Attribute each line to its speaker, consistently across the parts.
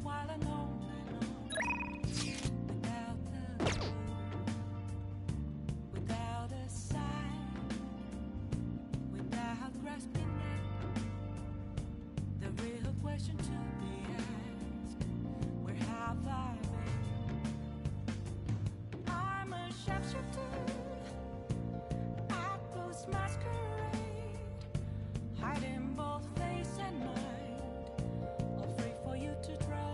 Speaker 1: while I know without a clue, without a sign, without grasping it, the real question to be asked, where have I been? I'm a sharpshooter, I post masquerade, hiding both face and mind, all free for you to draw.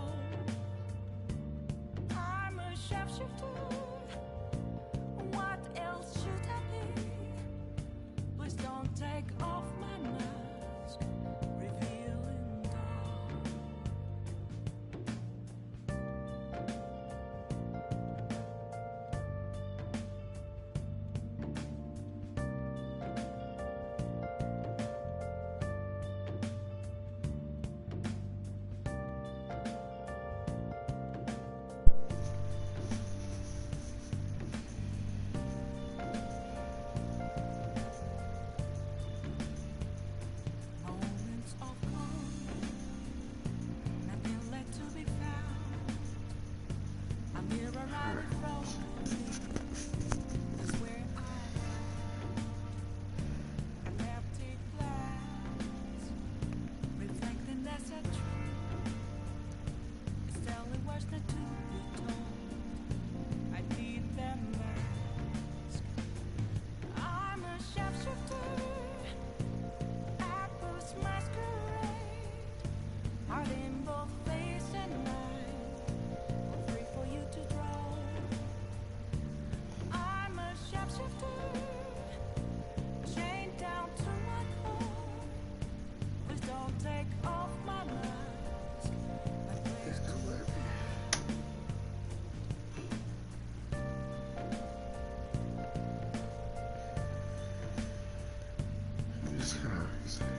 Speaker 1: I'm a sharpshooter, what else should I be? Please don't take off my mask, revealing dawn. Moments of calm, nothing left to be found. A mirror right in front of me is where I am. An empty glass, reflecting that's a truth. It's telling words not to be told. I need them mask. I'm a sharpshooter, apples masquerade, heart in both face and mind, all free for you to draw. I'm a sharpshooter, chained down to my core. Please don't take off my mask, my place to live.
Speaker 2: It's kind of exciting.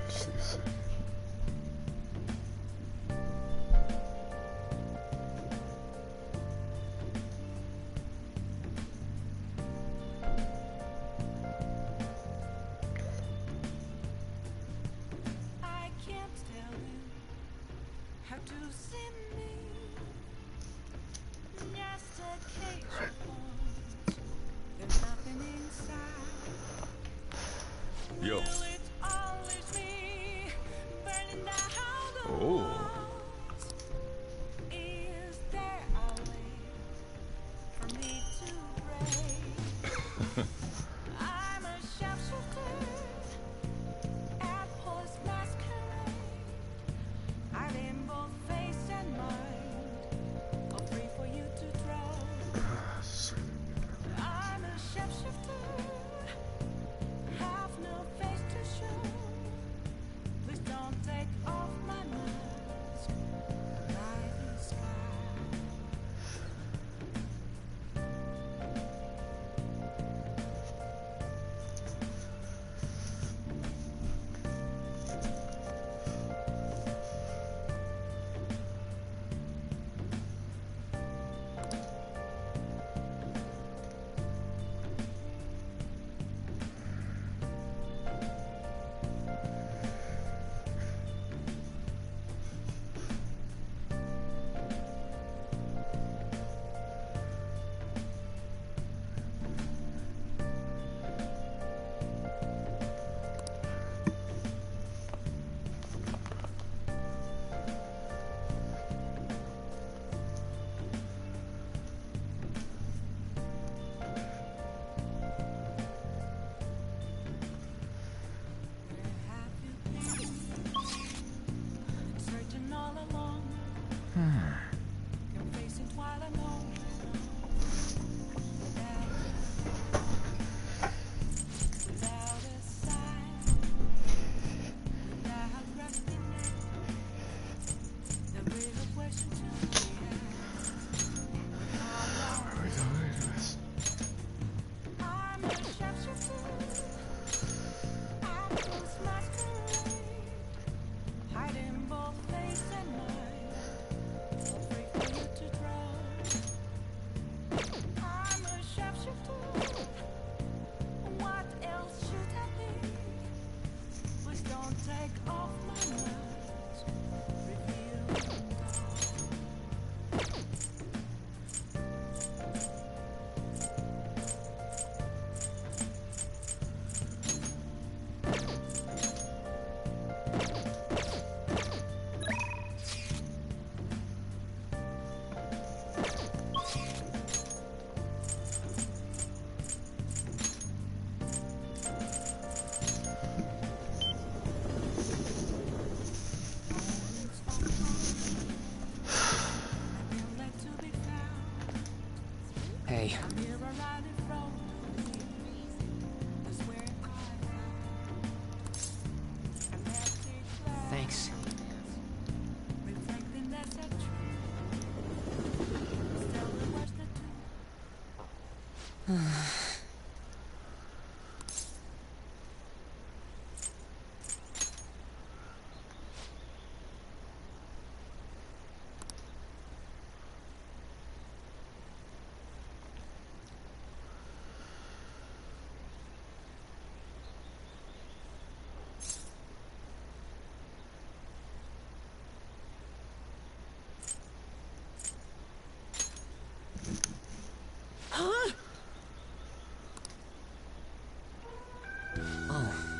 Speaker 2: See.
Speaker 1: I can't tell you how to see me. Just a cage of bones. There's nothing inside.
Speaker 3: Yo.
Speaker 1: Will it always be burning down the
Speaker 3: Oh.
Speaker 1: walls? Is there a way for me to break? I'm a sharpshooter, apples masquerade, hiding both face and mind, all free for you to draw. I'm a sharpshooter, have no face to show. Please don't take off my mask.
Speaker 4: Huh? Oh.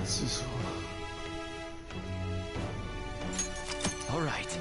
Speaker 2: This is
Speaker 4: All right.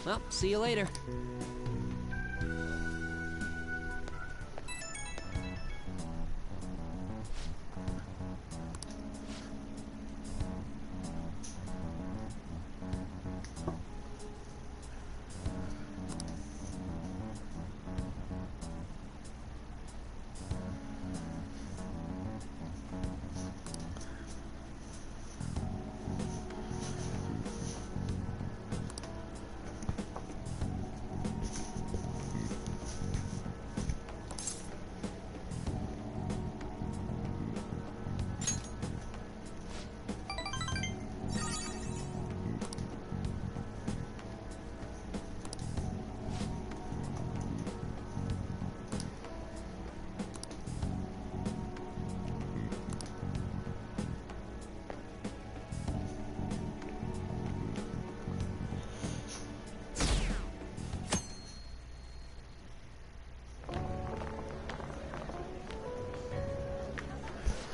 Speaker 4: Well, see you later.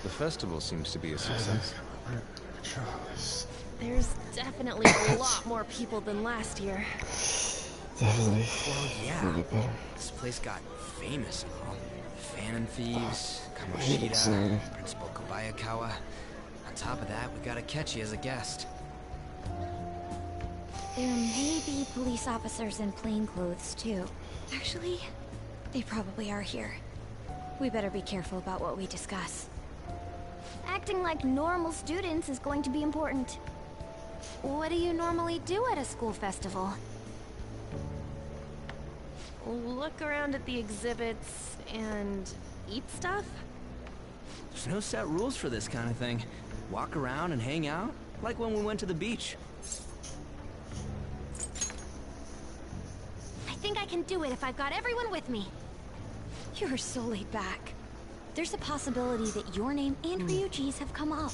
Speaker 5: The festival seems to be a success.
Speaker 6: There's definitely a lot more people than last year.
Speaker 2: definitely
Speaker 7: Well, yeah.
Speaker 2: a bit better.
Speaker 7: This place got famous and all. Phantom Thieves,
Speaker 2: Exciting.
Speaker 7: Kamoshida, Principal Kobayakawa. On top of that, we gotta catch you as a guest.
Speaker 8: There may be police officers in plainclothes, too. Actually, they probably are here. We better be careful about what we discuss. Acting like normal students is going to be important.
Speaker 6: What do you normally do at a school festival? Look around at the exhibits and eat stuff?
Speaker 4: There's no set rules for this kind of thing. Walk around and hang out, like when we went to the beach.
Speaker 6: I think I can do it if I've got everyone with me.
Speaker 8: You're so laid back. There's a possibility that your name and Ryuji's have come up.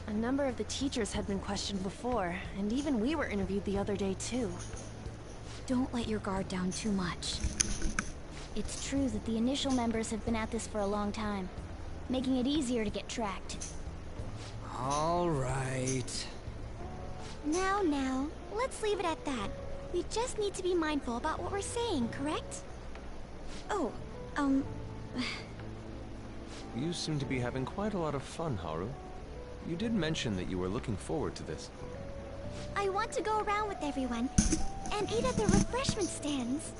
Speaker 6: A number of the teachers had been questioned before, and even we were interviewed the other day too.
Speaker 8: Don't let your guard down too much. It's true that the initial members have been at this for a long time, making it easier to get tracked.
Speaker 7: All right.
Speaker 8: Now, let's leave it at that. We just need to be mindful about what we're saying, correct? Oh,
Speaker 5: You seem to be having quite a lot of fun, Haru. You did mention that you were looking forward to this.
Speaker 8: I want to go around with everyone and eat at the refreshment stands.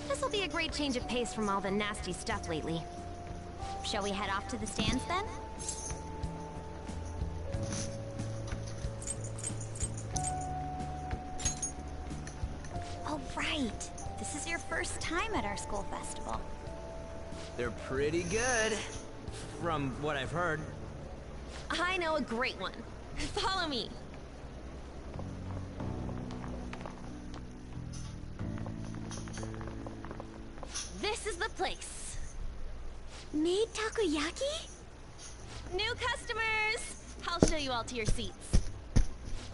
Speaker 6: This'll be a great change of pace from all the nasty stuff lately.
Speaker 8: Shall we head off to the stands then? Oh, right. This is your first time at our school festival.
Speaker 4: They're pretty good, from what I've heard.
Speaker 6: I know a great one. Follow me. This is the place.
Speaker 8: Made takoyaki?
Speaker 6: New customers! I'll show you all to your seats.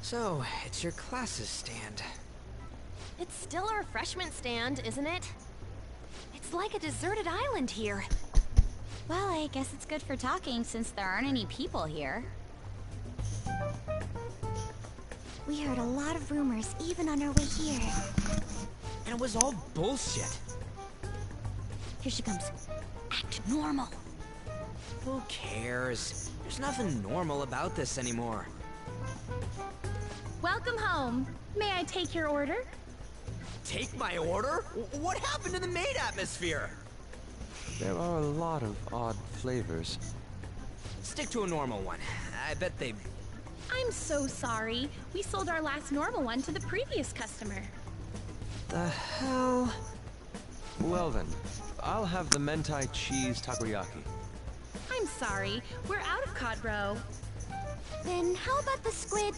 Speaker 7: So, it's your class's stand.
Speaker 6: It's still a refreshment stand, isn't it? It's like a deserted island here.
Speaker 8: Well, I guess it's good for talking since there aren't any people here. We heard a lot of rumors even on our way here.
Speaker 7: And it was all bullshit.
Speaker 8: Here she comes. Act normal.
Speaker 7: Who cares? There's nothing normal about this anymore.
Speaker 9: Welcome home. May I take your order?
Speaker 7: Take my order? What happened to the maid atmosphere?
Speaker 5: There are a lot of odd flavors.
Speaker 7: Stick to a normal one. I bet they...
Speaker 9: I'm so sorry. We sold our last normal one to the previous customer.
Speaker 7: The hell?
Speaker 5: Well then, I'll have the mentai cheese takoyaki.
Speaker 9: I'm sorry. We're out of cod roe.
Speaker 8: Then how about the squid?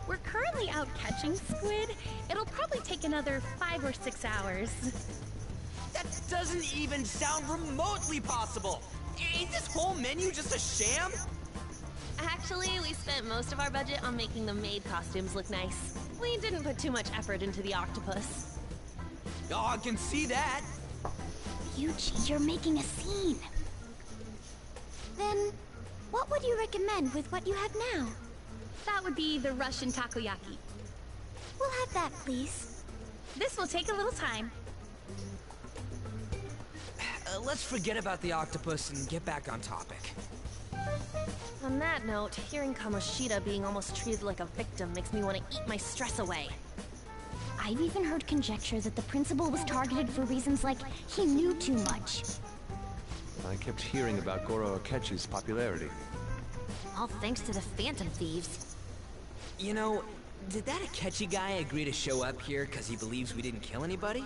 Speaker 9: We're currently out catching squid. It'll probably take another 5 or 6 hours.
Speaker 7: That doesn't even sound remotely possible! Ain't this whole menu just a sham?
Speaker 6: Actually, we spent most of our budget on making the maid costumes look nice. We didn't put too much effort into the octopus.
Speaker 7: Oh, I can see that!
Speaker 8: Yuji, you're making a scene. Then, what would you recommend with what you have now?
Speaker 9: That would be the Russian takoyaki.
Speaker 8: We'll have that, please.
Speaker 9: This will take a little time.
Speaker 7: Let's forget about the octopus and get back on topic.
Speaker 6: On that note, hearing Kamoshida being almost treated like a victim makes me want to eat my stress away.
Speaker 8: I've even heard conjecture that the principal was targeted for reasons like he knew too much.
Speaker 5: I kept hearing about Goro Akechi's popularity.
Speaker 6: All thanks to the Phantom Thieves.
Speaker 7: You know, did that Akechi guy agree to show up here because he believes we didn't kill anybody?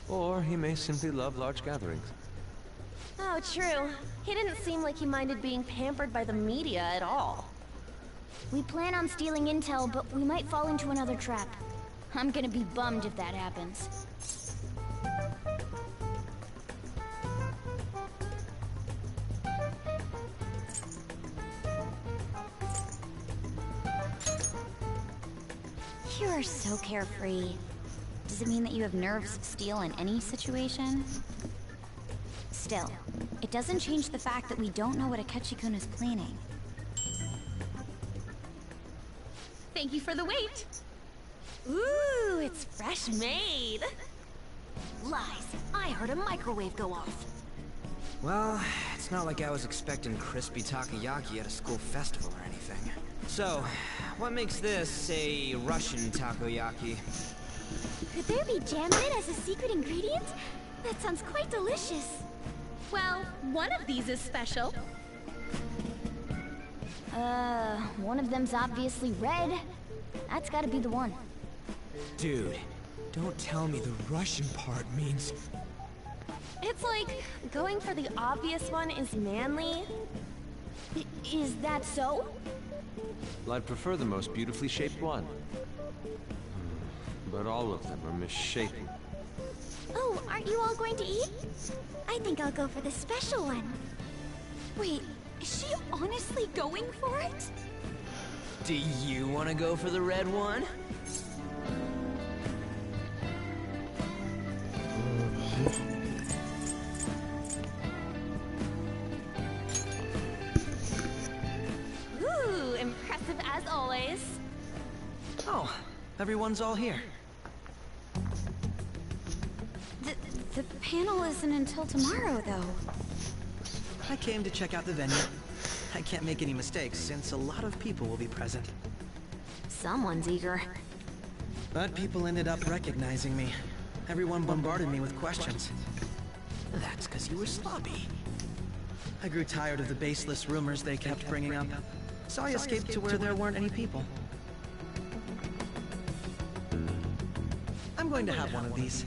Speaker 5: Or he may simply love large gatherings.
Speaker 6: Oh, true. He didn't seem like he minded being pampered by the media at all.
Speaker 8: We plan on stealing intel, but we might fall into another trap. I'm gonna be bummed if that happens. You are so carefree. Does it mean that you have nerves of steel in any situation? Still, it doesn't change the fact that we don't know what Akechi-kun is planning.
Speaker 9: Thank you for the wait.
Speaker 6: Ooh, it's fresh made. Lies. I heard a microwave go off.
Speaker 7: Well, it's not like I was expecting crispy takoyaki at a school festival or anything. So, what makes this a Russian takoyaki?
Speaker 8: Could there be jam in it as a secret ingredient? That sounds quite delicious.
Speaker 9: Well, one of these is special.
Speaker 8: One of them's obviously red. That's gotta be the one.
Speaker 7: Dude, don't tell me the Russian part means...
Speaker 6: It's like going for the obvious one is manly.
Speaker 8: Is that so?
Speaker 5: Well, I'd prefer the most beautifully shaped one. But all of them are misshapen.
Speaker 8: Oh, aren't you all going to eat? I think I'll go for the special one. Wait, is she honestly going for it?
Speaker 4: Do you want to go for the red one?
Speaker 6: Ooh, impressive as always.
Speaker 7: Oh, everyone's all here.
Speaker 8: The panel isn't until tomorrow, though.
Speaker 7: I came to check out the venue. I can't make any mistakes since a lot of people will be present.
Speaker 8: Someone's eager.
Speaker 7: But people ended up recognizing me. Everyone bombarded me with questions.
Speaker 4: That's because you were sloppy.
Speaker 7: I grew tired of the baseless rumors they kept bringing up, so I escaped to where there weren't any people. I'm going to have one of these.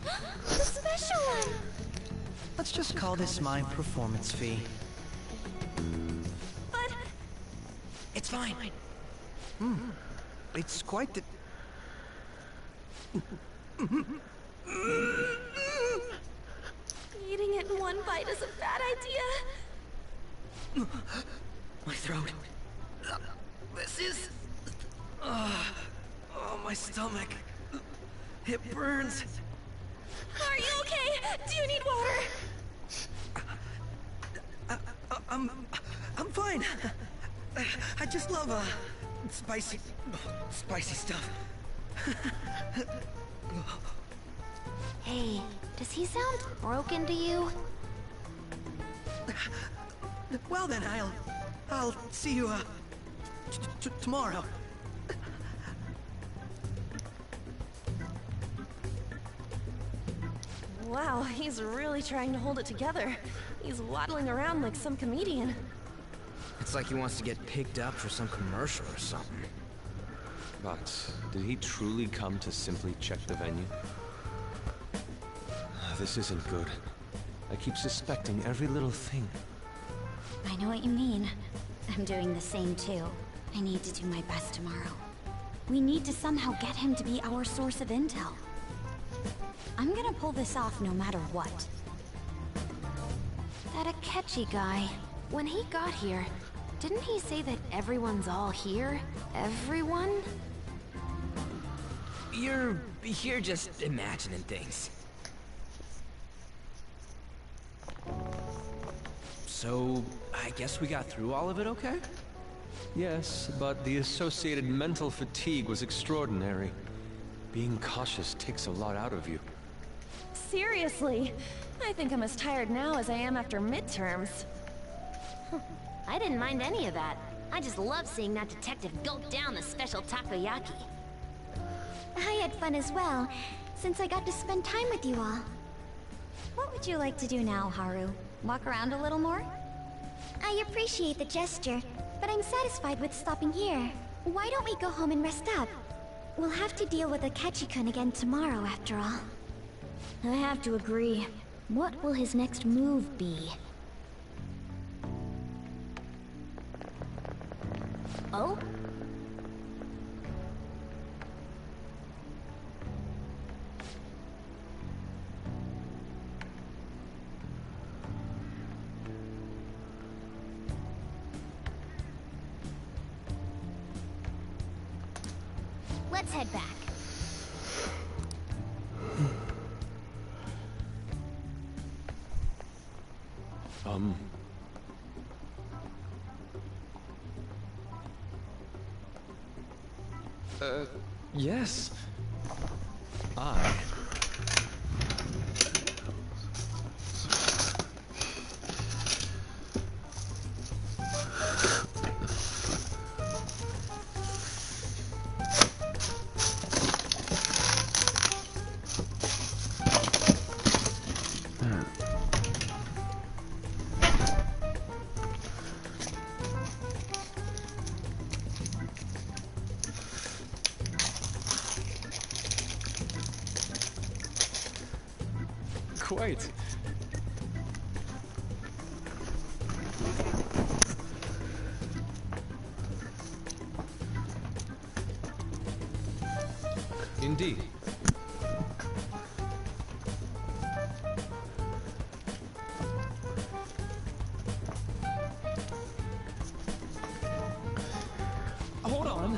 Speaker 8: The special one!
Speaker 7: Let's just call this my performance fee.
Speaker 6: But
Speaker 7: It's fine. It's quite the...
Speaker 6: eating it in one bite is a bad idea.
Speaker 7: My throat. This is... Oh, my stomach. It burns.
Speaker 6: Are you okay? Do you need water?
Speaker 7: I'm fine. I just love, spicy stuff.
Speaker 8: Hey, does he sound broken to you?
Speaker 7: Well then, I'll see you, tomorrow.
Speaker 6: Wow, he's really trying to hold it together. He's waddling around like some comedian.
Speaker 4: It's like he wants to get picked up for some commercial or something.
Speaker 5: But did he truly come to simply check the venue? This isn't good. I keep suspecting every little thing.
Speaker 8: I know what you mean. I'm doing the same too. I need to do my best tomorrow. We need to somehow get him to be our source of intel. I'm gonna pull this off no matter what. That Akechi guy, when he got here, didn't he say that everyone's all here? Everyone?
Speaker 4: You're just imagining things. So, I guess we got through all of it okay?
Speaker 5: Yes, but the associated mental fatigue was extraordinary. Being cautious takes a lot out of you.
Speaker 6: Seriously, I think I'm as tired now as I am after midterms.
Speaker 8: I didn't mind any of that. I just love seeing that detective gulp down the special takoyaki. I had fun as well, since I got to spend time with you all. What would you like to do now, Haru? Walk around a little more? I appreciate the gesture, but I'm satisfied with stopping here. Why don't we go home and rest up? We'll have to deal with Akechi-kun again tomorrow, after all. I have to agree. What will his next move be? Oh? Let's head back.
Speaker 5: Yes. Quite. Indeed. Hold on.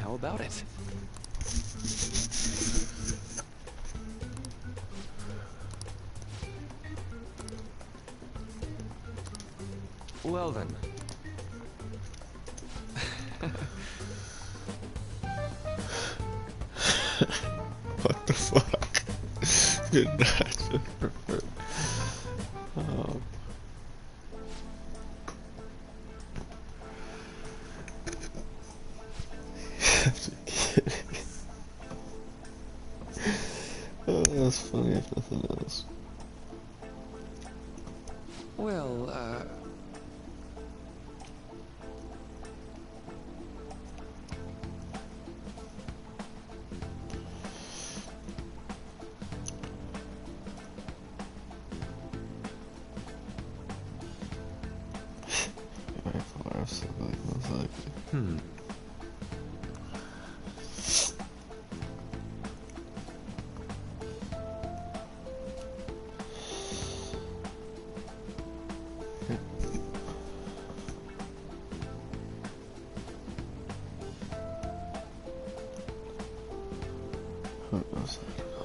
Speaker 5: How about it? Well then.
Speaker 2: What the fuck? You're not. Oh. Oh, that's funny if nothing else.
Speaker 5: Well, hmm.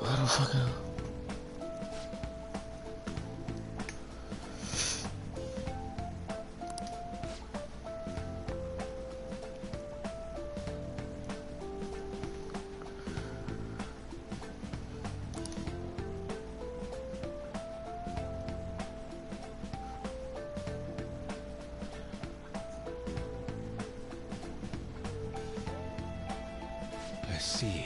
Speaker 2: I don't fucking know.
Speaker 5: I see.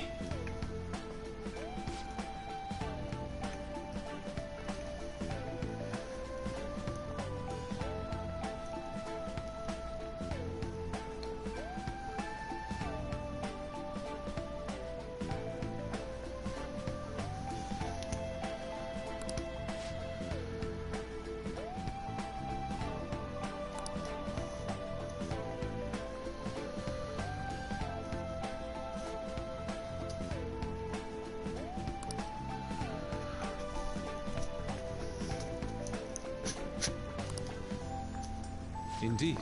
Speaker 5: Indeed.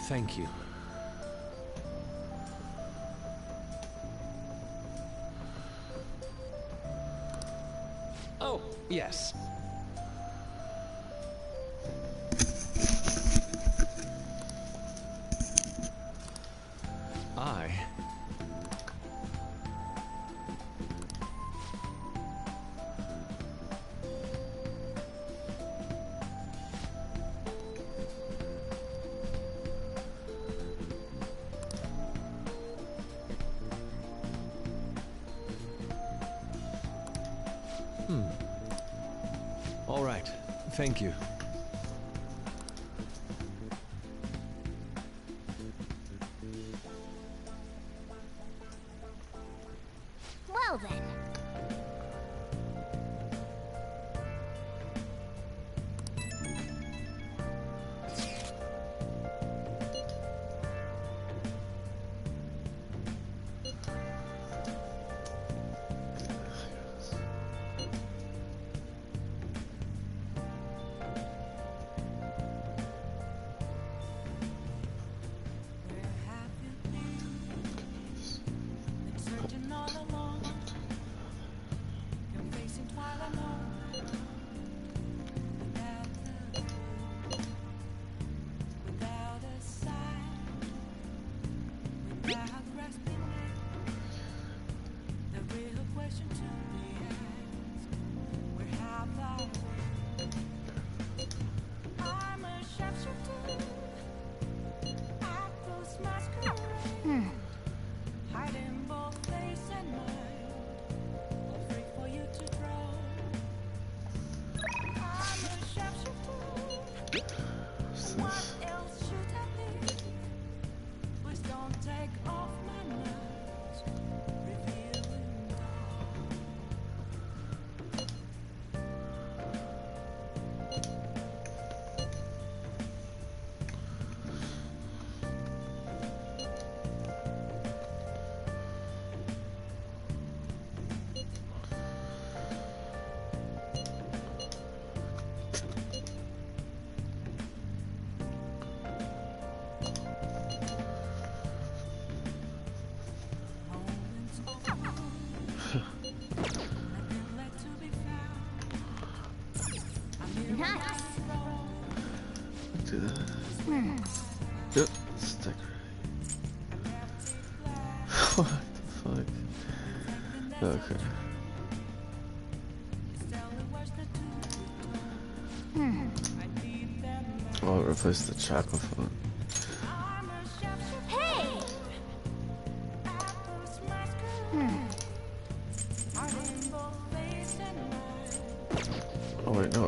Speaker 5: Thank you. Oh, yes. All right. Thank you.
Speaker 8: Well then.
Speaker 2: this?
Speaker 1: else should I be? Please don't take off my mask, revealing moments of gloom. Nothing left to be found. I'm here on
Speaker 8: Nice.
Speaker 1: my own.
Speaker 2: Do that. Yep, it's decorating. What the fuck? Okay. I'll replace the chocolate font.
Speaker 8: Hey!
Speaker 2: Oh wait, no.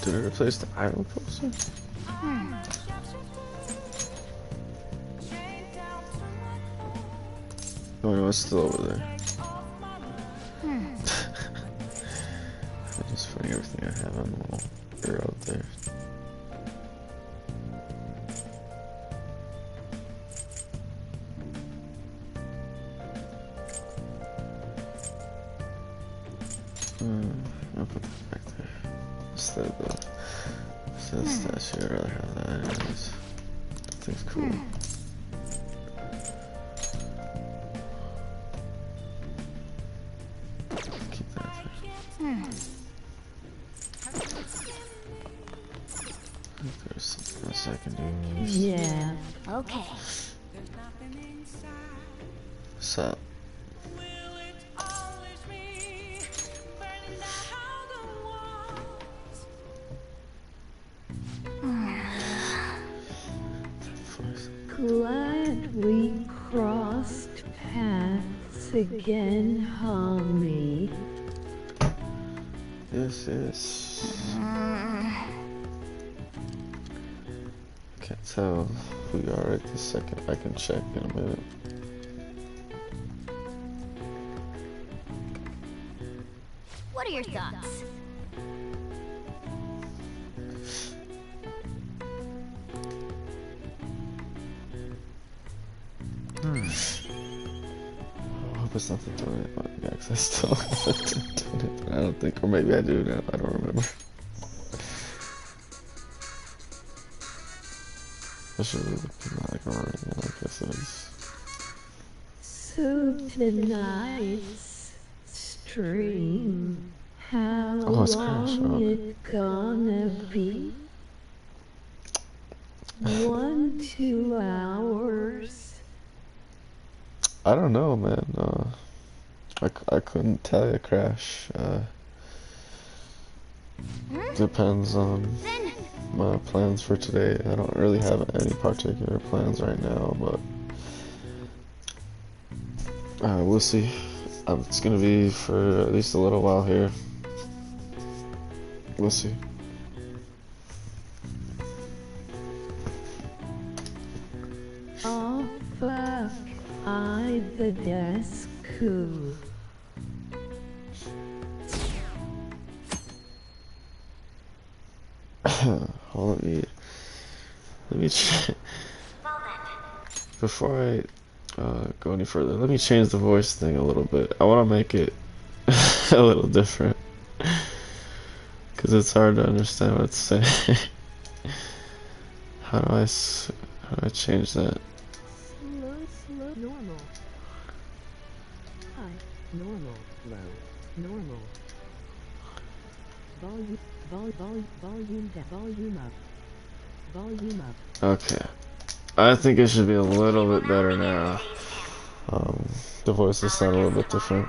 Speaker 2: Did it replace the idle poster? Oh no, it's still over there. I'm just putting everything I have on the wall. Or out there. I'll put that back there. Instead of the statue, I'd rather have that anyways. That thing's cool. Keep that there. There's something else I can do.
Speaker 8: Yeah. Okay.
Speaker 2: What's up?
Speaker 10: Glad we crossed paths again, homie.
Speaker 2: Yes. Can't tell who you are right this second. I can check in a minute.
Speaker 8: What are your thoughts?
Speaker 2: I hope it's not the donate button, yeah, 'cause I still haven't done it, but I don't think, or maybe I do now, I don't remember. I should really look like a ring, I guess it is.
Speaker 10: So tonight's stream, how
Speaker 2: Oh, it's Crash,
Speaker 10: long
Speaker 2: okay.
Speaker 10: it gonna be? 1, 2 hours?
Speaker 2: I don't know, man. I couldn't tell you, Crash. Depends on my plans for today. I don't really have any particular plans right now, but we'll see. It's gonna be for at least a little while here. We'll see.
Speaker 10: Oh fuck, I the desk coup.
Speaker 2: Hold on, let me before I go any further, let me change the voice thing a little bit. I want to make it a little different because it's hard to understand what it's saying. How do I change that?
Speaker 10: Slow, normal. High, normal, low, normal. Volume down, volume up. Volume up.
Speaker 2: Okay. I think it should be a little bit better now. The voices sound a little bit different.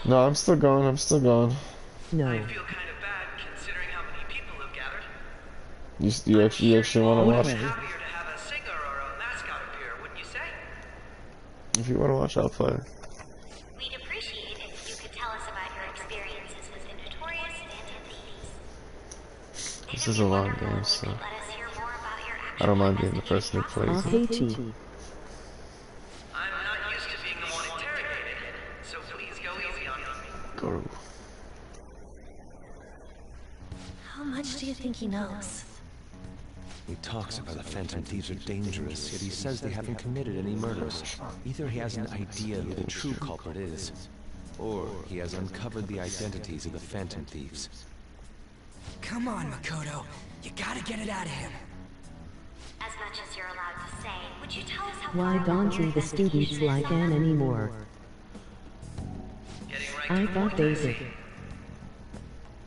Speaker 2: No, I'm still going.
Speaker 10: No.
Speaker 11: I feel kind of bad considering how many people have gathered.
Speaker 2: You actually want to watch?
Speaker 11: Happier to have a singer or a mascot appear, wouldn't you say?
Speaker 2: If you want to watch, I'll play.
Speaker 8: We'd appreciate it if you could tell us about your experiences with the notorious Phantom Thieves.
Speaker 2: This is a long game, so.
Speaker 8: Let us hear
Speaker 2: I don't mind being the person who plays it.
Speaker 10: Haiti.
Speaker 11: I'm not used to being the one interrogated, so please go easy on me.
Speaker 2: Go.
Speaker 6: How much do you think he knows?
Speaker 5: He talks about the Phantom Thieves are dangerous, yet he says they haven't committed any murders. Either he has an idea who the true culprit is, or he has uncovered the identities of the Phantom Thieves.
Speaker 7: Come on, Makoto. You gotta get it out of him.
Speaker 8: As much as you're allowed to say, would you tell us how
Speaker 10: Why
Speaker 8: far
Speaker 10: don't
Speaker 8: along
Speaker 10: you
Speaker 8: your
Speaker 10: the students
Speaker 8: investigation is
Speaker 10: like
Speaker 8: on
Speaker 10: Anne
Speaker 8: that?
Speaker 10: anymore?
Speaker 11: Getting right
Speaker 10: I
Speaker 11: to the
Speaker 10: got
Speaker 11: point,
Speaker 10: basic.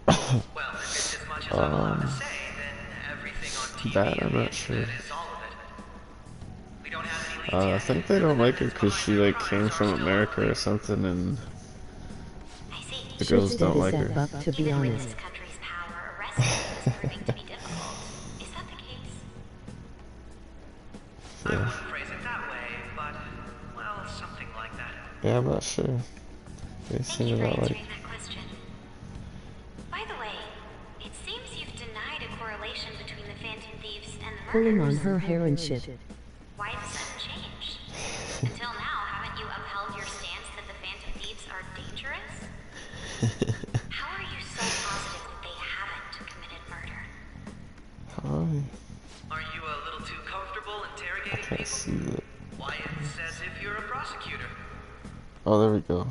Speaker 11: Well, if it's as much as I'm allowed to say, then everything on TV
Speaker 2: That I'm
Speaker 11: and the
Speaker 2: not sure.
Speaker 11: internet is all of it. We don't have any leads
Speaker 2: I
Speaker 11: yet.
Speaker 2: think they don't like her because she like came from America or something, and the girls don't like her.
Speaker 10: Step up, to be honest.
Speaker 8: This country's power, arresting them is proving to be difficult. Is that the case?
Speaker 11: I wouldn't phrase it that way, but, well, something like that.
Speaker 2: Yeah, I'm not sure. They
Speaker 8: Thank
Speaker 2: seem
Speaker 8: you for
Speaker 2: about like.
Speaker 8: answering that question. By the way, it seems you've denied a correlation between the Phantom Thieves and the
Speaker 10: Pulling on
Speaker 8: murders.
Speaker 10: her hair and shit.
Speaker 8: Why the sudden change? Until now, haven't you upheld your stance that the Phantom Thieves are dangerous? How are you so positive that they haven't committed murder?
Speaker 2: Hi.
Speaker 11: Are you a little too comfortable interrogating
Speaker 2: Can't
Speaker 11: people?
Speaker 2: see it.
Speaker 11: Why, it's as if you're a prosecutor.
Speaker 2: Oh, there we go.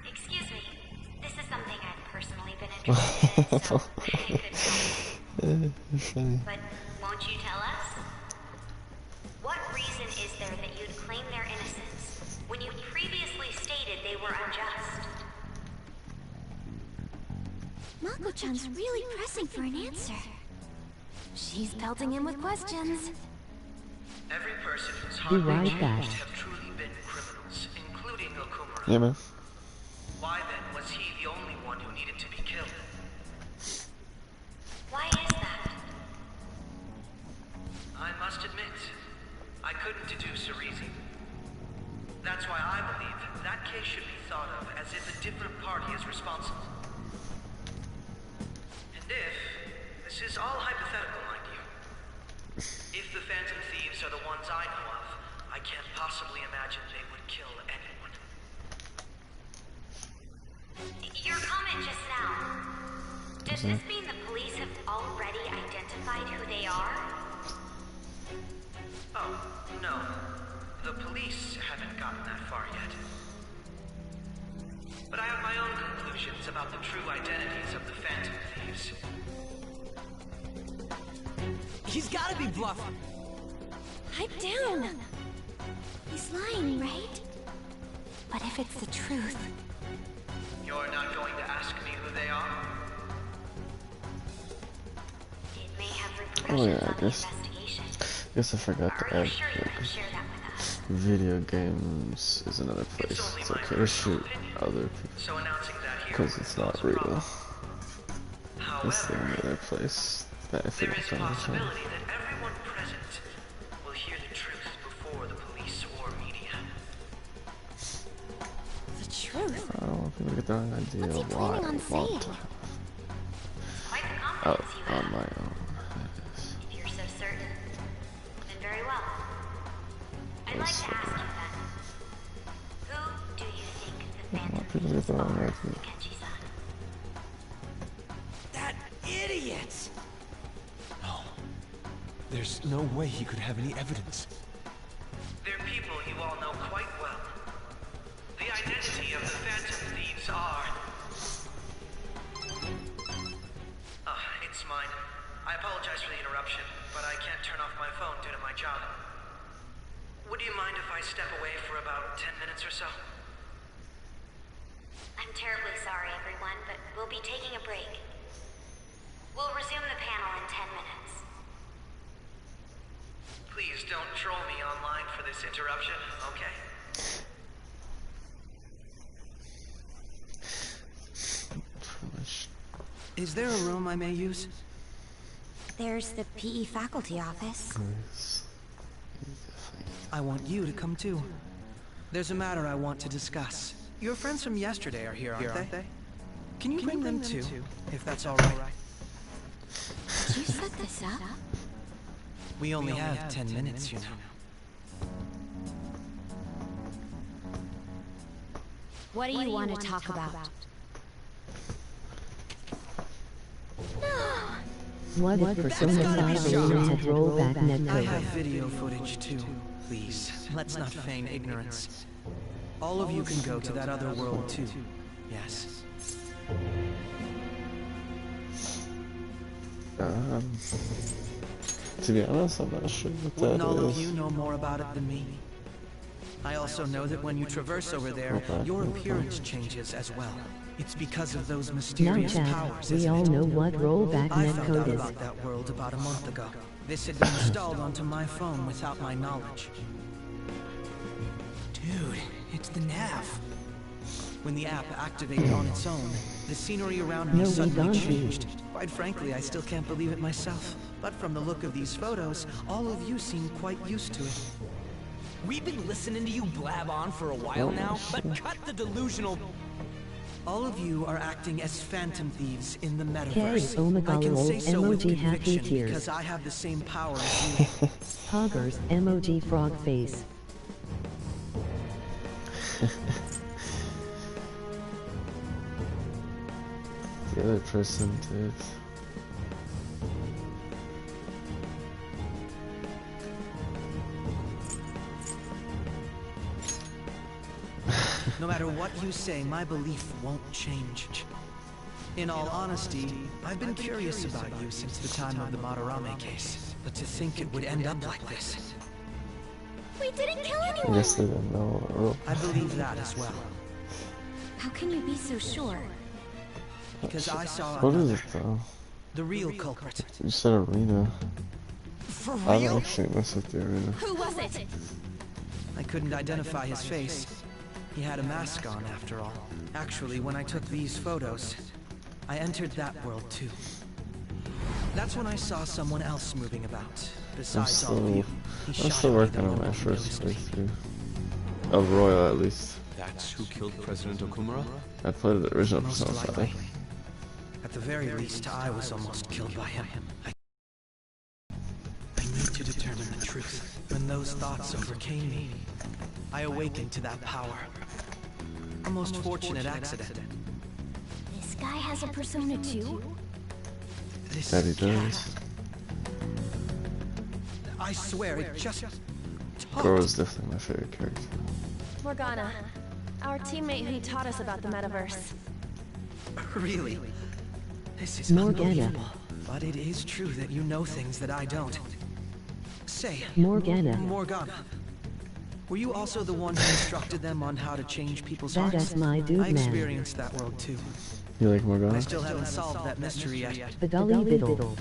Speaker 8: Excuse me. This is something I've personally been interested in, so I could help.
Speaker 2: Funny.
Speaker 8: But won't you tell us? What reason is there that you'd claim their innocence when you previously stated they were unjust?
Speaker 12: Mako-chan's really pressing for an answer.
Speaker 6: She's pelting him with questions.
Speaker 11: Every person who's
Speaker 10: Be
Speaker 11: hardly
Speaker 10: right
Speaker 11: changed
Speaker 10: back.
Speaker 11: have truly been criminals, including Okumura.
Speaker 2: Yeah, man.
Speaker 11: Why then was he the only one who needed to be killed?
Speaker 8: Why is that?
Speaker 11: I must admit, I couldn't deduce a reason. That's why I believe that case should be thought of as if a different party is responsible. And if, this is all hypothetical, mind you, if the Phantom Thieves are the ones I know of, I can't possibly imagine they would kill anyone.
Speaker 8: Your comment just now. Does this mean the police have already identified who they are?
Speaker 11: Oh, no. The police haven't gotten that far yet. But I have my own conclusions about the true identities of the Phantom Thieves.
Speaker 7: He's gotta be bluffing.
Speaker 12: Pipe down. He's lying, right? But if it's the truth,
Speaker 11: You're not going to ask me who they are?
Speaker 8: It may have
Speaker 2: Oh
Speaker 8: repercussions
Speaker 2: yeah, I
Speaker 8: on the
Speaker 2: guess.
Speaker 8: investigation.
Speaker 2: Guess I forgot
Speaker 8: Are
Speaker 2: to
Speaker 8: you
Speaker 2: add.
Speaker 8: sure you can share that with us?
Speaker 2: Video games is another place. It's okay to shoot other people
Speaker 11: So announcing that here
Speaker 2: because it's not real. It's the
Speaker 11: However,
Speaker 2: only other place that I think
Speaker 11: there
Speaker 2: it's
Speaker 11: is a
Speaker 2: on the phone.
Speaker 11: possibility that everyone present will hear the truth before the police or media.
Speaker 12: the truth.
Speaker 2: I don't want people to get the wrong idea
Speaker 12: What's he
Speaker 2: of why
Speaker 12: planning
Speaker 2: I
Speaker 12: on
Speaker 2: want
Speaker 12: saying?
Speaker 2: to
Speaker 8: Quite the
Speaker 2: out
Speaker 8: confidence you
Speaker 2: on
Speaker 8: have.
Speaker 2: my own.
Speaker 8: If you're so certain, then very well. I'd like to ask you then. Who do you think the
Speaker 2: I
Speaker 8: Phantom
Speaker 2: want people to get the wrong
Speaker 8: are,
Speaker 2: idea.
Speaker 8: Kenji-san?
Speaker 7: That idiot!
Speaker 5: No. There's no way he could have any evidence.
Speaker 11: They're people you all know quite well. The identity of the Phantom Thieves are... it's mine. I apologize for the interruption, but I can't turn off my phone due to my job. Would you mind if I step away for about 10 minutes or so?
Speaker 8: I'm terribly sorry, everyone, but we'll be taking a break. We'll resume the panel in 10 minutes.
Speaker 11: Please don't troll me online for this interruption, okay?
Speaker 7: Is there a room I may use?
Speaker 12: There's the PE faculty office.
Speaker 7: I want you to come too. There's a matter I want to discuss. Your friends from yesterday are here, aren't they? Can you bring them too, if that's all right?
Speaker 12: Did you set this up?
Speaker 11: We only have 10 minutes, you know.
Speaker 8: What do you want to talk about?
Speaker 10: What if Persona 5 Rollback netcode?
Speaker 11: I have video footage too. Please, let's not feign ignorance. All of you can go to that other world too. Yes.
Speaker 2: To be honest, I'm not sure what
Speaker 11: Wouldn't
Speaker 2: that
Speaker 11: all of
Speaker 2: is.
Speaker 11: you know more about it than me? I also know that when you traverse over there, your appearance changes as well. It's because of those
Speaker 10: Now
Speaker 11: mysterious
Speaker 10: chat,
Speaker 11: powers,
Speaker 10: we
Speaker 11: isn't
Speaker 10: all
Speaker 11: it?
Speaker 10: know what rollback
Speaker 11: I found out
Speaker 10: netcode is.
Speaker 11: about that world about a month ago. This had been installed onto my phone without my knowledge. Dude, it's the nav. When the app activated on its own, the scenery around me
Speaker 10: No, we
Speaker 11: suddenly
Speaker 10: don't.
Speaker 11: changed. Quite frankly, I still can't believe it myself. But from the look of these photos, all of you seem quite used to it.
Speaker 4: We've been listening to you blab on for a while now, but cut the delusional...
Speaker 11: All of you are acting as phantom thieves in the
Speaker 10: K,
Speaker 11: metaverse.
Speaker 10: Omega
Speaker 11: I can
Speaker 10: lol,
Speaker 11: say so with
Speaker 10: emoji happy
Speaker 11: conviction
Speaker 10: tears.
Speaker 11: because I have the same power as you.
Speaker 10: Poggers, emoji frog face.
Speaker 2: The other person did.
Speaker 11: No matter what you say, my belief won't change. In all honesty, I've been curious about you since the time of the Madarame case. But to think it would end up like this.
Speaker 8: We didn't kill
Speaker 2: I
Speaker 8: anyone!
Speaker 2: guess they didn't know. Or...
Speaker 11: I believe that as well.
Speaker 8: How can you be so sure?
Speaker 11: Because I saw
Speaker 2: What is
Speaker 11: another,
Speaker 2: it though?
Speaker 11: the real culprit.
Speaker 2: You said arena.
Speaker 11: For
Speaker 2: I
Speaker 11: real?
Speaker 2: don't actually mess with the arena.
Speaker 8: Who was it?
Speaker 11: I couldn't identify his face. He had a mask on, after all. Actually, when I took these photos, I entered that world too. That's when I saw someone else moving about. Besides all of you, he
Speaker 2: I'm
Speaker 11: shot
Speaker 2: still
Speaker 11: at me
Speaker 2: working
Speaker 11: the
Speaker 2: on my
Speaker 11: moment he
Speaker 2: first
Speaker 11: noticed me.
Speaker 2: playthrough. Of Royal, at least.
Speaker 5: That's who killed President Okumura?
Speaker 2: I played the original
Speaker 11: Most
Speaker 2: Persona 5.
Speaker 11: likely. At the very least, I was almost killed by him. I need to determine the truth. When those thoughts overcame me, I awakened to that power. A most fortunate accident.
Speaker 8: This guy has a persona too?
Speaker 11: This
Speaker 2: That he
Speaker 11: cat,
Speaker 2: does.
Speaker 11: I swear, it just
Speaker 2: Goro
Speaker 11: talked.
Speaker 2: is definitely my favorite character.
Speaker 6: Morgana, our teammate who taught us about the metaverse.
Speaker 11: Really? This is
Speaker 10: Morgana.
Speaker 11: unbelievable. But it is true that you know things that I don't. Say,
Speaker 10: Morgana.
Speaker 11: Morgana. Were you also the one who instructed them on how to change people's hearts?
Speaker 10: That's my dude,
Speaker 11: I
Speaker 10: man.
Speaker 11: experienced that world too.
Speaker 2: You like
Speaker 11: I
Speaker 2: Morgana?
Speaker 11: still haven't solved that mystery yet.
Speaker 10: Vidali Biddle.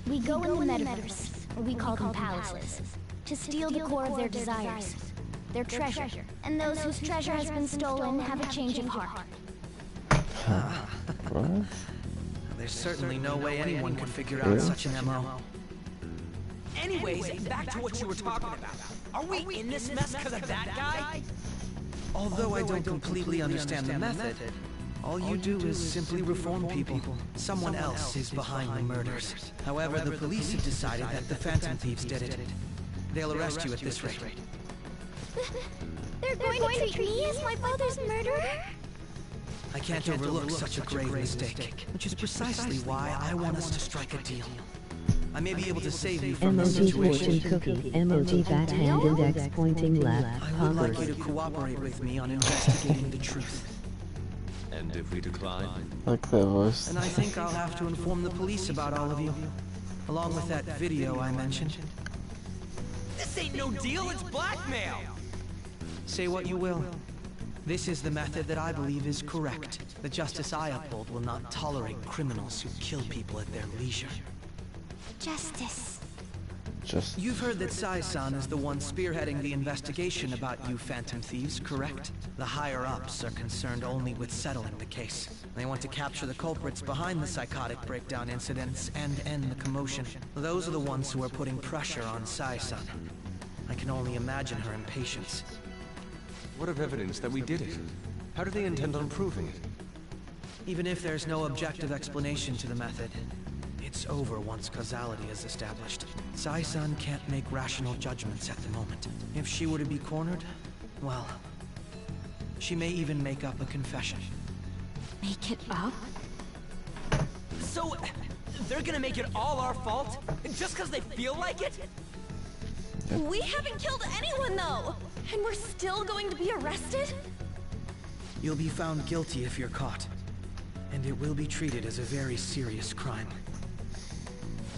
Speaker 8: We go in the metaverse, or we call them palaces, to steal the core of their desires, their treasure. And those whose treasure has been stolen have a change of heart.
Speaker 2: What?
Speaker 11: There's certainly no way anyone could figure out
Speaker 2: Really?
Speaker 11: such an MO.
Speaker 4: Anyways, back to what you were talking about. Are we in this mess because of that guy?
Speaker 11: Although I don't completely understand the method, all you do is simply reform people. Someone else is behind the murders. However, the police have decided that the Phantom Thieves did it. They'll arrest you at this rate.
Speaker 8: They're going to treat me as my father's murderer?
Speaker 11: I can't overlook such a grave mistake, which is precisely why I want us to strike a deal. I may be able to save you from this
Speaker 10: Emoji fortune
Speaker 11: situation.
Speaker 10: cookie. Emoji bat hand index pointing left.
Speaker 11: I would like you to
Speaker 10: Poggers.
Speaker 11: cooperate with me on investigating the truth.
Speaker 5: And if we decline?
Speaker 2: I like that voice.
Speaker 11: And I think I'll have to inform the police about all of you, along with that video I mentioned.
Speaker 4: This ain't no deal, it's blackmail!
Speaker 11: Say what you will. This is the method that I believe is correct. The justice I uphold will not tolerate criminals who kill people at their leisure.
Speaker 8: Justice.
Speaker 2: Just
Speaker 11: You've heard that Sai-san is the one spearheading the investigation about you Phantom Thieves, correct? The higher-ups are concerned only with settling the case. They want to capture the culprits behind the psychotic breakdown incidents and end the commotion. Those are the ones who are putting pressure on Sai-san. I can only imagine her impatience.
Speaker 5: What of evidence that we did it? How do they intend on proving it?
Speaker 11: Even if there's no objective explanation to the method, it's It's over once causality is established. Sai-san can't make rational judgments at the moment. If she were to be cornered, well, she may even make up a confession.
Speaker 8: Make it up?
Speaker 4: So, they're gonna make it all our fault? Just because they feel like it?
Speaker 6: We haven't killed anyone, though! And we're still going to be arrested?
Speaker 11: You'll be found guilty if you're caught. And it will be treated as a very serious crime.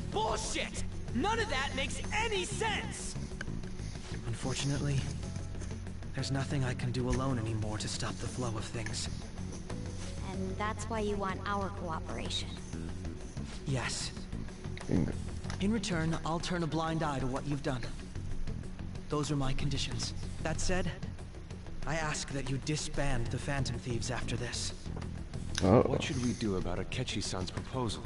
Speaker 4: Bullshit! None of that makes any sense!
Speaker 11: Unfortunately, there's nothing I can do alone anymore to stop the flow of things.
Speaker 8: And that's why you want our cooperation.
Speaker 11: Yes. In return, I'll turn a blind eye to what you've done. Those are my conditions. That said, I ask that you disband the Phantom Thieves after this.
Speaker 5: What should we do about Akechi-san's proposal?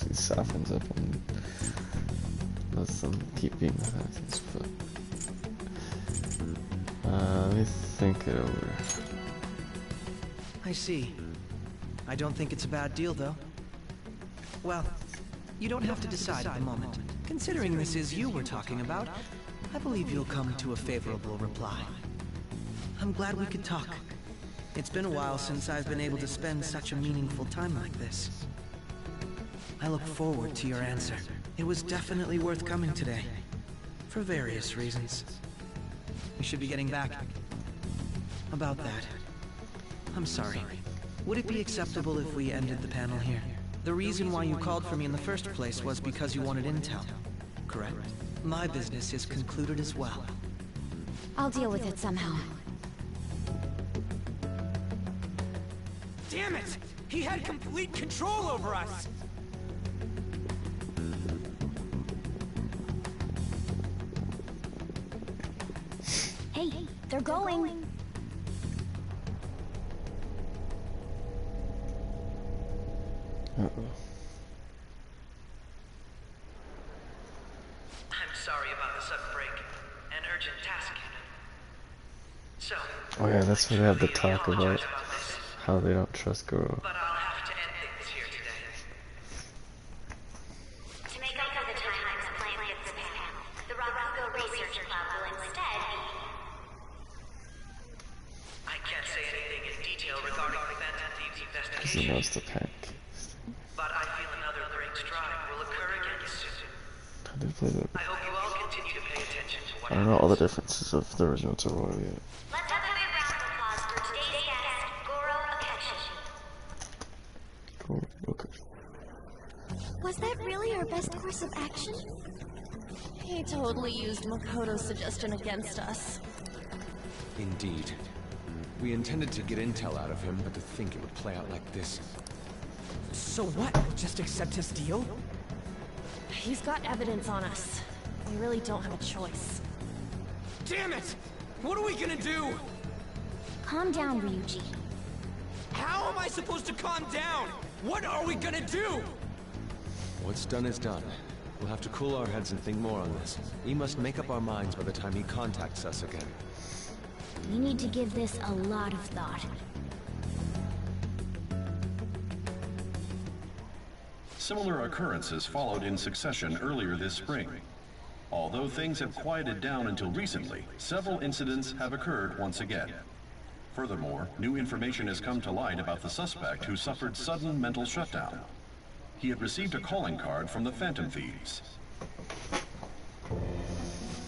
Speaker 2: Actually softens up and lets them keep being the Phantoms, but let me think it over.
Speaker 11: I see. I don't think it's a bad deal, though. Well, you don't have to decide at the moment. Considering this is you we're talking about, I believe you'll come to a favorable reply. I'm glad we could talk. It's been a while since I've been able to spend such a meaningful time like this. I look forward to your answer. It was definitely worth coming today, for various reasons. We should be getting back. About that, I'm sorry. Would it be acceptable if we ended the panel here? The reason why you called for me in the first place was because you wanted intel, correct? My business is concluded as well.
Speaker 8: I'll deal with it somehow.
Speaker 4: Damn it! He had complete control over us!
Speaker 8: Hey, they're going!
Speaker 11: I'm sorry about the sudden break. An urgent task unit. So...
Speaker 2: Oh yeah, that's what they have to talk about. How they don't trust Goro.
Speaker 11: But I'll have to end things here today.
Speaker 12: To make up for the time I'm spent with this panel, the Rakugo Research Club will instead be...
Speaker 11: I can't say anything in detail regarding the Phantom Thieves
Speaker 2: Because he
Speaker 11: investigation.
Speaker 2: knows the pancake.
Speaker 11: But I feel another great stride will occur again soon.
Speaker 2: How do they play that?
Speaker 11: I hope you all continue to pay attention to what
Speaker 2: I don't know all the differences of the original to Royal yet.
Speaker 12: Let's have a big round of applause for today's guest, Goro Akechi.
Speaker 2: Cool. Okay.
Speaker 8: Was that really our best course of action?
Speaker 6: He totally used Makoto's suggestion against us.
Speaker 5: Indeed. We intended to get intel out of him, but to think it would play out like this.
Speaker 4: So what? Just accept his deal?
Speaker 6: He's got evidence on us. We really don't have a choice.
Speaker 4: Damn it! What are we gonna do?
Speaker 8: Calm down, Ryuji.
Speaker 4: How am I supposed to calm down? What are we gonna do?
Speaker 5: What's done is done. We'll have to cool our heads and think more on this. We must make up our minds by the time he contacts us again.
Speaker 8: We need to give this a lot of thought.
Speaker 13: Similar occurrences followed in succession earlier this spring. Although things have quieted down until recently, several incidents have occurred once again. Furthermore, new information has come to light about the suspect who suffered sudden mental shutdown. He had received a calling card from the Phantom Thieves.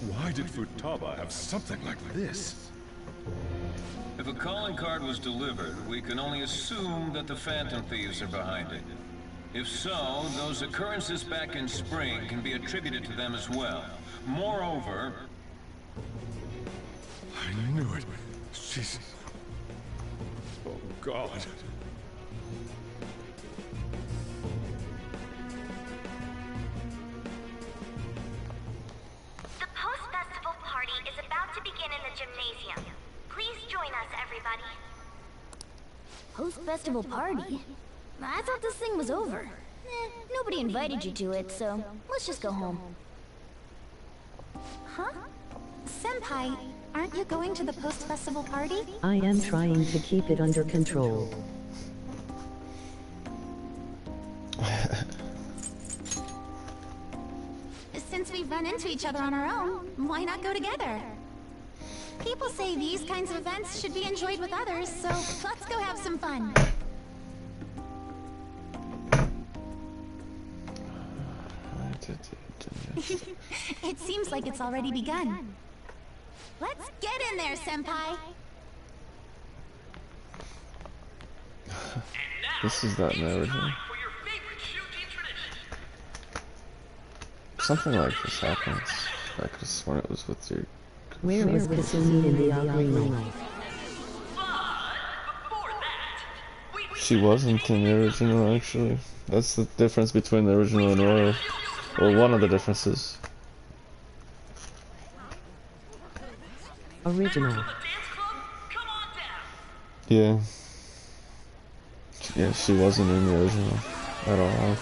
Speaker 3: Why did Futaba have something like this?
Speaker 14: If a calling card was delivered, we can only assume that the Phantom Thieves are behind it. If so, those occurrences back in spring can be attributed to them as well. Moreover...
Speaker 3: I knew it. She's... Oh, God.
Speaker 12: The post-festival party is about to begin in the gymnasium. Please join us, everybody.
Speaker 8: Post-festival party? I thought this thing was over. Nobody invited you to it, so let's just go home. Huh? Senpai,
Speaker 12: Aren't you going to the post-festival party?
Speaker 10: I am trying to keep it under control.
Speaker 12: Since we've run into each other on our own, why not go together? People say these kinds of events should be enjoyed with others, so let's go have some fun. It seems like it's already begun. Let's get in there, Senpai!
Speaker 2: This is not an original. Something like this happens. I could have sworn it was with your...
Speaker 10: Where was Kasumi in the agreement?
Speaker 2: She wasn't in the original, actually. That's the difference between the original and Royal. Well, one of the differences.
Speaker 10: Original.
Speaker 2: Yeah. Yeah, she wasn't in the original at all.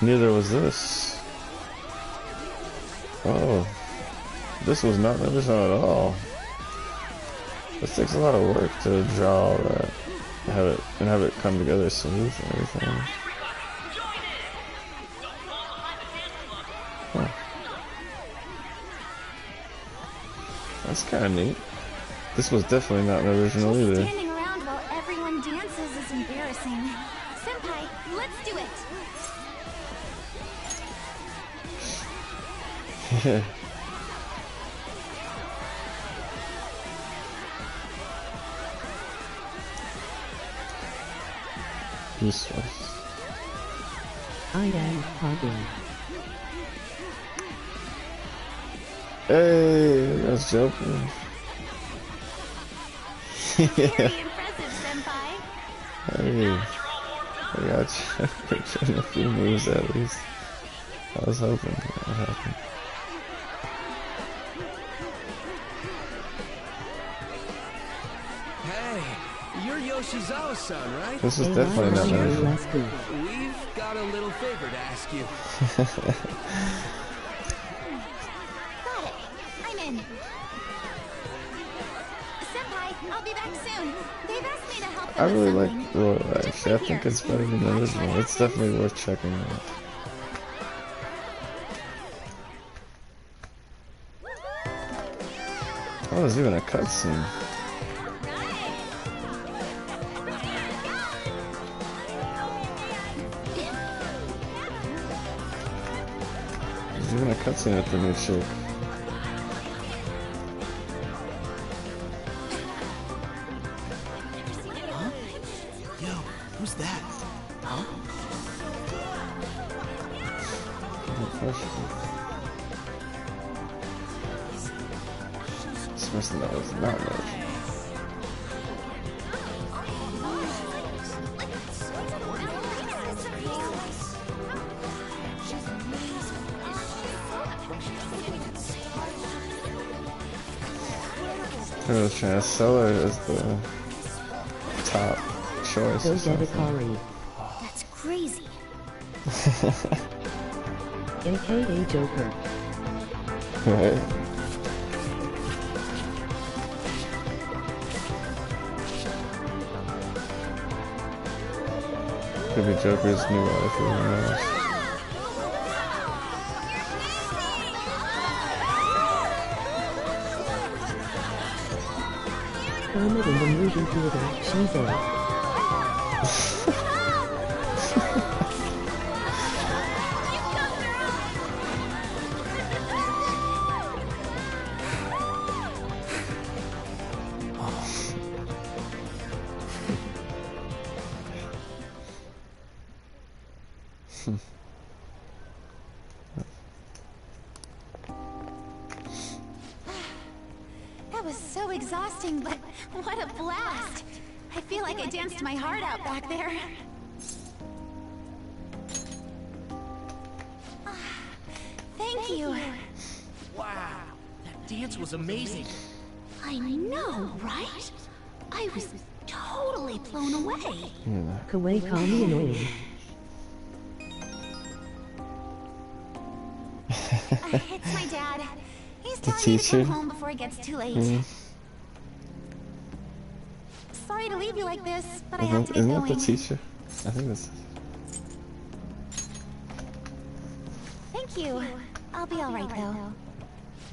Speaker 2: Neither was this. Oh. This was not the original at all. This takes a lot of work to draw all that. Have it come together smooth and everything. Huh. That's kinda neat. This was definitely not an original either.
Speaker 12: Standing around while everyone dances is embarrassing. Senpai, let's do it!
Speaker 2: Yeah. Useless.
Speaker 10: I am hugging.
Speaker 2: Hey, that's joking. Yeah. Hey, I got you. A few moves at least. I was hoping that would happen.
Speaker 4: Hey, you're Yoshizawa-san, right?
Speaker 2: This is definitely not nice.
Speaker 4: We've got a little favor to ask you.
Speaker 12: Got it. I'm in. Senpai, I'll be back soon. They've asked me to help them
Speaker 2: I really
Speaker 12: with
Speaker 2: like
Speaker 12: something.
Speaker 2: Royal, actually. I think it's better than the original. It's definitely worth checking out. Oh, there's even a cutscene. There's even a cutscene with the new chick.
Speaker 11: Huh? Yo, who's that? Huh?
Speaker 2: Good question. This person that was not an original. I was trying to sell her as the top choice or something.
Speaker 12: That's crazy.
Speaker 10: AKA Joker.
Speaker 2: Right? Could be Joker's new wife, who knows?
Speaker 10: Kermit in the movie theater. She's a...
Speaker 12: That was so exhausting, but what a blast! I feel like I danced my heart out back there. Thank you.
Speaker 11: Wow, that dance was amazing.
Speaker 12: I know, right? I was totally blown away.
Speaker 10: Kawaii Kami annoying.
Speaker 12: It's my dad. He's
Speaker 2: The
Speaker 12: tell you to
Speaker 2: teacher?
Speaker 12: come home before it gets too late. Sorry to leave you like this, but I have to get
Speaker 2: Isn't
Speaker 12: going.
Speaker 2: that the teacher? I think that's...
Speaker 12: Thank you. I'll be alright though.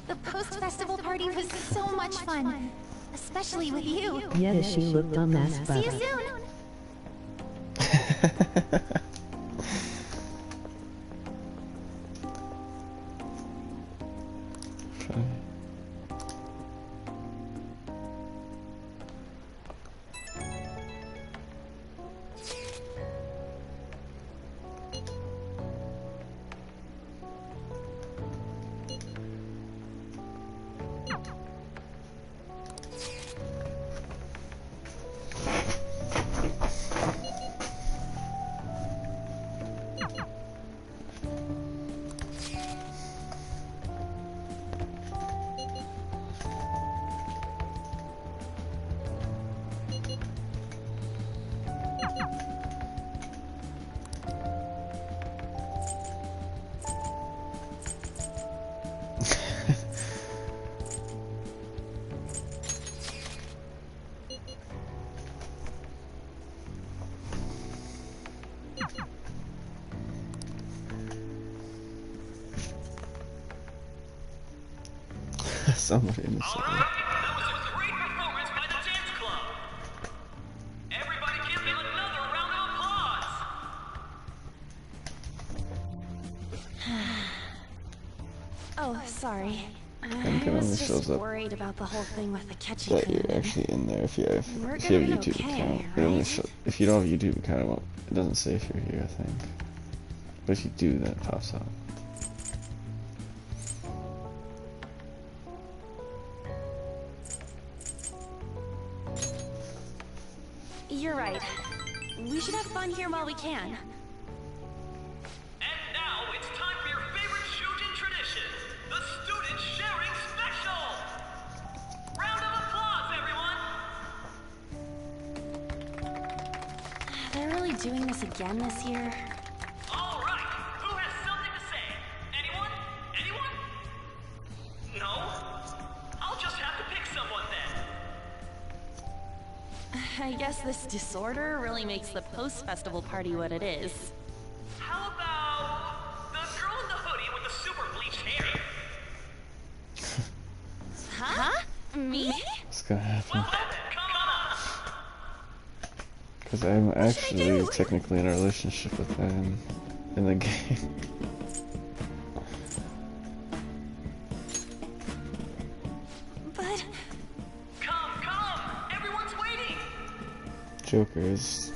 Speaker 12: The post-festival party was so much fun. Especially with you.
Speaker 10: Yes, she looked on that
Speaker 12: See
Speaker 10: spot.
Speaker 12: you soon!
Speaker 2: Somebody in the chat.
Speaker 14: That was a great performance by the dance club. Everybody give them another round of applause.
Speaker 6: Oh, sorry. I
Speaker 2: It
Speaker 6: was
Speaker 2: only
Speaker 6: just
Speaker 2: shows up
Speaker 6: worried about the whole thing with the catchy
Speaker 2: that
Speaker 6: thing.
Speaker 2: you're actually in there if you have
Speaker 6: We're
Speaker 2: a YouTube
Speaker 6: okay,
Speaker 2: account. It only if you don't have a YouTube account, it doesn't say if you're here, I think. But if you do, then it pops up.
Speaker 6: You're right. We should have fun here while we can.
Speaker 14: And now it's time for your favorite Shujin tradition, the Student Sharing Special! Round of applause, everyone!
Speaker 6: They're really doing this again this year?
Speaker 14: All right, who has something to say? Anyone? Anyone? No? I'll just have to pick someone then.
Speaker 6: I guess this disorder really makes the post-festival party what it is.
Speaker 14: How about the girl in the hoodie with the super bleached hair?
Speaker 6: Huh? Me?
Speaker 2: What's gonna happen?
Speaker 14: Well then, come on!
Speaker 2: Because I'm actually technically in a relationship with them in the game.
Speaker 6: But...
Speaker 14: Come! Everyone's waiting!
Speaker 2: Joker is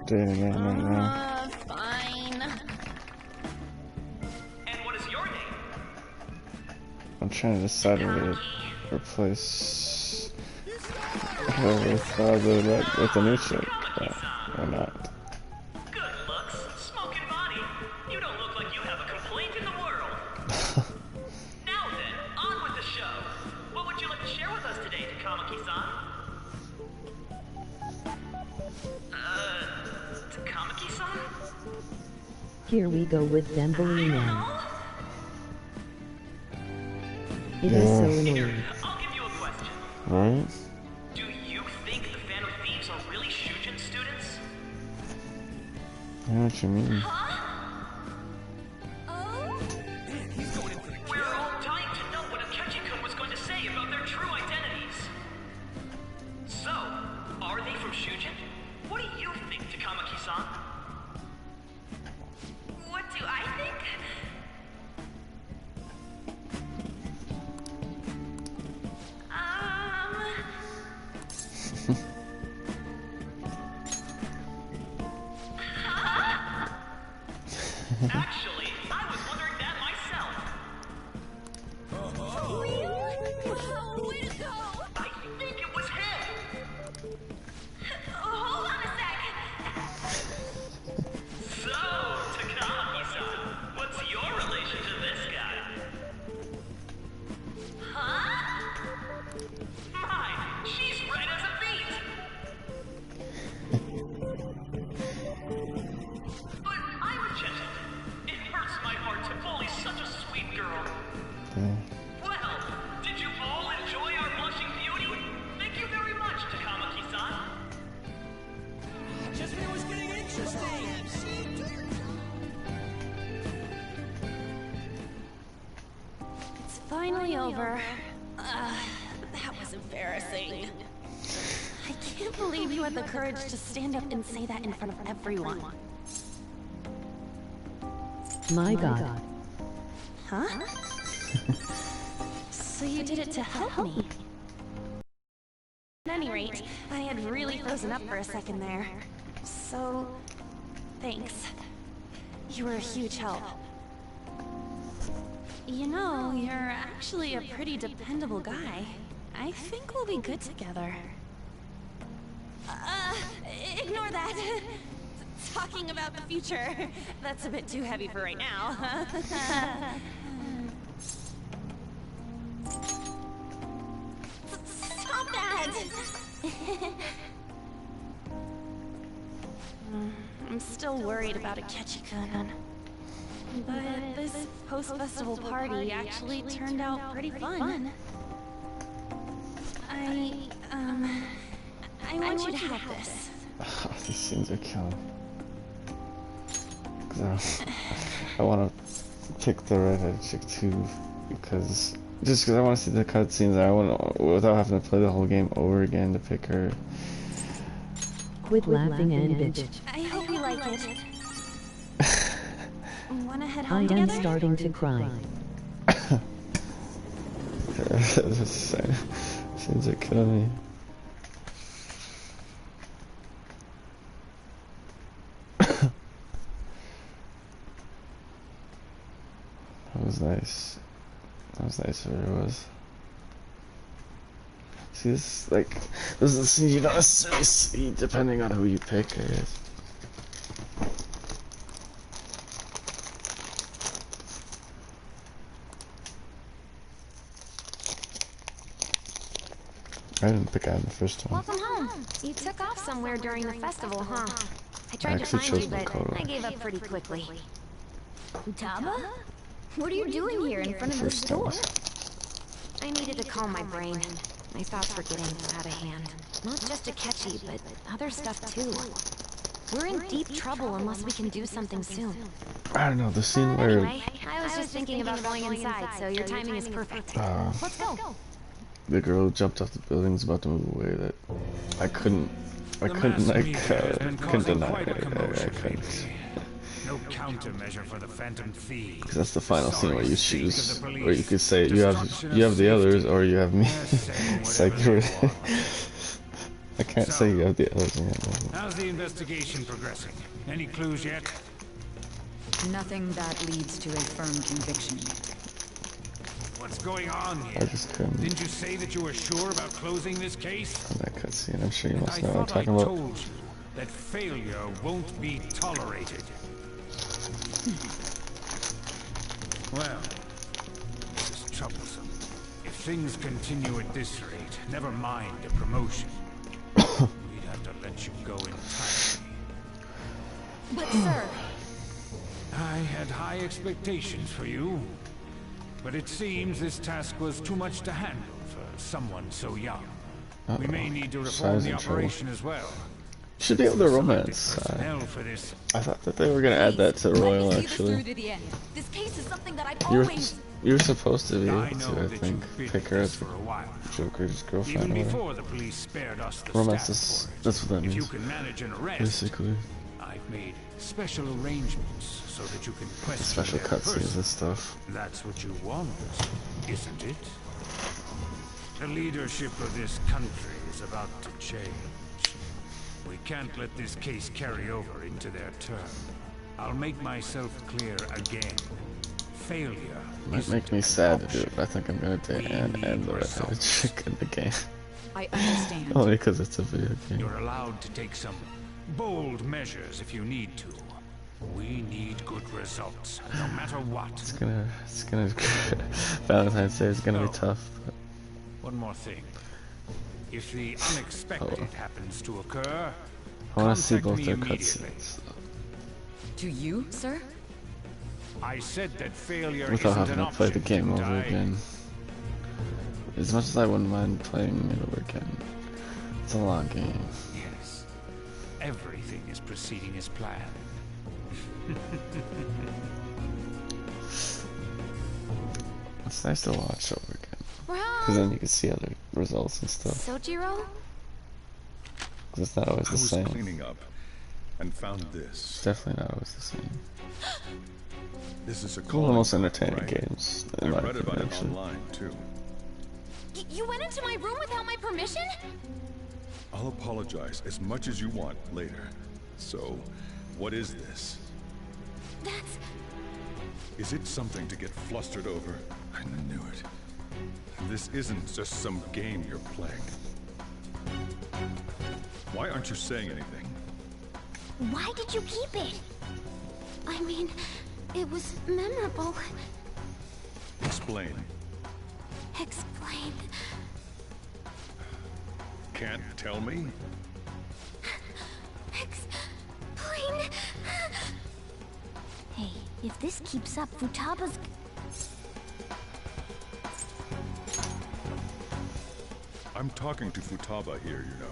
Speaker 2: dating him right now.
Speaker 6: Fine.
Speaker 14: And what is your name?
Speaker 2: I'm trying to decide whether to replace her with the new chick or not.
Speaker 14: Good looks, smoking body. You don't look like you have a complaint in the world. Now then, on with the show. What would you like to share with us today, Takamaki-san? Takamaki-san?
Speaker 10: Here we go with Denverino. It is so annoying.
Speaker 14: I'll give you a question.
Speaker 2: Right?
Speaker 14: Do you think the Phantom Thieves are really Shujin students?
Speaker 2: I know what you mean.
Speaker 14: We're all dying to know what Akechi-kun was going to say about their true identities. So, are they from Shujin? What do you think, Takamaki-san? What do I think? Actually, I was wondering that myself.
Speaker 12: Wow, way to go!
Speaker 14: I think it was him.
Speaker 12: Hold on a sec.
Speaker 14: So, Takamaki-san, what's your relation to this guy?
Speaker 12: Huh?
Speaker 14: My, she's red as a beet. But I would check it. If
Speaker 6: finally over. That was embarrassing. I can't believe you had the courage to stand up and say that in front of everyone.
Speaker 10: My God.
Speaker 6: Huh? So you did it to help me? At any rate, I had really frozen up for a second there. So, thanks. You were a huge help. You know, you're actually a pretty dependable guy. I think we'll be good together. Ignore that. Talking about the future. That's a bit too heavy for right now. Stop that! I'm still worried about Akechi-kun. But this post-festival party actually turned out pretty fun. I want you to have this.
Speaker 2: These scenes are killing. I want to pick the redhead chick too, because I want to see the cutscenes. I want without having to play the whole game over again to pick her.
Speaker 10: Quit laughing and bitch.
Speaker 6: I hope you like it. Wanna head home
Speaker 10: I am
Speaker 6: together?
Speaker 10: starting to cry.
Speaker 2: Scenes are killing me. That was nice. That was nice where it was. See, this is the scene you don't necessarily see depending on who you pick, I guess. I didn't pick out in the first one.
Speaker 8: Welcome home. You took off somewhere during the festival, huh? I tried to
Speaker 2: actually
Speaker 8: find you,
Speaker 2: chose
Speaker 8: but
Speaker 2: Makoto.
Speaker 8: I gave up pretty quickly. Utaba? What are you doing here in front of this door? I needed to calm my brain. My thoughts were getting out of hand. Not just Akechi, but other stuff too. We're in deep trouble unless we can do something soon.
Speaker 2: I don't know, the scene where
Speaker 8: Anyway, I was just thinking about going inside, so your timing is perfect. Let's go.
Speaker 2: the girl who jumped off the building's about to move away, that I couldn't couldn't deny it. I couldn't.
Speaker 3: No countermeasure for the Phantom Thieves.
Speaker 2: Because that's the final scene where you choose, where you could say you have the others or you have me. It's like I can't say you have the others.
Speaker 3: How's the investigation progressing? Any clues yet?
Speaker 15: Nothing that leads to a firm conviction.
Speaker 3: What's going on here?
Speaker 2: I just couldn't.
Speaker 3: Didn't you say that you were sure about closing this case?
Speaker 2: On that cutscene, I'm sure you must know what I'm
Speaker 3: I
Speaker 2: talking about.
Speaker 3: told you that failure won't be tolerated. Well, this is troublesome. If things continue at this rate, never mind a promotion. We'd have to let you go entirely.
Speaker 15: But sir...
Speaker 3: I had high expectations for you. But it seems this task was too much to handle for someone so young. We may need to reform the operation as well.
Speaker 2: Should be able to romance. I thought that they were gonna add that to Royal actually.
Speaker 15: This case is something that I'd
Speaker 2: You were supposed to be able to, I think, pick her as Joker's girlfriend.
Speaker 3: Even
Speaker 2: Or
Speaker 3: before the police spared us the
Speaker 2: romance
Speaker 3: staff
Speaker 2: is, that's what that
Speaker 3: If you
Speaker 2: means.
Speaker 3: can manage an arrest,
Speaker 2: Basically.
Speaker 3: I've made special arrangements so that you can question
Speaker 2: Special
Speaker 3: their
Speaker 2: cutscenes
Speaker 3: person.
Speaker 2: and stuff.
Speaker 3: That's what you want, isn't it? The leadership of this country is about to change. We can't let this case carry over into their term. I'll make myself clear again. Failure
Speaker 2: Might make me sad to do it, but I think I'm gonna do it and the redheaded chick in the game.
Speaker 15: I understand.
Speaker 2: Only because it's a video game.
Speaker 3: You're allowed to take some bold measures if you need to. We need good results, no matter what.
Speaker 2: It's gonna Valentine's Day is gonna be tough. But
Speaker 3: One more thing. If the unexpected happens to occur,
Speaker 2: I want to see
Speaker 3: contact
Speaker 2: both
Speaker 3: me
Speaker 2: their
Speaker 3: immediately.
Speaker 2: cutscenes
Speaker 15: To you, sir?
Speaker 3: I said that failure
Speaker 2: without
Speaker 3: isn't
Speaker 2: having
Speaker 3: an
Speaker 2: to play the
Speaker 3: option,
Speaker 2: game
Speaker 3: didn't
Speaker 2: over
Speaker 3: I?
Speaker 2: again. As much as I wouldn't mind playing it over again, it's a long game.
Speaker 3: Yes. Everything is proceeding as planned.
Speaker 2: It's nice to watch over again.
Speaker 8: Bro!
Speaker 2: Because then you can see other results and stuff.
Speaker 8: Sojiro?
Speaker 2: Because it's not always the same.
Speaker 16: I was cleaning up and found this.
Speaker 2: It's definitely not always the same.
Speaker 16: This is a
Speaker 2: One of the most entertaining
Speaker 16: right?
Speaker 2: games.
Speaker 16: I
Speaker 2: In my
Speaker 16: read about
Speaker 2: opinion,
Speaker 16: it
Speaker 2: actually.
Speaker 16: online too.
Speaker 8: You went into my room without my permission?
Speaker 16: I'll apologize as much as you want later. So, what is this?
Speaker 8: That's...
Speaker 16: Is it something to get flustered over? I knew it. This isn't just some game you're playing. Why aren't you saying anything?
Speaker 8: Why did you keep it? I mean, it was memorable.
Speaker 16: Explain.
Speaker 8: Explain.
Speaker 16: Can't tell me?
Speaker 8: Explain. Hey, if this keeps up, Futaba's...
Speaker 16: I'm talking to Futaba here, you know.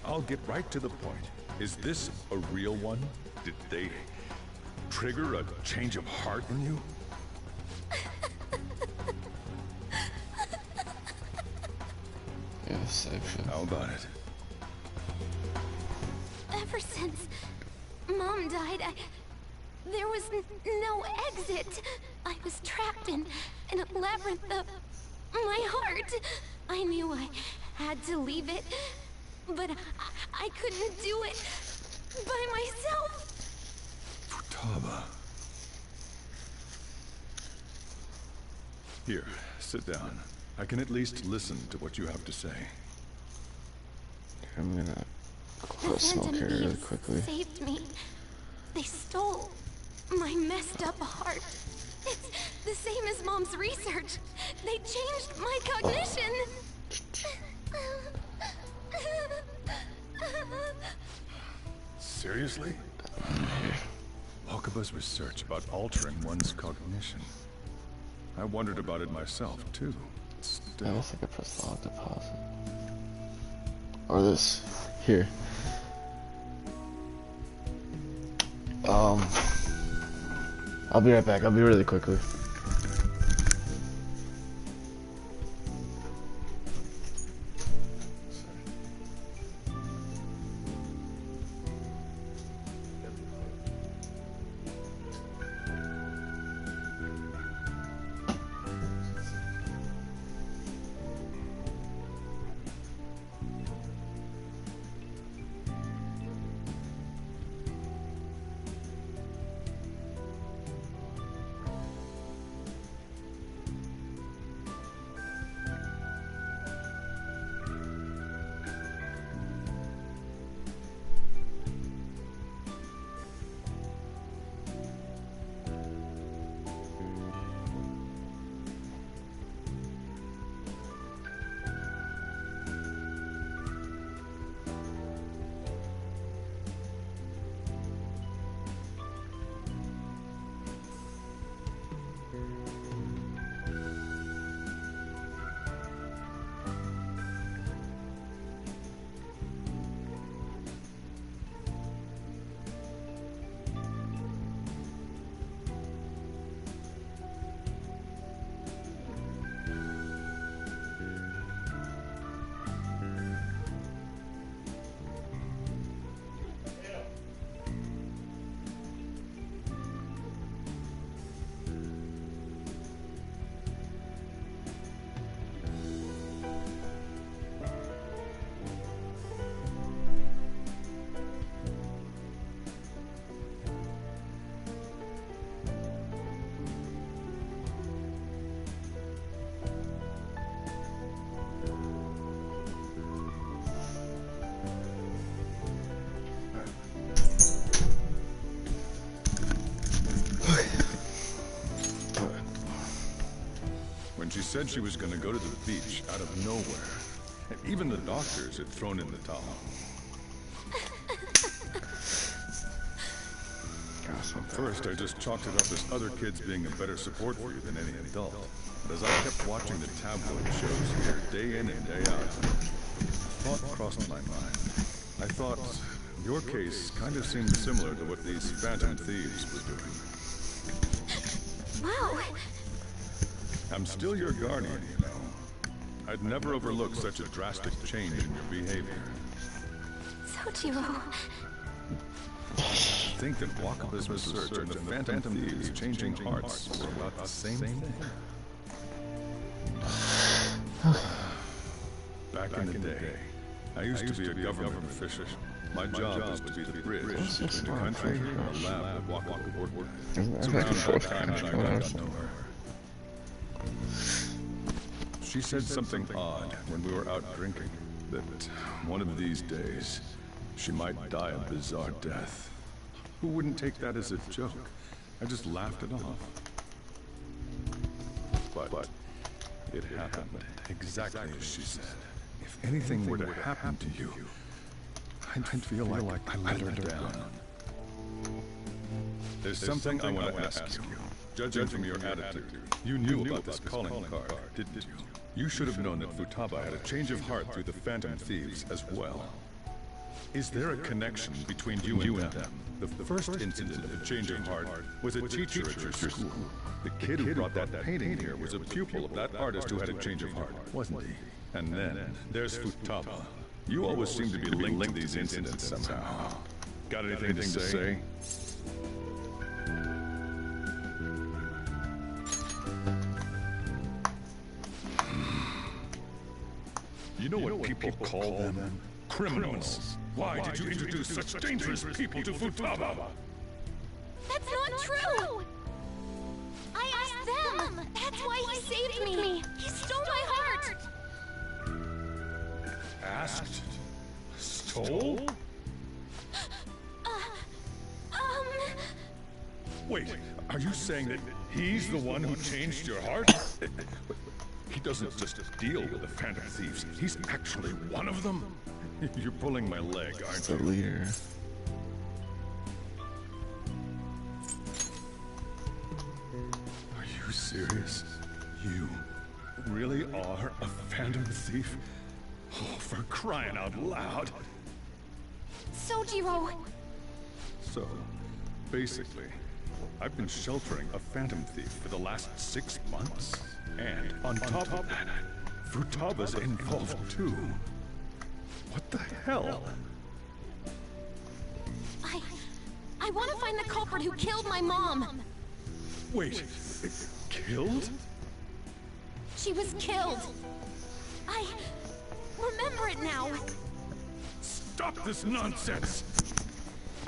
Speaker 16: I'll get right to the point. Is this a real one? Did they trigger a change of heart in you?
Speaker 2: Yes, actually.
Speaker 16: How about it?
Speaker 8: Ever since Mom died, there was no exit. I was trapped in a labyrinth of my heart. I knew I had to leave it, but I couldn't do it by myself.
Speaker 16: Futaba. Here, sit down. I can at least listen to what you have to say.
Speaker 2: I'm gonna
Speaker 8: The
Speaker 2: put a smoke
Speaker 8: Phantom
Speaker 2: here really
Speaker 8: Thieves
Speaker 2: quickly.
Speaker 8: saved me. They stole my messed up heart. It's the same as Mom's research. They changed my cognition.
Speaker 16: Seriously? Okaba's research about altering one's cognition. I wondered about it myself, too.
Speaker 2: I
Speaker 16: Still.
Speaker 2: don't think I pressed log deposit. Or this. Here. I'll be right back. I'll be really quickly.
Speaker 16: When she said she was going to go to the beach out of nowhere, and even the doctors had thrown in the towel. At first, I just chalked it up as other kids being a better support for you than any adult. But as I kept watching the tabloid shows here, day in and day out, a thought crossed my mind. I thought, your case kind of seemed similar to what these Phantom Thieves were doing.
Speaker 12: Wow.
Speaker 16: I'm still your guardian, you know. I'd never overlook such a drastic change in your behavior.
Speaker 12: Sojiro.
Speaker 16: Think that Wakaba's research and the Phantom Thieves changing hearts were about the same thing? Back in the day, I used to be a government official. My job was to be the bridge between the country and the lab that Wakaba worked at. It's around that time that I got to know her. She said something odd when we were out drinking, that one of these days, she might die a bizarre death. Who wouldn't take that as a joke? I just laughed it off. But it happened exactly as she said. If anything were to happen to you, I'd feel like I let her down. There's something I want to ask you. Judging from your attitude, you knew about this calling card, didn't you? You should have known that Futaba had a change of heart through the Phantom Thieves as well. Is there a connection between you and them? The first incident of a change of heart was a teacher at your school. The kid who brought that painting here was a pupil of that artist who had a change of heart, wasn't he? And then there's Futaba. You always seem to be linked to these incidents somehow. Got anything to say? You know what people call them? Criminals. Why did you introduce such dangerous people to Futaba?
Speaker 12: That's not true! I asked them! That's why he saved me! He stole my heart!
Speaker 16: Asked? Stole? Wait, are you saying that he's the one who changed your heart? He doesn't just deal with the Phantom Thieves, he's actually one of them? You're pulling my leg, aren't you?
Speaker 2: The leader.
Speaker 16: Are you serious? You really are a Phantom Thief? Oh, for crying out loud!
Speaker 12: Sojiro!
Speaker 16: So, basically, I've been sheltering a Phantom Thief for the last 6 months. And on top of that, Futaba's involved too. What the hell?
Speaker 12: I want to find the culprit who killed my mom!
Speaker 16: Wait, killed?
Speaker 12: She was killed! I remember it now!
Speaker 16: Stop this nonsense!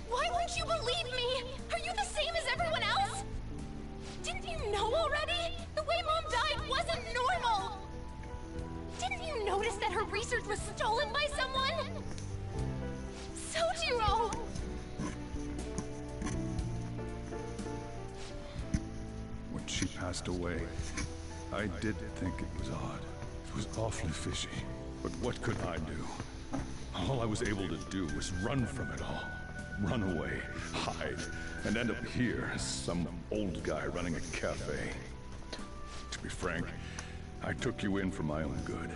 Speaker 12: Why won't you believe me? Are you the same as everyone else? Didn't you know already? The way Mom died wasn't normal! Didn't you notice that her research was stolen by someone? Sojiro!
Speaker 16: When she passed away, I did think it was odd. It was awfully fishy. But what could I do? All I was able to do was run from it all. Run away, hide, and end up here as some old guy running a cafe. To be frank, I took you in for my own good.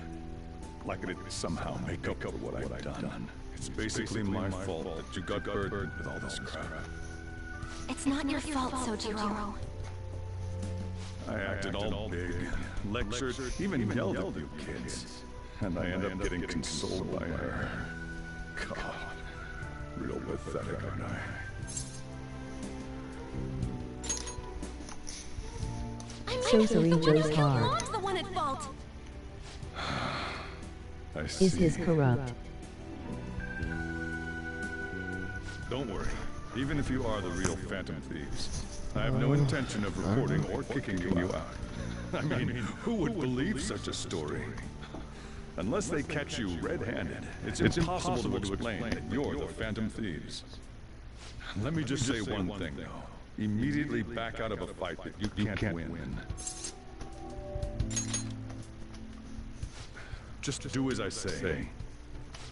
Speaker 16: Like I didn't somehow make up for what I'd done. It's basically my fault that you got burdened with all this crap.
Speaker 12: It's not your fault, Sojiro.
Speaker 16: I acted all big, lectured, even yelled at you kids. And I end up getting consoled by her. God, real pathetic, aren't I?
Speaker 10: Socially Joe's heart.
Speaker 12: Mom's the one at fault.
Speaker 16: I see.
Speaker 10: Is his corrupt?
Speaker 16: Don't worry. Even if you are the real Phantom Thieves, I have no intention of reporting or kicking you out. I mean, who would believe such a story? Unless they catch you red-handed, it's impossible to explain that you're the Phantom Thieves. Let me just say one thing, though. Immediately back out of a fight that you can't win. Just do as I say.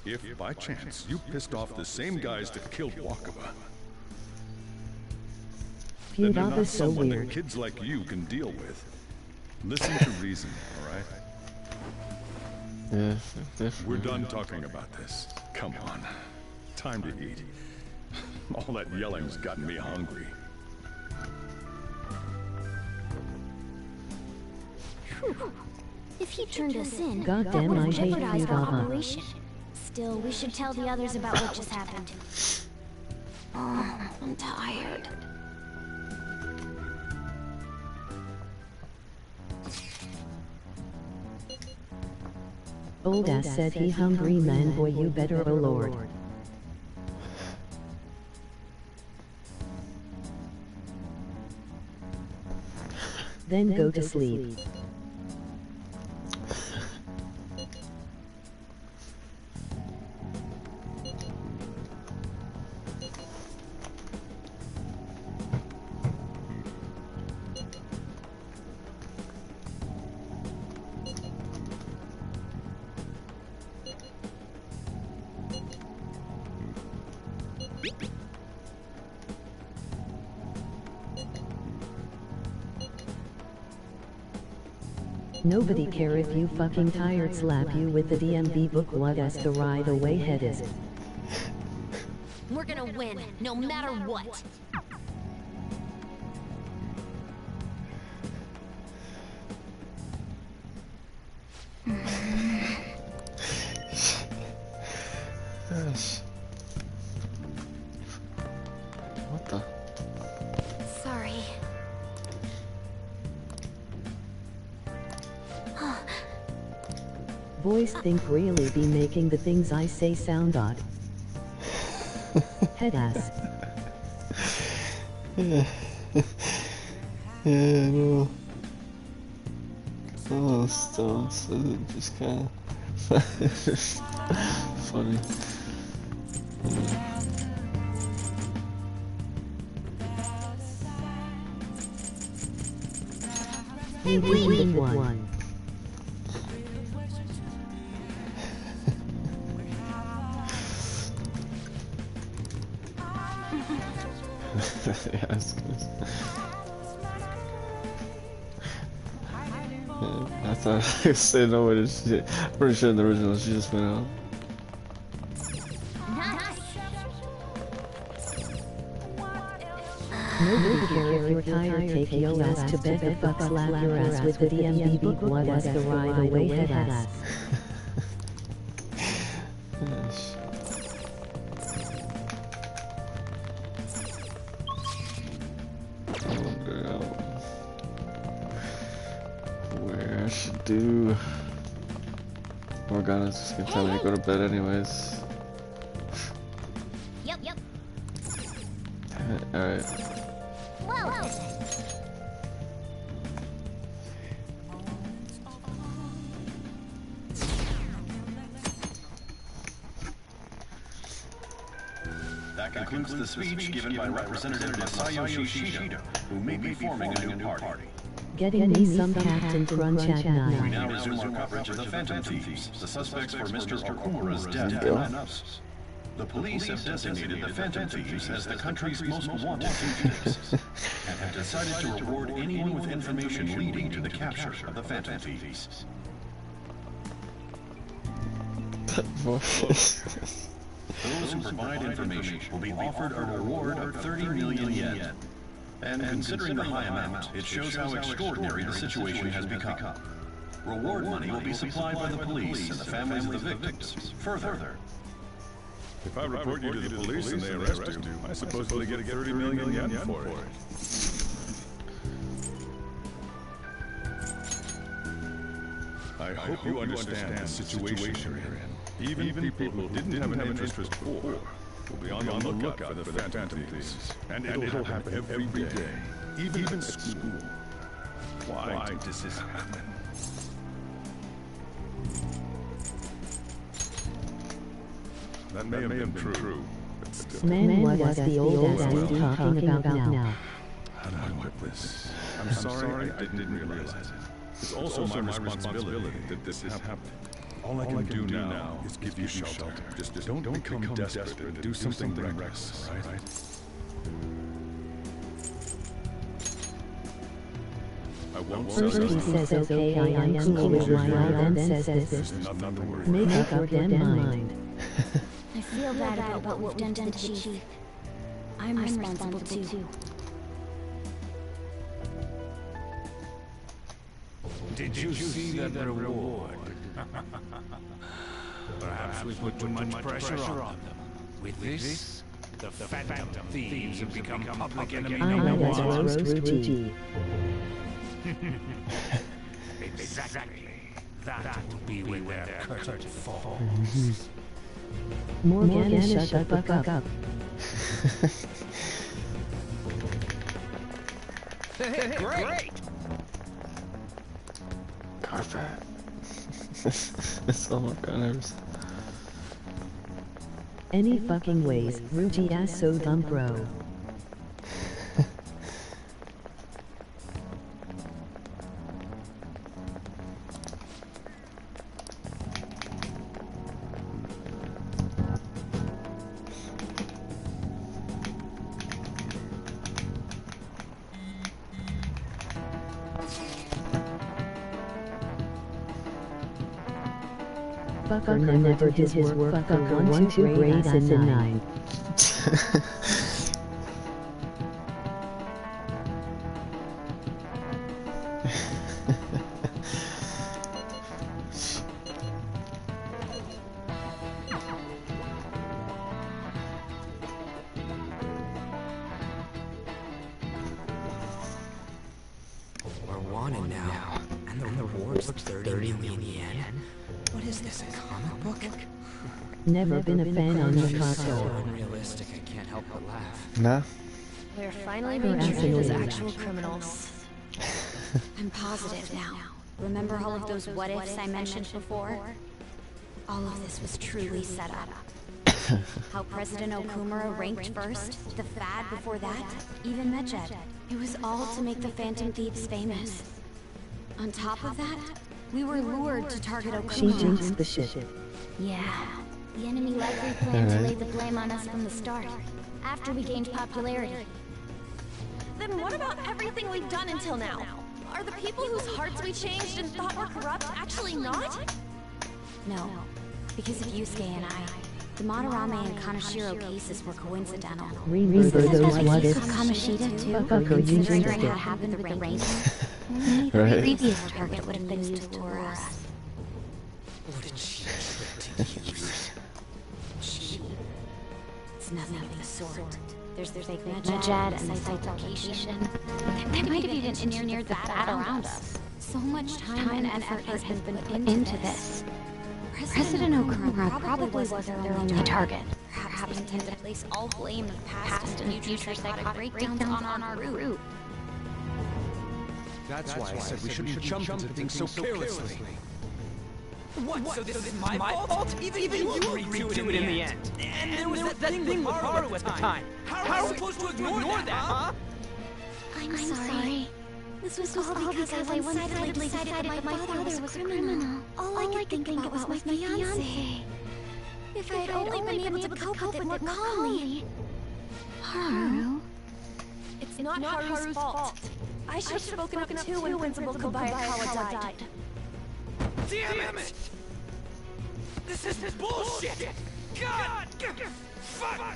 Speaker 16: If, by chance, you pissed off the same guys that killed Wakaba, then they're not
Speaker 10: so
Speaker 16: someone
Speaker 10: weird.
Speaker 16: that kids like you can deal with. Listen to reason, all right?
Speaker 2: Yeah, definitely.
Speaker 16: We're done talking about this. Come on. Time to eat. All that yelling's gotten me hungry.
Speaker 8: Whew. If he turned us in,
Speaker 10: Goddamn,
Speaker 8: that
Speaker 10: I
Speaker 8: would
Speaker 10: hate
Speaker 8: jeopardize
Speaker 10: you,
Speaker 8: our
Speaker 10: Dava.
Speaker 8: operation. Still, we should tell the others about what just happened. Oh, I'm tired.
Speaker 10: Old ass said he hungry man boy you better oh lord. Then go to sleep. Nobody care if you fucking tired slap you with the DMV book what as the ride away head is.
Speaker 8: We're gonna win, no matter what.
Speaker 2: Yes. What the?
Speaker 8: Sorry.
Speaker 10: Boys think really be making the things I say sound odd. Head ass.
Speaker 2: Yeah. Yeah, I know. Some of those stones are just kind of funny.
Speaker 10: We one.
Speaker 2: Yeah, that's good. Yeah, I thought I was saying no way to shit. Pretty sure in the original she just went out.
Speaker 10: Nobody care if you're tired, take your ass to bed, the fuck slap your ass with the DMV book what as the ride away head ass.
Speaker 2: Yes. I wonder where I should do. Morgana's just gonna tell me to go to bed anyways.
Speaker 8: Yep.
Speaker 2: Alright.
Speaker 8: Whoa.
Speaker 13: That concludes the speech given by Representative Masayoshi Shida, who may be forming a new party.
Speaker 10: Getting me some Captain Crunch at
Speaker 13: We
Speaker 10: night.
Speaker 13: now resume our coverage of the Phantom Thieves, the suspects for Mr. Okumura's death and menace. The police have designated the Phantom Thieves as the country's most wanted fugitives, and have decided to reward anyone with information leading to the capture of the Phantom Thieves. Those who provide information will be offered a reward of 30 million yen. And considering the high amount, it shows how extraordinary the situation has become. Reward money will be supplied by the police and the families of the victims. Further,
Speaker 16: If I report you to the police and they arrest you, I supposedly get 30 million yen for it. I hope you understand the situation we're in. Even people who didn't have an interest before will be on the lookout for the Phantom Thieves. And it'll happen every day, even at school. Why does this happen? That may have been true. But still.
Speaker 10: Man, what is the old ass we talking about now?
Speaker 16: How do I put this? I'm sorry I didn't realize it. It's also my responsibility that this has happened. All I can do now is give you shelter. Just don't become desperate and do something reckless, right? I won't
Speaker 10: First he says okay I am cool with why I then says this. Make up your damn mind.
Speaker 8: I feel bad about what we've done to the chief. I'm responsible too.
Speaker 3: Did you see that reward? Perhaps we put too much pressure on them. With this, the Phantom Thieves have become public enemy number one. Exactly. That will be where their curtain falls.
Speaker 10: Morgana, shut the fuck up.
Speaker 7: Great!
Speaker 2: Carpet. That's all Morgana ever said.
Speaker 10: Any fucking ways, Ruji ass so dumb, bro. Fucker never did his work. Fucker 1, 2 grades and 9.
Speaker 7: We're wanted now, and the reward's 30 million yen. What is this, a comic book?
Speaker 10: Never been a fan on the
Speaker 7: So
Speaker 10: console.
Speaker 7: unrealistic, I can't help but laugh.
Speaker 2: Nah.
Speaker 6: We're finally being treated as actual criminals. I'm positive now. Remember all of those what-ifs I mentioned before? All of this was truly set up. How President Okumura ranked first, the Fad before that, even Medjed. It was all to make the Phantom Thieves famous. On top of that, we were lured to target
Speaker 10: She
Speaker 6: Okumura.
Speaker 10: jinxed the shit.
Speaker 8: Yeah. The enemy likely planned to lay the blame on us from the start, after we gained popularity.
Speaker 12: Then what about everything we've done until now? Are the people whose hearts we changed and thought were corrupt actually not?
Speaker 6: No, because of Yusuke and I. The Madarame and Kaneshiro cases were coincidental.
Speaker 10: Remember those what ifs?
Speaker 6: Kamishita too,
Speaker 10: Fucker, you jinxed
Speaker 6: considering
Speaker 10: it.
Speaker 6: what happened with the rain. Only the
Speaker 2: Right.
Speaker 6: previous target would have been used to lure us.
Speaker 7: What did she trick to use?
Speaker 6: It's nothing of the sort. There's the fake Medjed and the site location. They might have even engineered the Fad around us. So much time and effort has been put into this. President Okumura probably wasn't their only target. Perhaps they intend to place all blame of past and future psychotic breakdowns on our route.
Speaker 5: That's why I said we shouldn't jump into things so carelessly.
Speaker 7: What? So this is my fault? Even you agreed to it in the end. And there was that thing with Haru at the time. How are we supposed to ignore that, huh?
Speaker 8: I'm sorry. This was all because I one-sidedly decided that my father was a criminal. All I could think about was my fiancé. If I had only been able to cope with it more calmly. Haru?
Speaker 12: It's not Haru's fault. I should have spoken up too when Principal Kobayakawa died.
Speaker 7: Damn it! This is bullshit! God! Fuck!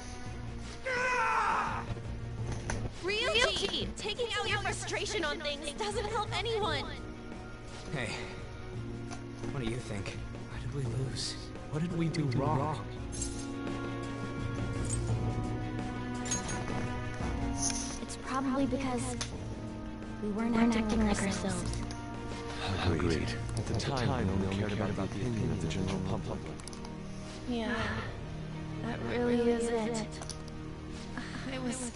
Speaker 12: Ryuji! Taking out your frustration on things doesn't help anyone!
Speaker 7: Hey, what do you think? Why did we lose? What did we do wrong?
Speaker 8: It's probably because we weren't acting like ourselves.
Speaker 5: Agreed. At the time, we only cared about the opinion of the general public.
Speaker 12: Yeah, that really is it. I was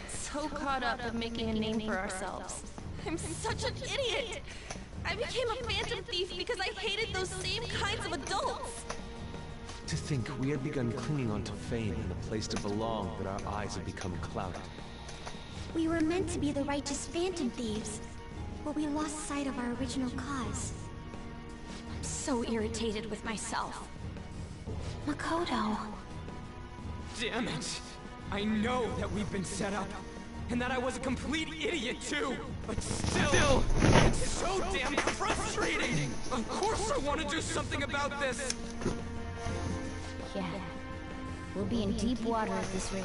Speaker 12: so caught up in making a name for ourselves. I'm such an idiot! I became a phantom thief because I hated those same kinds of adults!
Speaker 5: To think we had begun clinging onto fame and a place to belong, but our eyes had become clouded.
Speaker 8: We were meant to be the righteous phantom thieves, but we lost sight of our original cause.
Speaker 6: I'm so irritated with myself.
Speaker 8: Makoto.
Speaker 7: Damn it! I know that we've been set up, and that I was a complete idiot too, but still, it's so damn frustrating! Of course I want to do something about this!
Speaker 8: Yeah. We'll be in deep water at this rate.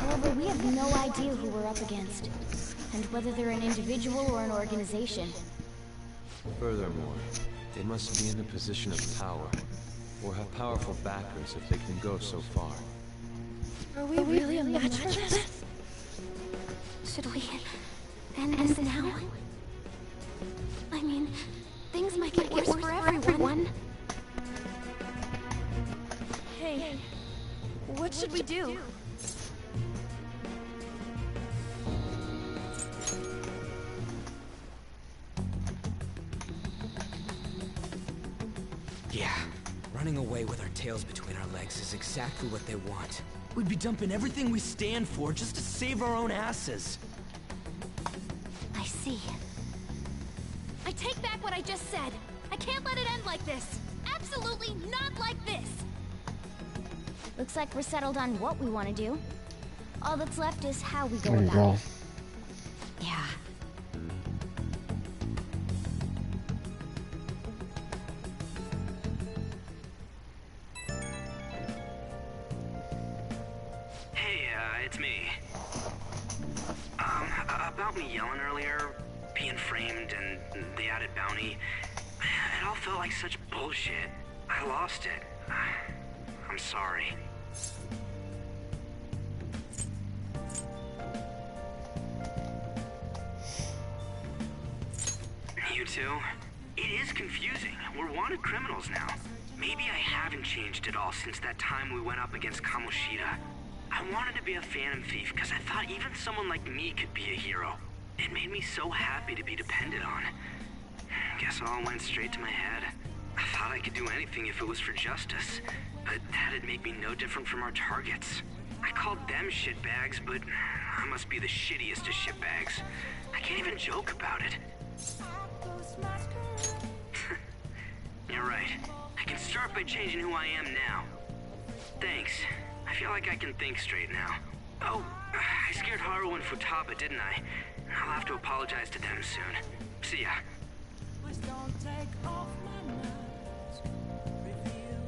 Speaker 8: However, we have no idea who we're up against, and whether they're an individual or an organization.
Speaker 5: Furthermore, they must be in a position of power, or have powerful backers if they can go so far.
Speaker 9: Are we really a match for this?
Speaker 8: Should we end this now? I mean, things might get worse for everyone.
Speaker 9: Hey, what should we do?
Speaker 4: Yeah, running away with our tails between our legs is exactly what they want. We'd be dumping everything we stand for just to save our own asses.
Speaker 8: I see.
Speaker 12: I take back what I just said. I can't let it end like this. Absolutely not like this.
Speaker 8: Looks like we're settled on what we want to do. All that's left is how we go
Speaker 2: There you
Speaker 8: about
Speaker 2: go.
Speaker 8: it. Yeah.
Speaker 4: Hey, it's me. About me yelling earlier, being framed, and the added bounty, it all felt like such bullshit. I lost it. I'm sorry. You two? It is confusing. We're wanted criminals now. Maybe I haven't changed at all since that time we went up against Kamoshida. I wanted to be a phantom thief because I thought even someone like me could be a hero. It made me so happy to be depended on. Guess it all went straight to my head. I thought I could do anything if it was for justice, but that'd make me no different from our targets. I called them shitbags, but I must be the shittiest of shitbags. I can't even joke about it. You're right. I can start by changing who I am now. Thanks. I feel like I can think straight now. Oh, I scared Haru and Futaba, didn't I? I'll have to apologize to them soon. See ya.
Speaker 1: Please don't take off my mask, revealing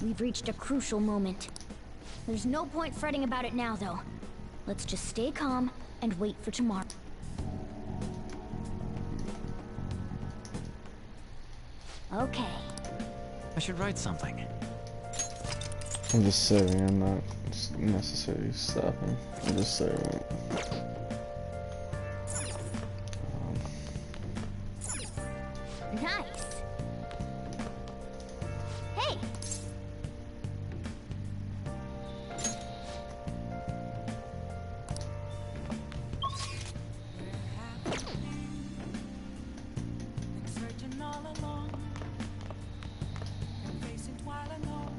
Speaker 8: We've reached a crucial moment. There's no point fretting about it now, though. Let's just stay calm and wait for tomorrow. Okay.
Speaker 5: I should write something.
Speaker 2: I'm just saving, I'm not necessarily stopping. I'm just saving.
Speaker 8: Nice. Hey!
Speaker 1: and searching all along, and facing while alone.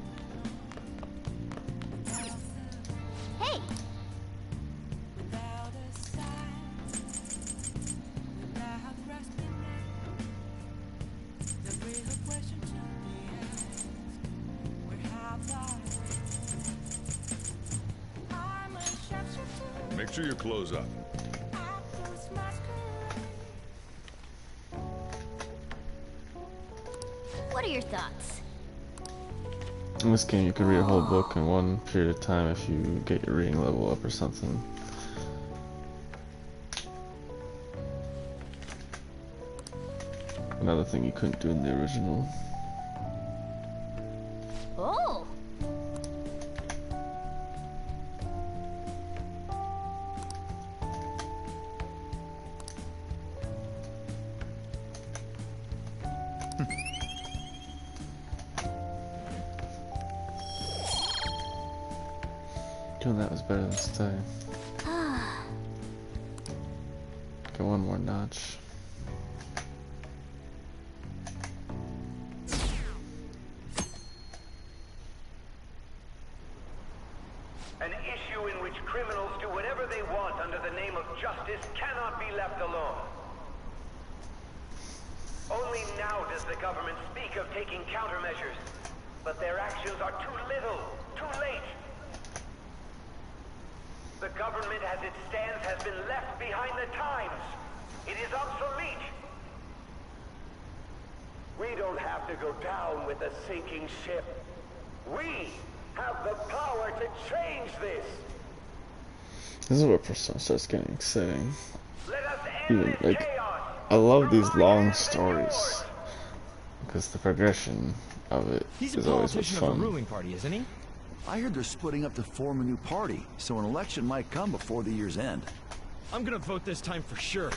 Speaker 8: Hey!
Speaker 1: Without a sign, without resting the real question to be asked, where have I'm a shapeshifter.
Speaker 16: Make sure you close up.
Speaker 1: Close masquerade.
Speaker 8: What are your thoughts?
Speaker 2: In this game, you can read a whole book in one period of time if you get your reading level up or something. Another thing you couldn't do in the original.
Speaker 8: Oh!
Speaker 2: Doing that was better than staying. Get one more notch.
Speaker 17: An issue in which criminals do whatever they want under the name of justice cannot be left alone. Only now does the government speak of taking countermeasures. but their actions are too little, too late. The government as it stands has been left behind the times. It is obsolete. We don't have to go down with a sinking ship. We have the power to change this.
Speaker 2: This is where Persona starts getting exciting.
Speaker 17: Let us
Speaker 2: Even
Speaker 17: end this
Speaker 2: like,
Speaker 17: chaos.
Speaker 2: I love these long stories because the progression of it
Speaker 18: He's
Speaker 2: is
Speaker 18: a
Speaker 2: always what's
Speaker 18: politician of a
Speaker 2: fun.
Speaker 18: ruling party, isn't he?
Speaker 19: I heard they're splitting up to form a new party, so an election might come before the year's end.
Speaker 18: I'm gonna vote this time for sure.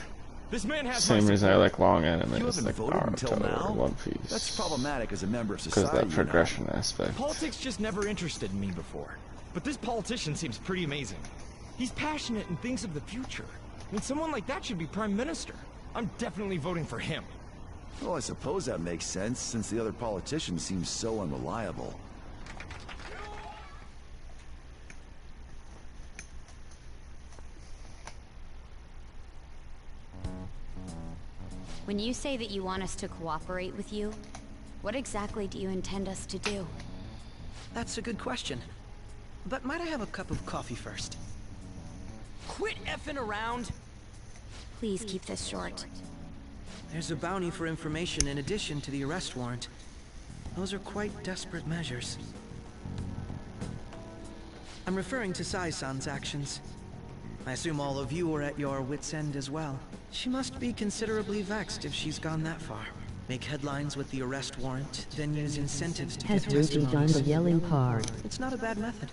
Speaker 18: This man has
Speaker 2: Same
Speaker 18: my
Speaker 2: reason I
Speaker 18: support.
Speaker 2: like long anime.
Speaker 19: You
Speaker 2: It's
Speaker 19: haven't
Speaker 2: like
Speaker 19: voted until
Speaker 2: Naruto
Speaker 19: now?
Speaker 2: or One Piece.
Speaker 19: That's problematic as a member of
Speaker 2: Because
Speaker 19: society.
Speaker 2: that progression aspect.
Speaker 18: Politics just never interested me before. But this politician seems pretty amazing. He's passionate and thinks of the future. I mean, someone like that should be prime minister. I'm definitely voting for him.
Speaker 19: Well, I suppose that makes sense, since the other politician seems so unreliable.
Speaker 6: When you say that you want us to cooperate with you, what exactly do you intend us to do?
Speaker 11: That's a good question. But might I have a cup of coffee first?
Speaker 7: Quit effing around!
Speaker 6: Please keep this short.
Speaker 11: There's a bounty for information in addition to the arrest warrant. Those are quite desperate measures. I'm referring to Sai-san's actions. I assume all of you are at your wits' end as well. She must be considerably vexed if she's gone that far. Make headlines with the arrest warrant, then use incentives to
Speaker 10: Has
Speaker 11: get
Speaker 10: Ruby done
Speaker 11: testimonies.
Speaker 10: the yelling part?
Speaker 11: It's not a bad method.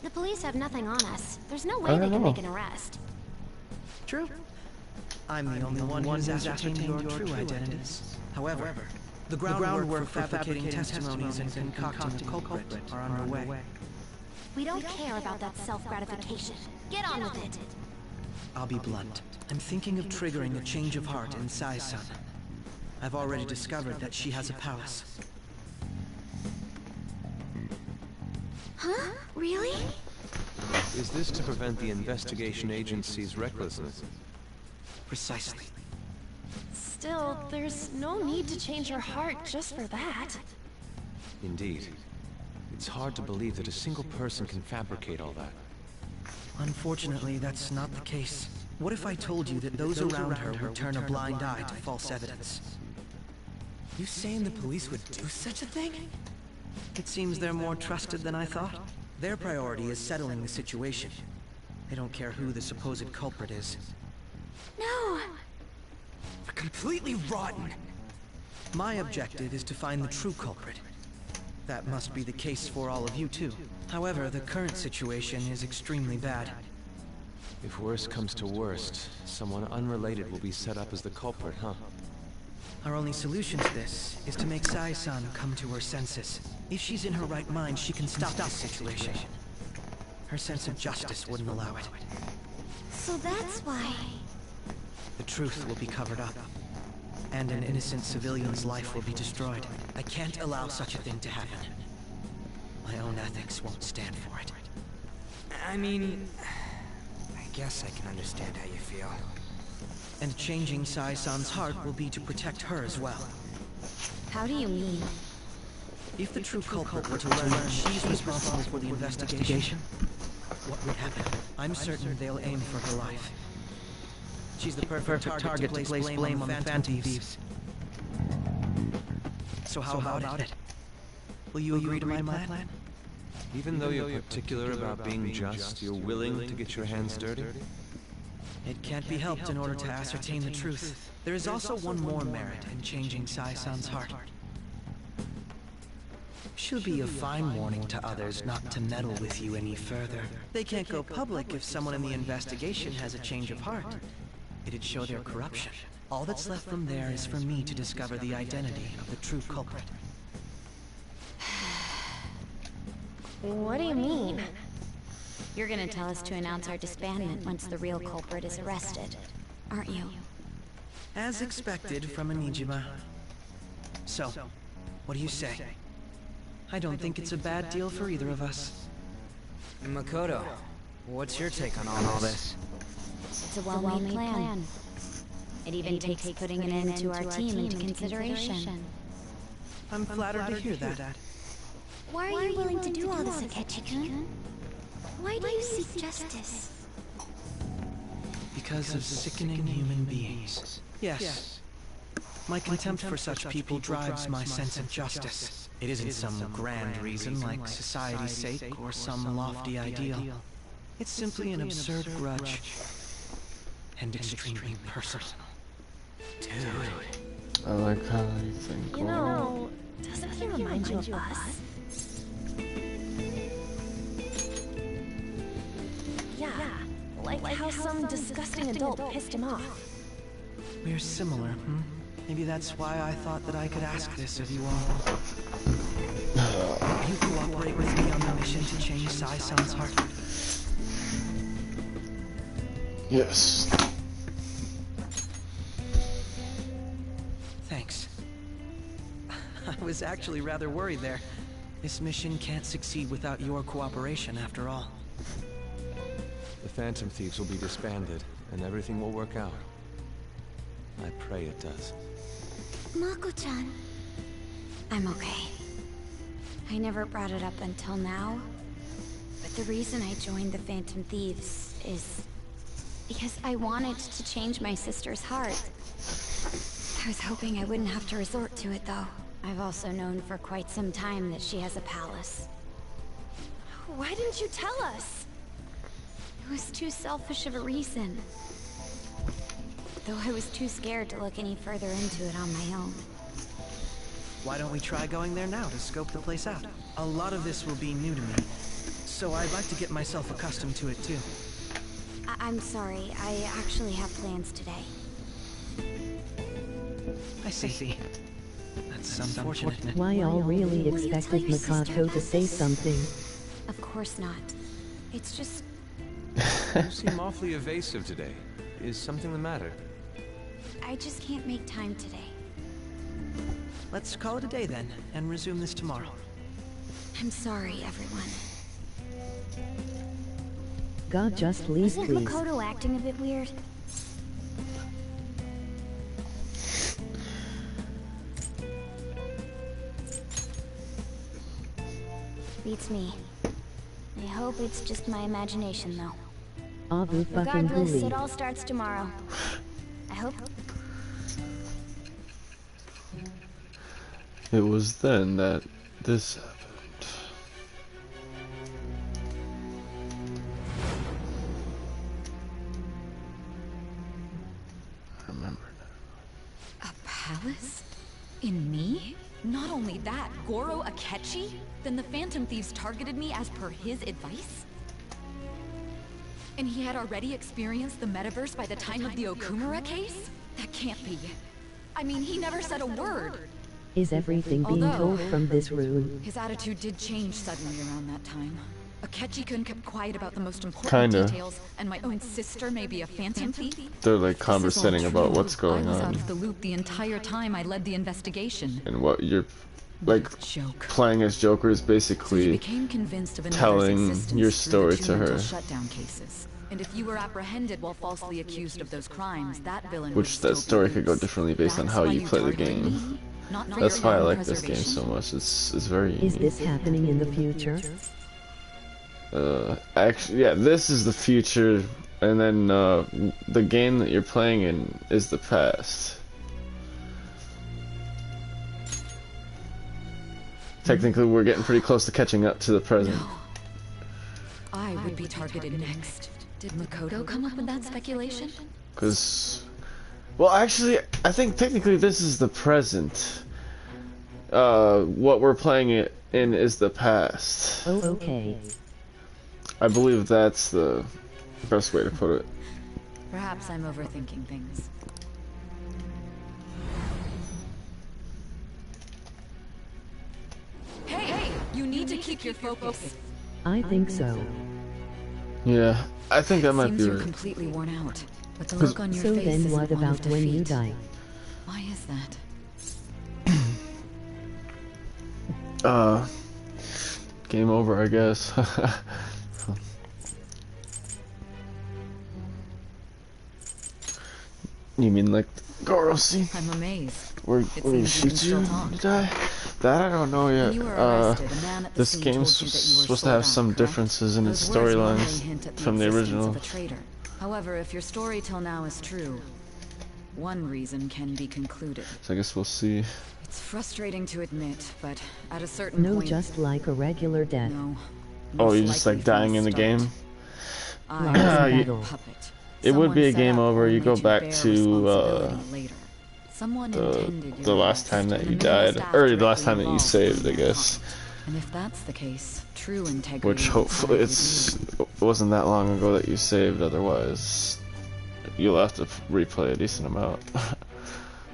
Speaker 6: The police have nothing on us. There's no
Speaker 11: I
Speaker 6: way
Speaker 11: don't
Speaker 6: they can
Speaker 11: know.
Speaker 6: make an arrest.
Speaker 11: True. I'm the only one who's ascertained your true identities. However, the groundwork for fabricating testimonies and concocting a culprit are underway.
Speaker 8: We don't care about that self-gratification. Get on with it.
Speaker 11: I'll be blunt. I'm thinking of triggering a change of heart in Sai-san. I've already discovered that she has a palace.
Speaker 8: Huh? Really?
Speaker 5: Is this to prevent the investigation agency's recklessness?
Speaker 11: Precisely.
Speaker 12: Still, there's no need to change her heart just for that.
Speaker 5: Indeed. It's hard to believe that a single person can fabricate all that.
Speaker 11: Unfortunately, that's not the case. What if I told you that those around her would turn a blind eye to false evidence?
Speaker 7: You saying the police would do such a thing?
Speaker 11: It seems they're more trusted than I thought. Their priority is settling the situation. They don't care who the supposed culprit is.
Speaker 8: No!
Speaker 7: They're completely rotten!
Speaker 11: My objective is to find the true culprit. That must be the case for all of you too. However, the current situation is extremely bad.
Speaker 5: If worst comes to worst, someone unrelated will be set up as the culprit, huh?
Speaker 11: Our only solution to this is to make Sai-san come to her senses. If she's in her right mind, she can stop this situation. Her sense of justice wouldn't allow it.
Speaker 8: So that's why...
Speaker 11: The truth will be covered up, and an innocent civilian's life will be destroyed. I can't allow such a thing to happen. My own ethics won't stand for it.
Speaker 7: I mean... I guess I can understand how you feel.
Speaker 11: And changing Sai-san's heart will be to protect her as well.
Speaker 6: How do you mean?
Speaker 11: If the true culprit were to learn that she's responsible for the investigation, what would happen? I'm certain they'll aim for her life. She's the perfect target to place blame on the Phantom Thieves. So how about it? Will you agree to my plan?
Speaker 5: Even though you're particular about being just, you're willing to get your hands dirty?
Speaker 11: It can't be helped in order to ascertain the truth. There is also one more merit in changing Sai-san's heart. She'll be a fine warning to others not to meddle with you any further. They can't go public if someone in the investigation has a change of heart. It'd show their corruption. All that's left from there is for me to discover the identity of the true culprit.
Speaker 12: What do you mean?
Speaker 6: You're gonna tell us to announce our disbandment once the real culprit is arrested, aren't you?
Speaker 11: As expected from a Nijima. So, what do you say? I don't think it's a bad deal for either of us.
Speaker 7: Makoto, what's your take on all this?
Speaker 6: It's a well-made plan. It even takes putting an end to our team into consideration.
Speaker 11: I'm flattered to hear that.
Speaker 8: Why are you willing to do all this, Akechi-kun? Why do you seek justice?
Speaker 11: Because of sickening human beings. Yes. My contempt for such people drives my sense of justice. It isn't some grand reason like society's sake or some lofty ideal. It's simply an absurd grudge. And extremely personal. Dude.
Speaker 2: I like how you think.
Speaker 9: You know, doesn't he remind you of us? Yeah, like how some disgusting adult pissed him off.
Speaker 11: We're similar, hmm? Maybe that's why I thought that I could ask this of you all. Will you cooperate with me on the mission to change Sai-san's heart?
Speaker 2: Yes.
Speaker 11: Thanks. I was actually rather worried there. This mission can't succeed without your cooperation, after all.
Speaker 5: The Phantom Thieves will be disbanded, and everything will work out. I pray it does.
Speaker 8: Mako-chan. I'm okay. I never brought it up until now, but the reason I joined the Phantom Thieves is because I wanted to change my sister's heart. I was hoping I wouldn't have to resort to it, though. I've also known for quite some time that she has a palace.
Speaker 9: Why didn't you tell us?
Speaker 8: It was too selfish of a reason. Though I was too scared to look any further into it on my own.
Speaker 11: Why don't we try going there now to scope the place out? A lot of this will be new to me, so I'd like to get myself accustomed to it too.
Speaker 8: I'm sorry, I actually have plans today.
Speaker 11: I see. That's unfortunate.
Speaker 10: Why all really expected Makoto to say something?
Speaker 8: Of course not. It's just...
Speaker 5: You seem awfully evasive today. Is something the matter?
Speaker 8: I just can't make time today.
Speaker 11: Let's call it a day then, and resume this tomorrow.
Speaker 8: I'm sorry, everyone.
Speaker 10: God, just leave,
Speaker 8: Isn't
Speaker 10: please.
Speaker 8: Makoto acting a bit weird? Beats me. I hope it's just my imagination, though.
Speaker 10: Avu fucking
Speaker 8: Regardless,
Speaker 10: bully.
Speaker 8: it all starts tomorrow. I hope...
Speaker 2: It was then that this happened. I remember now.
Speaker 15: A palace? In me? Not only that, Goro Akechi? Then the Phantom Thieves targeted me as per his advice? And he had already experienced the metaverse by the time of the Okumura case? That can't be. I mean, he never said a word.
Speaker 10: Is everything being
Speaker 15: Although,
Speaker 10: told from this room?
Speaker 15: His attitude did change suddenly around that time. Akechi-kun kept quiet about the most important
Speaker 2: Kinda.
Speaker 15: details, and my own sister may be a Phantom Thief?
Speaker 2: They're like
Speaker 15: This is all
Speaker 2: conversating about
Speaker 15: true.
Speaker 2: what's going
Speaker 15: I was out
Speaker 2: on
Speaker 15: of the loop the entire time I led the investigation.
Speaker 2: and what you're like playing as Joker is
Speaker 15: She
Speaker 2: basically
Speaker 15: became convinced of another's
Speaker 2: telling
Speaker 15: existence
Speaker 2: your
Speaker 15: through
Speaker 2: story
Speaker 15: the
Speaker 2: to
Speaker 15: two
Speaker 2: her,
Speaker 15: mental shutdown cases. And if you were apprehended while falsely accused of those crimes, that villain would
Speaker 2: which
Speaker 15: still
Speaker 2: that
Speaker 15: be
Speaker 2: story could go
Speaker 15: loose.
Speaker 2: differently based on
Speaker 15: That's
Speaker 2: how
Speaker 15: why
Speaker 2: you play the
Speaker 15: targeted
Speaker 2: game.
Speaker 15: me? Not for
Speaker 2: That's
Speaker 15: your
Speaker 2: why I
Speaker 15: own
Speaker 2: like this game
Speaker 15: preservation?
Speaker 2: so much. It's very
Speaker 10: Is
Speaker 2: unique.
Speaker 10: this happening in the future?
Speaker 2: Actually, yeah, this is the future, and then the game that you're playing in is the past. Technically, we're getting pretty close to catching up to the present.
Speaker 15: I would be targeted next. Did Makoto come up with that speculation?
Speaker 2: Because, well, actually, I think technically this is the present. What we're playing it in is the past.
Speaker 10: Oh, okay.
Speaker 2: I believe that's the best way to put it.
Speaker 15: Perhaps I'm overthinking things. Hey, you need to keep your focus.
Speaker 10: I think so.
Speaker 2: Yeah, I think that might
Speaker 15: Seems
Speaker 2: be
Speaker 15: you're
Speaker 2: right.
Speaker 15: completely worn out, but the
Speaker 2: 'Cause-
Speaker 15: look on your
Speaker 10: So
Speaker 15: face
Speaker 10: then
Speaker 15: isn't
Speaker 10: what
Speaker 15: one of
Speaker 10: about when you
Speaker 15: defeat.
Speaker 10: die?
Speaker 15: Why is that?
Speaker 2: Game over, I guess. You mean like Goro scene?
Speaker 15: I'm amazed.
Speaker 2: Where
Speaker 15: It
Speaker 2: he
Speaker 15: seems you can
Speaker 2: shoots
Speaker 15: still
Speaker 2: you
Speaker 15: talk.
Speaker 2: to die? That I don't know yet.
Speaker 15: When you were arrested, a man at the
Speaker 2: This
Speaker 15: scene
Speaker 2: game's
Speaker 15: told you that you were
Speaker 2: supposed to
Speaker 15: sold
Speaker 2: have
Speaker 15: out,
Speaker 2: some
Speaker 15: correct?
Speaker 2: differences in its
Speaker 15: Those words normally
Speaker 2: storylines
Speaker 15: hint at
Speaker 2: from the
Speaker 15: existence
Speaker 2: original.
Speaker 15: of a traitor. However, if your story till now is true, one reason can be concluded.
Speaker 2: So I guess we'll see.
Speaker 15: It's frustrating to admit, but at a certain
Speaker 10: No,
Speaker 15: point,
Speaker 10: just like a regular death.
Speaker 15: no.
Speaker 2: Oh,
Speaker 15: most
Speaker 2: you're just
Speaker 15: likely
Speaker 2: like
Speaker 15: from
Speaker 2: dying
Speaker 15: the
Speaker 2: in the
Speaker 15: start.
Speaker 2: game?
Speaker 15: I was a
Speaker 2: You-
Speaker 15: battle puppet.
Speaker 2: It would be a
Speaker 15: Someone set
Speaker 2: game
Speaker 15: up
Speaker 2: over. You
Speaker 15: only
Speaker 2: go
Speaker 15: to
Speaker 2: back
Speaker 15: bear
Speaker 2: to
Speaker 15: responsibility later. Someone
Speaker 2: the
Speaker 15: intended
Speaker 2: the
Speaker 15: your
Speaker 2: last time that
Speaker 15: arrest,
Speaker 2: you
Speaker 15: and the minimal
Speaker 2: died,
Speaker 15: staff
Speaker 2: or the last
Speaker 15: directly
Speaker 2: time that you
Speaker 15: involved
Speaker 2: saved, I
Speaker 15: in their
Speaker 2: guess.
Speaker 15: And if that's the case, true integrity.
Speaker 2: Which hopefully it wasn't that long ago that you saved. Otherwise, you'll have to replay a decent amount.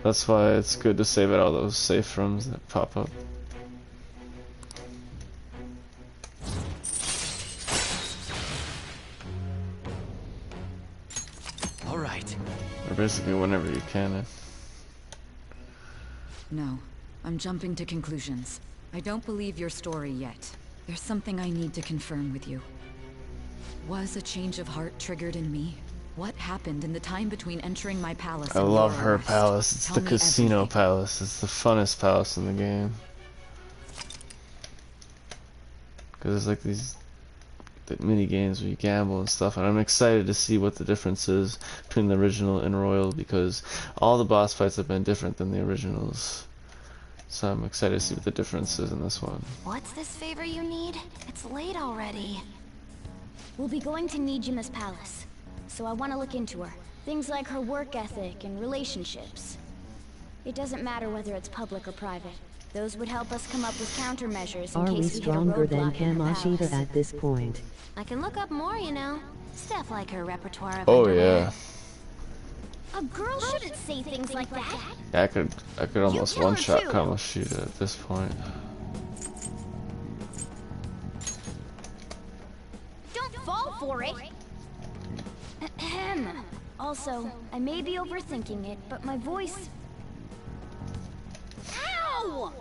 Speaker 2: That's why it's good to save at all those safe rooms that pop up.
Speaker 11: All right.
Speaker 2: Or basically whenever you can.
Speaker 15: No, I'm jumping to conclusions. I don't believe your story yet. There's something I need to confirm with you. Was a change of heart triggered in me? What happened in the time between entering my palace
Speaker 2: I
Speaker 15: and
Speaker 2: love
Speaker 15: your
Speaker 2: her
Speaker 15: arrest?
Speaker 2: palace. It's
Speaker 15: Tell
Speaker 2: the
Speaker 15: me
Speaker 2: casino
Speaker 15: everything.
Speaker 2: palace. It's the funnest palace in the game. Because there's like these mini games where you gamble and stuff, and I'm excited to see what the difference is between the original and Royal, because all the boss fights have been different than the originals. So I'm excited to see what the difference is in this one.
Speaker 8: What's this favor you need? It's late already. We'll be going to Nijima's palace, so I want to look into her. Things like her work ethic and relationships. It doesn't matter whether it's public or private. Those would help us come up with countermeasures in
Speaker 10: Are we
Speaker 8: case we hit a
Speaker 10: stronger than
Speaker 8: roadblock in her
Speaker 10: Kamoshida
Speaker 8: palace.
Speaker 10: at this point?
Speaker 8: I can look up more, you know. Stuff like her repertoire of
Speaker 2: Oh
Speaker 8: underwear.
Speaker 2: yeah.
Speaker 8: A girl shouldn't say things like that.
Speaker 2: I could almost
Speaker 8: kill her
Speaker 2: one-shot
Speaker 8: too.
Speaker 2: Kamoshida at this point.
Speaker 8: Don't fall for it. Ahem. Also, I may be overthinking it, but my voice... Ow!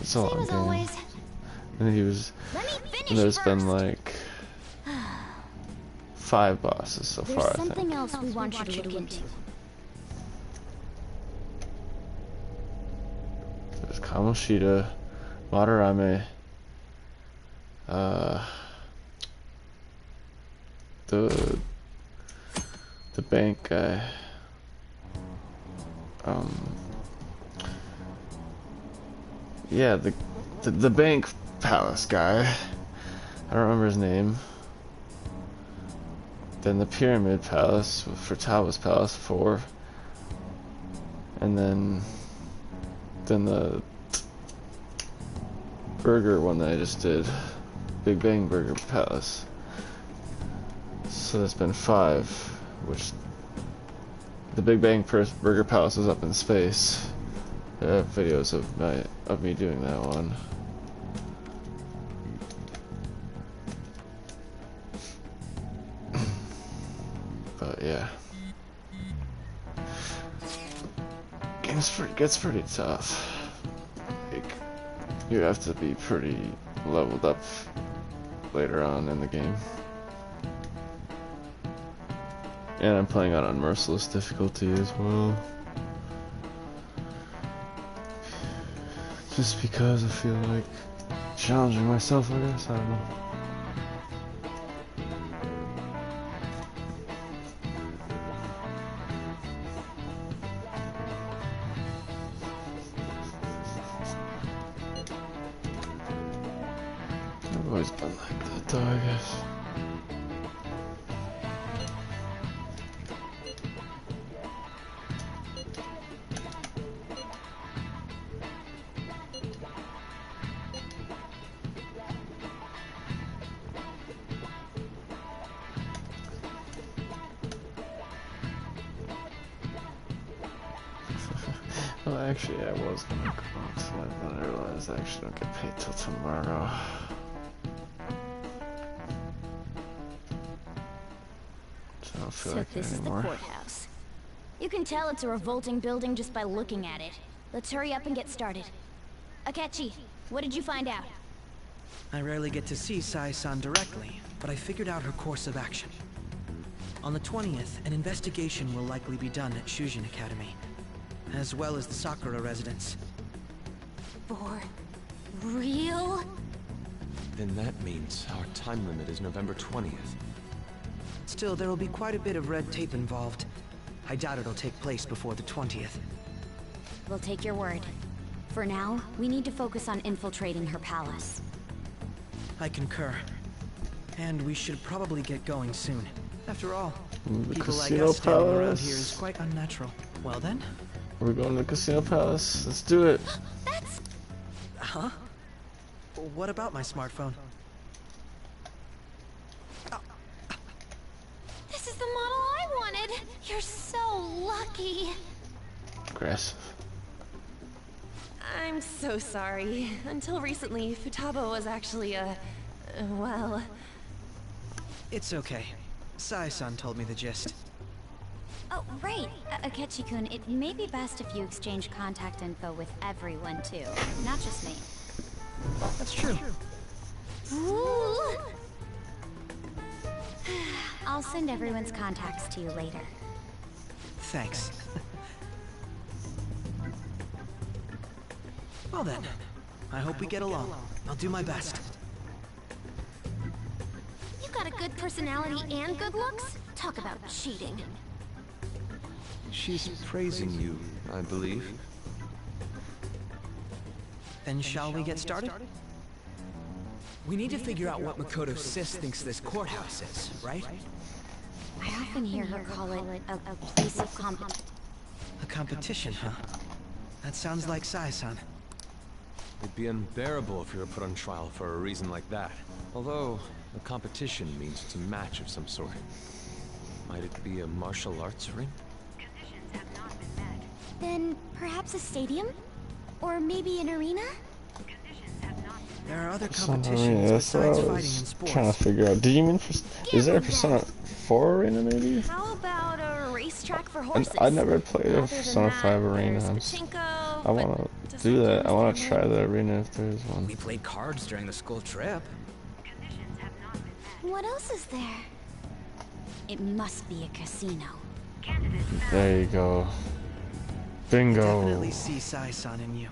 Speaker 2: It's a long
Speaker 8: Same as
Speaker 2: game.
Speaker 8: always.
Speaker 2: And he was.
Speaker 8: Let me finish
Speaker 2: And there's been
Speaker 8: first.
Speaker 2: like 5 bosses so
Speaker 8: There's
Speaker 2: far. I
Speaker 8: something
Speaker 2: think.
Speaker 8: else we want you to look into.
Speaker 2: There's Kamoshida, Madarame, the bank guy, yeah, the bank palace guy. I don't remember his name. Then the pyramid palace for Tawa's palace 4, and then the burger one that I just did, Big Bang Burger Palace. So that's been 5, which the Big Bang Burger Palace is up in space. I have videos of me doing that one. But yeah, gets pretty tough. Like, you have to be pretty leveled up later on in the game. And I'm playing on unmerciless difficulty as well. Just because I feel like challenging myself, I guess, I don't know. I've always been like that though, I guess. Well, actually, I was gonna go tonight, but I realized I actually don't get paid till tomorrow. So I don't feel
Speaker 8: So
Speaker 2: like it
Speaker 8: this is the
Speaker 2: anymore.
Speaker 8: courthouse. You can tell it's a revolting building just by looking at it. Let's hurry up and get started. Akechi, what did you find out?
Speaker 11: I rarely get to see Sai-san directly, but I figured out her course of action. On the 20th, an investigation will likely be done at Shujin Academy, as well as the Sakura residence.
Speaker 8: For real?
Speaker 5: Then that means our time limit is November 20th.
Speaker 11: Still, there will be quite a bit of red tape involved. I doubt it'll take place before the 20th.
Speaker 6: We'll take your word. For now, we need to focus on infiltrating her palace.
Speaker 11: I concur. And we should probably get going soon. After all,
Speaker 2: The
Speaker 11: people like
Speaker 2: Casino
Speaker 11: us standing around
Speaker 2: Palace.
Speaker 11: here is quite unnatural. Well then?
Speaker 2: We're going to the Casino Palace. Let's do it.
Speaker 11: Huh? What about my smartphone?
Speaker 8: This is the model I wanted. You're so lucky.
Speaker 2: Aggressive.
Speaker 12: I'm so sorry. Until recently, Futaba was actually well...
Speaker 11: It's okay. Sai-san told me the gist.
Speaker 6: Oh, right. Akechi-kun, it may be best if you exchange contact info with everyone, too. Not just me.
Speaker 11: That's true.
Speaker 6: Ooh. I'll send everyone's contacts to you later.
Speaker 11: Thanks. Well then, I hope we get along. I'll do my best.
Speaker 8: You got a good personality and good looks? Talk about cheating.
Speaker 5: She's praising you, I believe.
Speaker 11: Then shall we get started?
Speaker 7: We need to figure out what Makoto Sis thinks this courthouse is, right?
Speaker 6: I often hear her call it a place of competition.
Speaker 11: A competition, huh? That sounds like Sai-san.
Speaker 5: It'd be unbearable if you were put on trial for a reason like that. Although, a competition means it's a match of some sort. Might it be a martial arts ring?
Speaker 8: Then perhaps a stadium? Or maybe an arena?
Speaker 11: There are other
Speaker 2: Persona
Speaker 11: competitions
Speaker 2: Arena, that's what I
Speaker 11: besides fighting and
Speaker 2: was
Speaker 11: sports.
Speaker 2: trying to figure out. Did you mean, is there a Persona 4 Arena maybe?
Speaker 12: How about a racetrack for
Speaker 2: And
Speaker 12: horses?
Speaker 2: I never played a
Speaker 12: Other than
Speaker 2: Persona
Speaker 12: that,
Speaker 2: 5 Arena.
Speaker 12: there's
Speaker 2: I
Speaker 12: pachinko,
Speaker 2: want
Speaker 12: but
Speaker 2: to do that. I want to try the arena if there is one.
Speaker 7: We played cards during the school trip.
Speaker 8: What else is there?
Speaker 6: It must be a casino.
Speaker 2: There you go. Bingo.
Speaker 11: Definitely see Sai-san in you.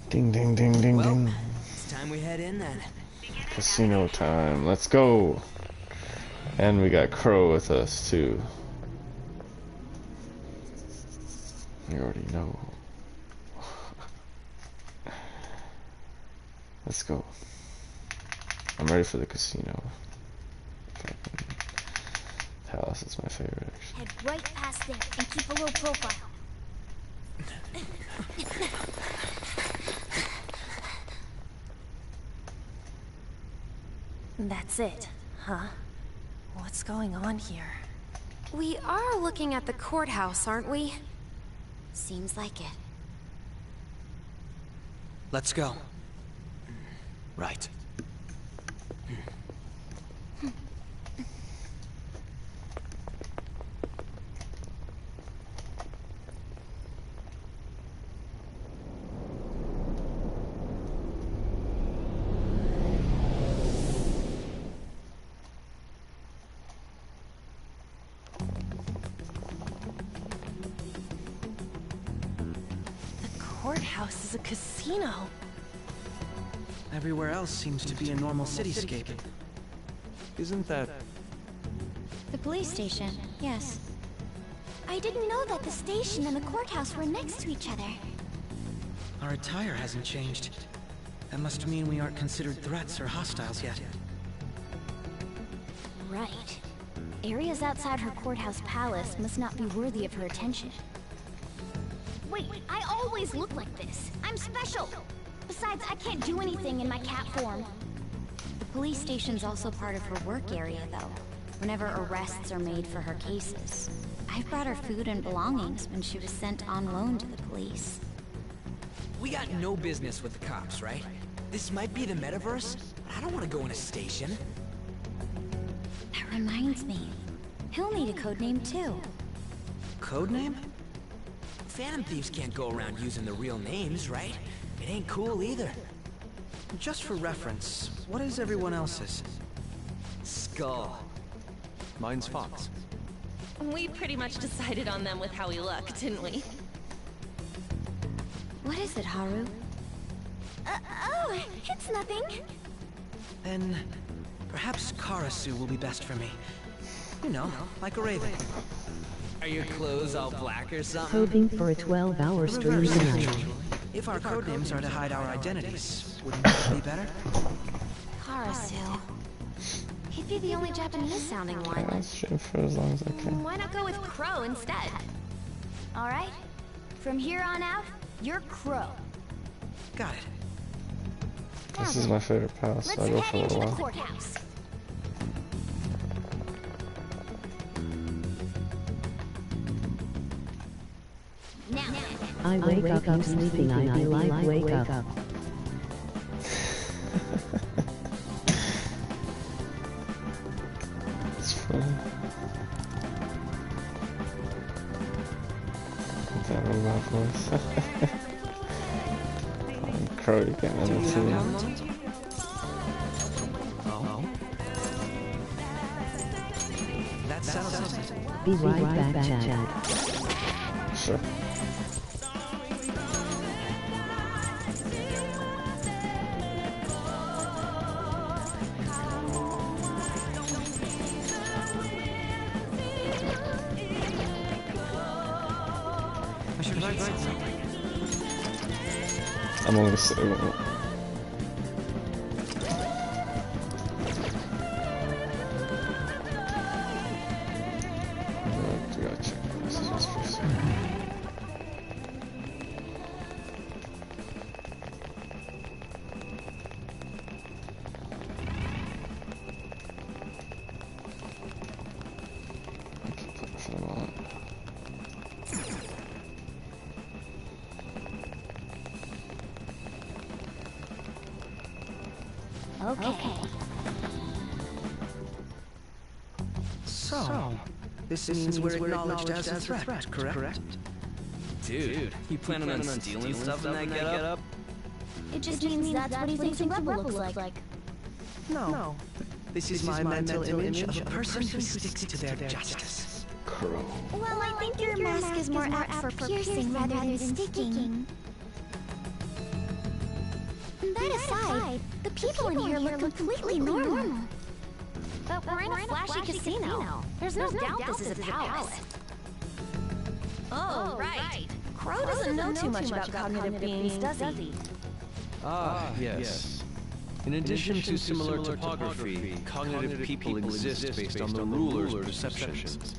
Speaker 2: Ding ding ding ding ding.
Speaker 7: It's time we head in then.
Speaker 2: Casino time. Let's go. And we got Crow with us too. You already know. Let's go. I'm ready for the casino. Fucking Palace is my favorite actually.
Speaker 8: Head right past there and keep a low profile.
Speaker 12: That's it, huh? What's going on here? We are looking at the courthouse, aren't we?
Speaker 6: Seems like it.
Speaker 11: Let's go. Right.
Speaker 12: Courthouse is a casino.
Speaker 11: Everywhere else seems to be a normal cityscape.
Speaker 5: Isn't that...
Speaker 6: The police station, yes.
Speaker 8: I didn't know that the station and the courthouse were next to each other.
Speaker 11: Our attire hasn't changed. That must mean we aren't considered threats or hostiles yet.
Speaker 6: Right. Areas outside her courthouse palace must not be worthy of her attention.
Speaker 8: Wait, I always look like this. I'm special. Besides, I can't do anything in my cat form.
Speaker 6: The police station's also part of her work area, though, whenever arrests are made for her cases. I've brought her food and belongings when she was sent on loan to the police.
Speaker 7: We got no business with the cops, right? This might be the metaverse, but I don't want to go in a station.
Speaker 6: That reminds me. He'll need a codename, too.
Speaker 11: Codename?
Speaker 7: Phantom Thieves can't go around using the real names, right? It ain't cool either.
Speaker 11: Just for reference, what is everyone else's?
Speaker 7: Skull.
Speaker 5: Mine's Fox.
Speaker 12: We pretty much decided on them with how we look, didn't we?
Speaker 6: What is it, Haru?
Speaker 9: Oh, it's nothing.
Speaker 11: Then perhaps Karasu will be best for me. You know, like a raven.
Speaker 20: Are your clothes all black or something?
Speaker 10: Hoping for a 12-hour stream tonight.
Speaker 11: If our codenames are to hide our identities, wouldn't that be better?
Speaker 6: Karasu. He'd be the only Japanese-sounding one.
Speaker 2: I'll stream for as long as I can.
Speaker 8: Why not go with Crow instead?
Speaker 6: All right. From here on out, you're Crow.
Speaker 11: Got it.
Speaker 2: This is my favorite palace, so I'll go for a little while.
Speaker 8: Courthouse.
Speaker 10: I wake up, I'm sleeping, I be like, wake up.
Speaker 2: It's funny. That robot voice. Crow, you can't really see it.
Speaker 11: Oh. That settles it.
Speaker 10: Be right back, Chad.
Speaker 2: Sure. I'm only saying it. Gotta check this just for a second. I keep looking for the wallet.
Speaker 6: Okay.
Speaker 11: So, this means we're acknowledged as a threat, correct?
Speaker 20: Dude, you planning on stealing stuff in that getup?
Speaker 6: It just means that's what he thinks a rebel looks like.
Speaker 11: No. This is my mental image of a person who sticks to their justice.
Speaker 2: Crow.
Speaker 6: Well, I think your mask is more apt for piercing rather than sticking.
Speaker 8: That aside, the people in here look completely normal. But we're in a flashy casino. There's no doubt this is a palace.
Speaker 12: Oh, right. Crow doesn't know too much about cognitive beings, does he?
Speaker 5: Ah, yes. In addition to similar topography, cognitive people exist based on the ruler's perceptions.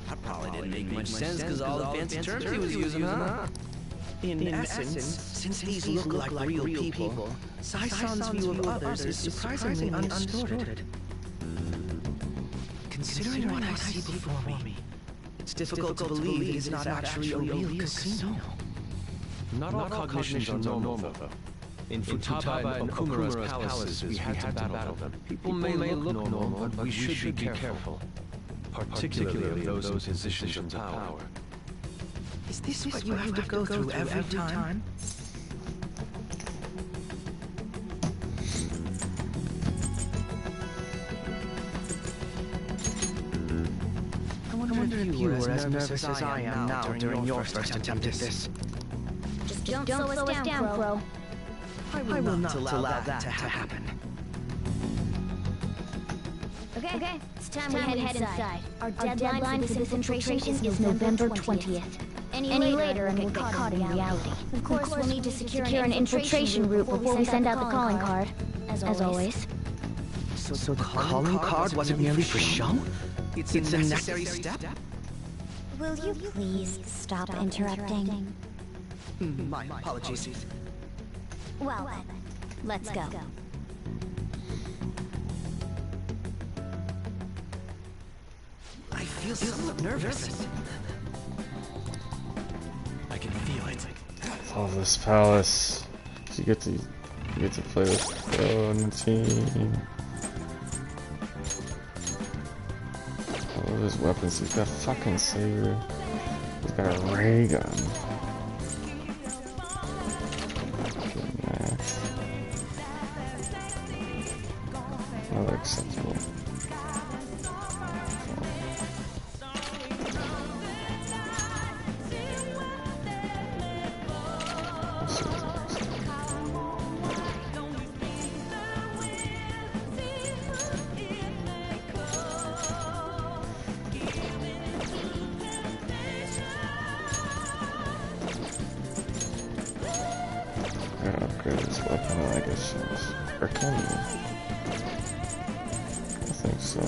Speaker 20: That probably didn't make much sense because all the fancy terms he was using, huh?
Speaker 11: In essence, since these look like real people, Saison's view of others is surprisingly undistorted. Considering what I see before me, it's difficult to believe it is not actually a real casino.
Speaker 5: Not all cognitions are normal, though. In Futaba and Okumura's palaces, we had to battle them. People may look normal, but we should be careful. Particularly of those in positions of power.
Speaker 11: Is this what you have to go through every time? I wonder if you were as nervous as I am now during your first attempt at this.
Speaker 8: Just don't slow us down, Crow.
Speaker 11: I will not allow that to happen.
Speaker 8: Okay, it's time we head inside. Our deadline for this infiltration is November 20th. Any later and we'll get caught in reality. Of course, we'll need to secure an infiltration route before we send out the calling card, as always.
Speaker 11: So the calling card wasn't merely for show? It's a necessary step?
Speaker 6: Will you please stop interrupting?
Speaker 11: My apologies.
Speaker 6: Well then, let's go.
Speaker 11: I feel somewhat nervous.
Speaker 5: I can feel it.
Speaker 2: Oh, this palace. You get to play with Crow and the team. All of his weapons. He's got a fucking saber. He's got a ray gun. Not acceptable. weapon, I guess. Or can you? I think so.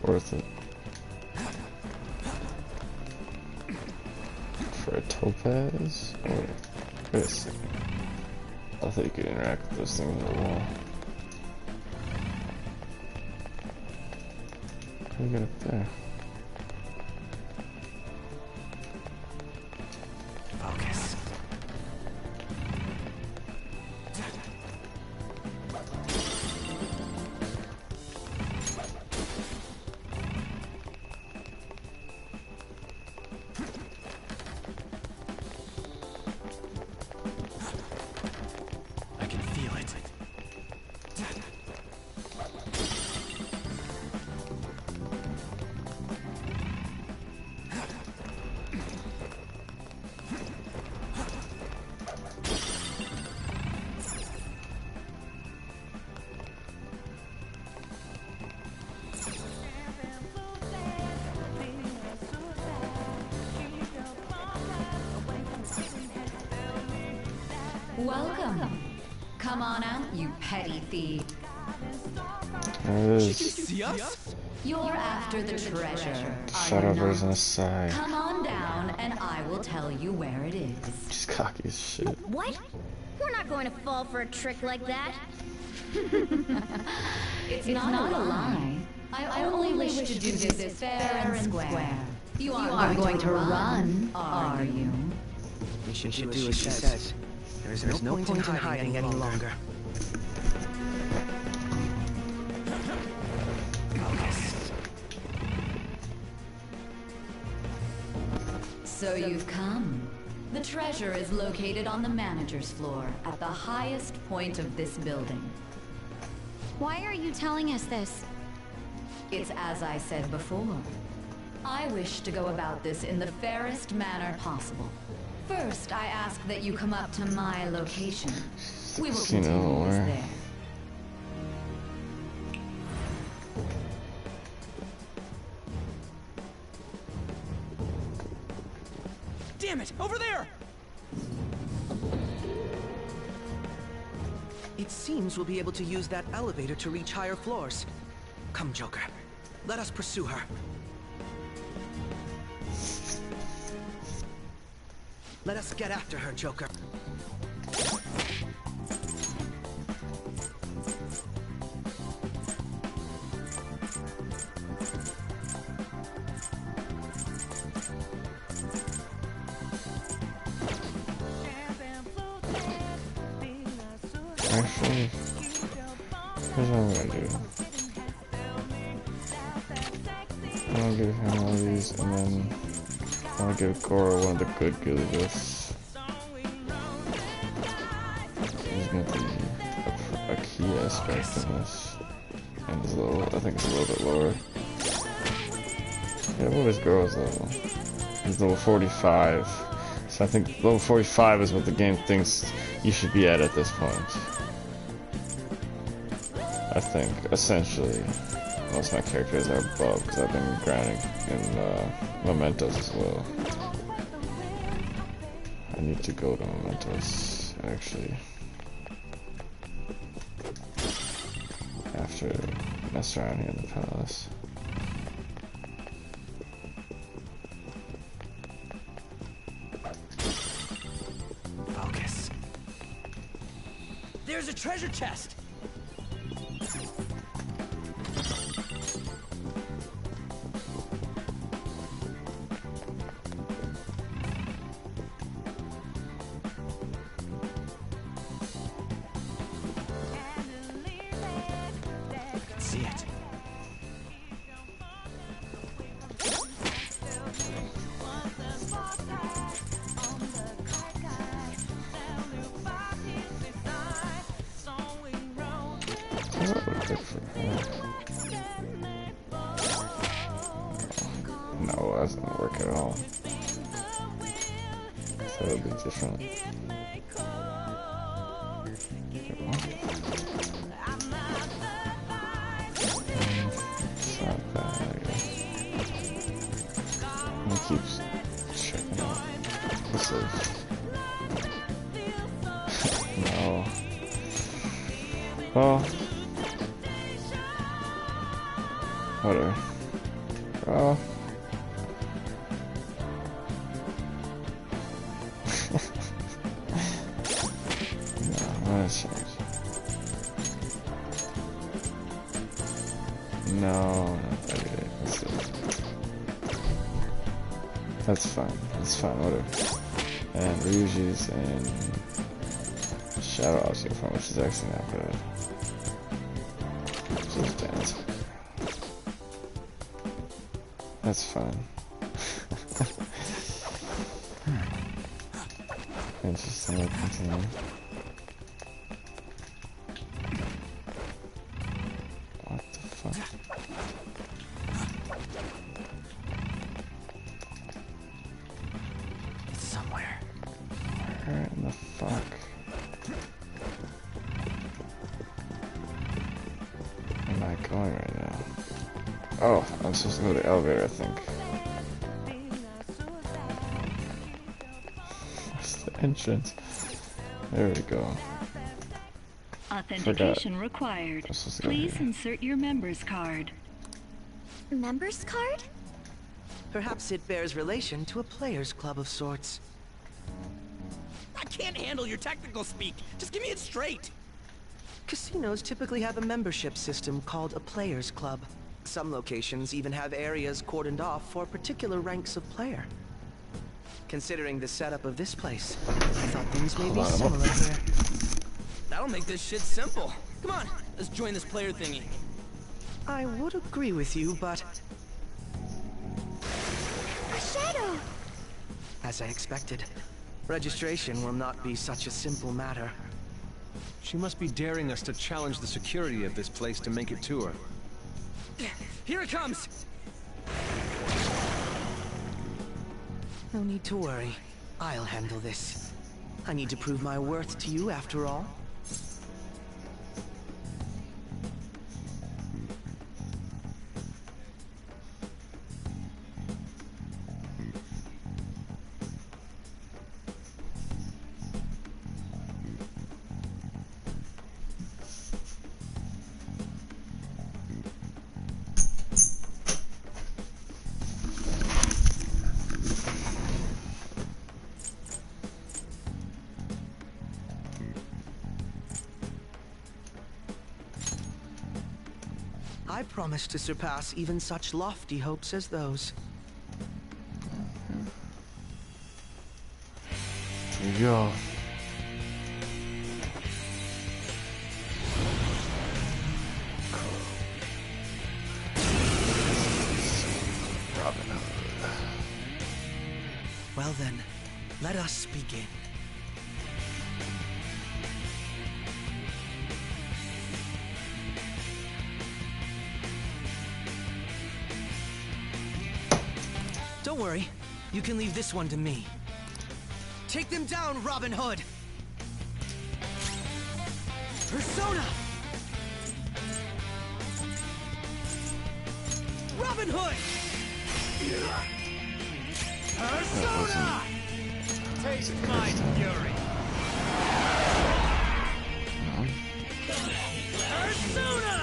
Speaker 2: Worth it. For a topaz? Or this? I thought you could interact with those things on the wall. How do we get up there?
Speaker 11: Focus. I can feel it.
Speaker 15: Welcome. Come on out, you petty thief.
Speaker 2: There it
Speaker 15: She
Speaker 2: is.
Speaker 15: can see us? You're after the treasure.
Speaker 2: Shadow version aside.
Speaker 15: Come on down, and I will tell you where it is.
Speaker 2: She's cocky as shit.
Speaker 8: What? We're not going to fall for a trick like that.
Speaker 15: It's not a lie. I only wish to do this fair and square. You aren't going to run, are you?
Speaker 11: We should do as she says. There's no point in hiding any longer.
Speaker 15: So you've come. The treasure is located on the manager's floor, at the highest point of this building.
Speaker 8: Why are you telling us this?
Speaker 15: It's as I said before. I wish to go about this in the fairest manner possible. First, I ask that you come up to my location. We will continue this there.
Speaker 11: Damn it! Over there! It seems we'll be able to use that elevator to reach higher floors. Come, Joker. Let us pursue her. Let us get after her, Joker.
Speaker 2: Actually, here's what I'm gonna do. I'm gonna give him one of these, and then I'm gonna give Goro one of the good ghillie glyphs. He's gonna be a key aspect in this. And it's a little, I think it's a little bit lower. Yeah, what is Goro's level? He's level 45. So I think level 45 is what the game thinks you should be at this point. I think essentially most of my characters are above because I've been grinding in Mementos as well. I need to go to Mementos actually after mess around here in the palace.
Speaker 11: Focus. There's a treasure chest. See it.
Speaker 2: No, that doesn't work at all. So it'll be different. It's not bad, I guess. He keeps checking out. This is... No. Well... Whatever. Well... No, not that good. That's fine. That's fine, whatever. And Ryuji's and Shadow Oscar form, which is actually not bad. Just dance. That's fine. Interesting, we'll continue. What the fuck?
Speaker 11: It's somewhere.
Speaker 2: Where in the fuck? Where am I going right now? Oh, I'm supposed to go to the elevator, I think. Where's the entrance? There we go.
Speaker 21: Authentication required. Please insert your member's card.
Speaker 6: Member's card?
Speaker 11: Perhaps it bears relation to a player's club of sorts.
Speaker 7: I can't handle your technical speak. Just give me it straight.
Speaker 11: Casinos typically have a membership system called a player's club. Some locations even have areas cordoned off for particular ranks of player. Considering the setup of this place, I thought things may be similar here.
Speaker 7: That'll make this shit simple. Come on, let's join this player thingy.
Speaker 11: I would agree with you, but...
Speaker 6: A shadow!
Speaker 11: As I expected, registration will not be such a simple matter.
Speaker 5: She must be daring us to challenge the security of this place to make it to her.
Speaker 7: Here it comes!
Speaker 11: No need to worry. I'll handle this. I need to prove my worth to you after all. I promise to surpass even such lofty hopes as those.
Speaker 2: Here we go. Robin Hood.
Speaker 11: Well then, let us begin. Don't worry, you can leave this one to me. Take them down, Robin Hood! Robin Hood!
Speaker 2: Persona!
Speaker 7: Taste my fury!
Speaker 11: Persona!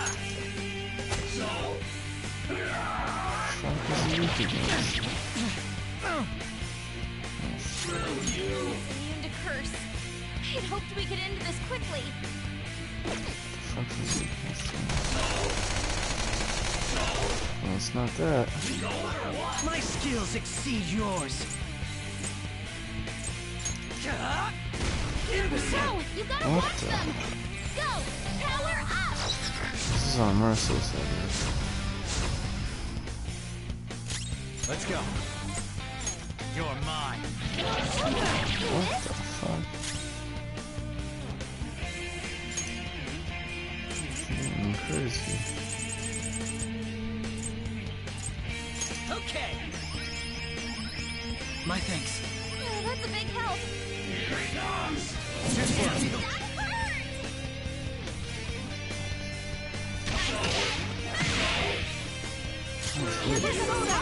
Speaker 8: Immune to curse. I had hoped we could end this quickly.
Speaker 2: Well, it's not that.
Speaker 11: My skills exceed yours.
Speaker 8: No, you gotta
Speaker 2: What
Speaker 8: watch
Speaker 2: the?
Speaker 8: them. Go, power up.
Speaker 2: This is on Merciless, I guess.
Speaker 7: Let's go. You're mine.
Speaker 2: What the fuck? Getting crazy.
Speaker 11: Okay. My thanks.
Speaker 8: Oh, that's a big help.
Speaker 11: Here he comes.
Speaker 8: Persona,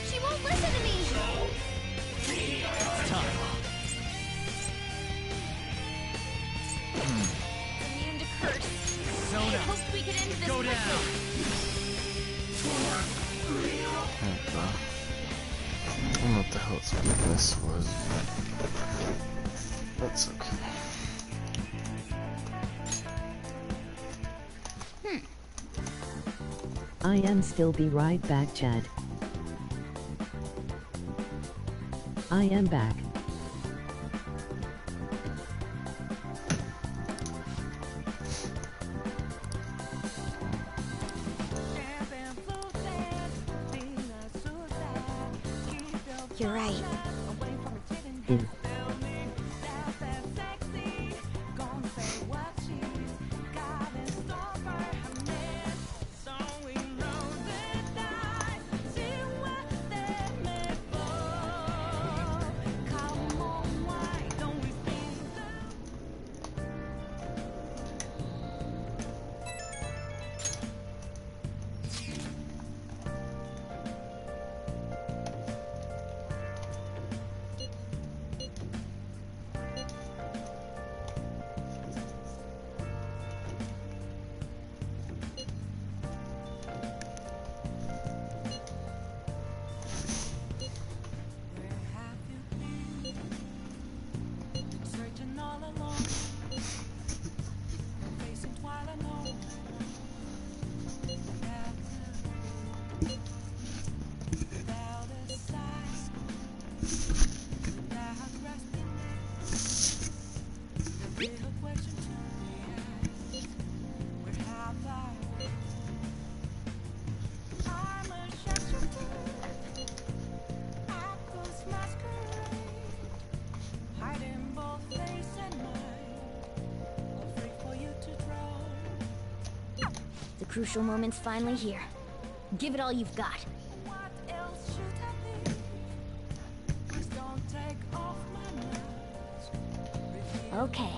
Speaker 8: she won't listen to me.
Speaker 11: It's time.
Speaker 8: Immune to curse. I
Speaker 11: Zona.
Speaker 8: had hoped we could end this
Speaker 11: Go
Speaker 8: quickly.
Speaker 11: down.
Speaker 2: I don't know what the hell its weakness was, but that's okay.
Speaker 10: I am still be right back, Chad. I am back.
Speaker 8: You're right. The crucial moment's finally here. Give it all you've got. Okay.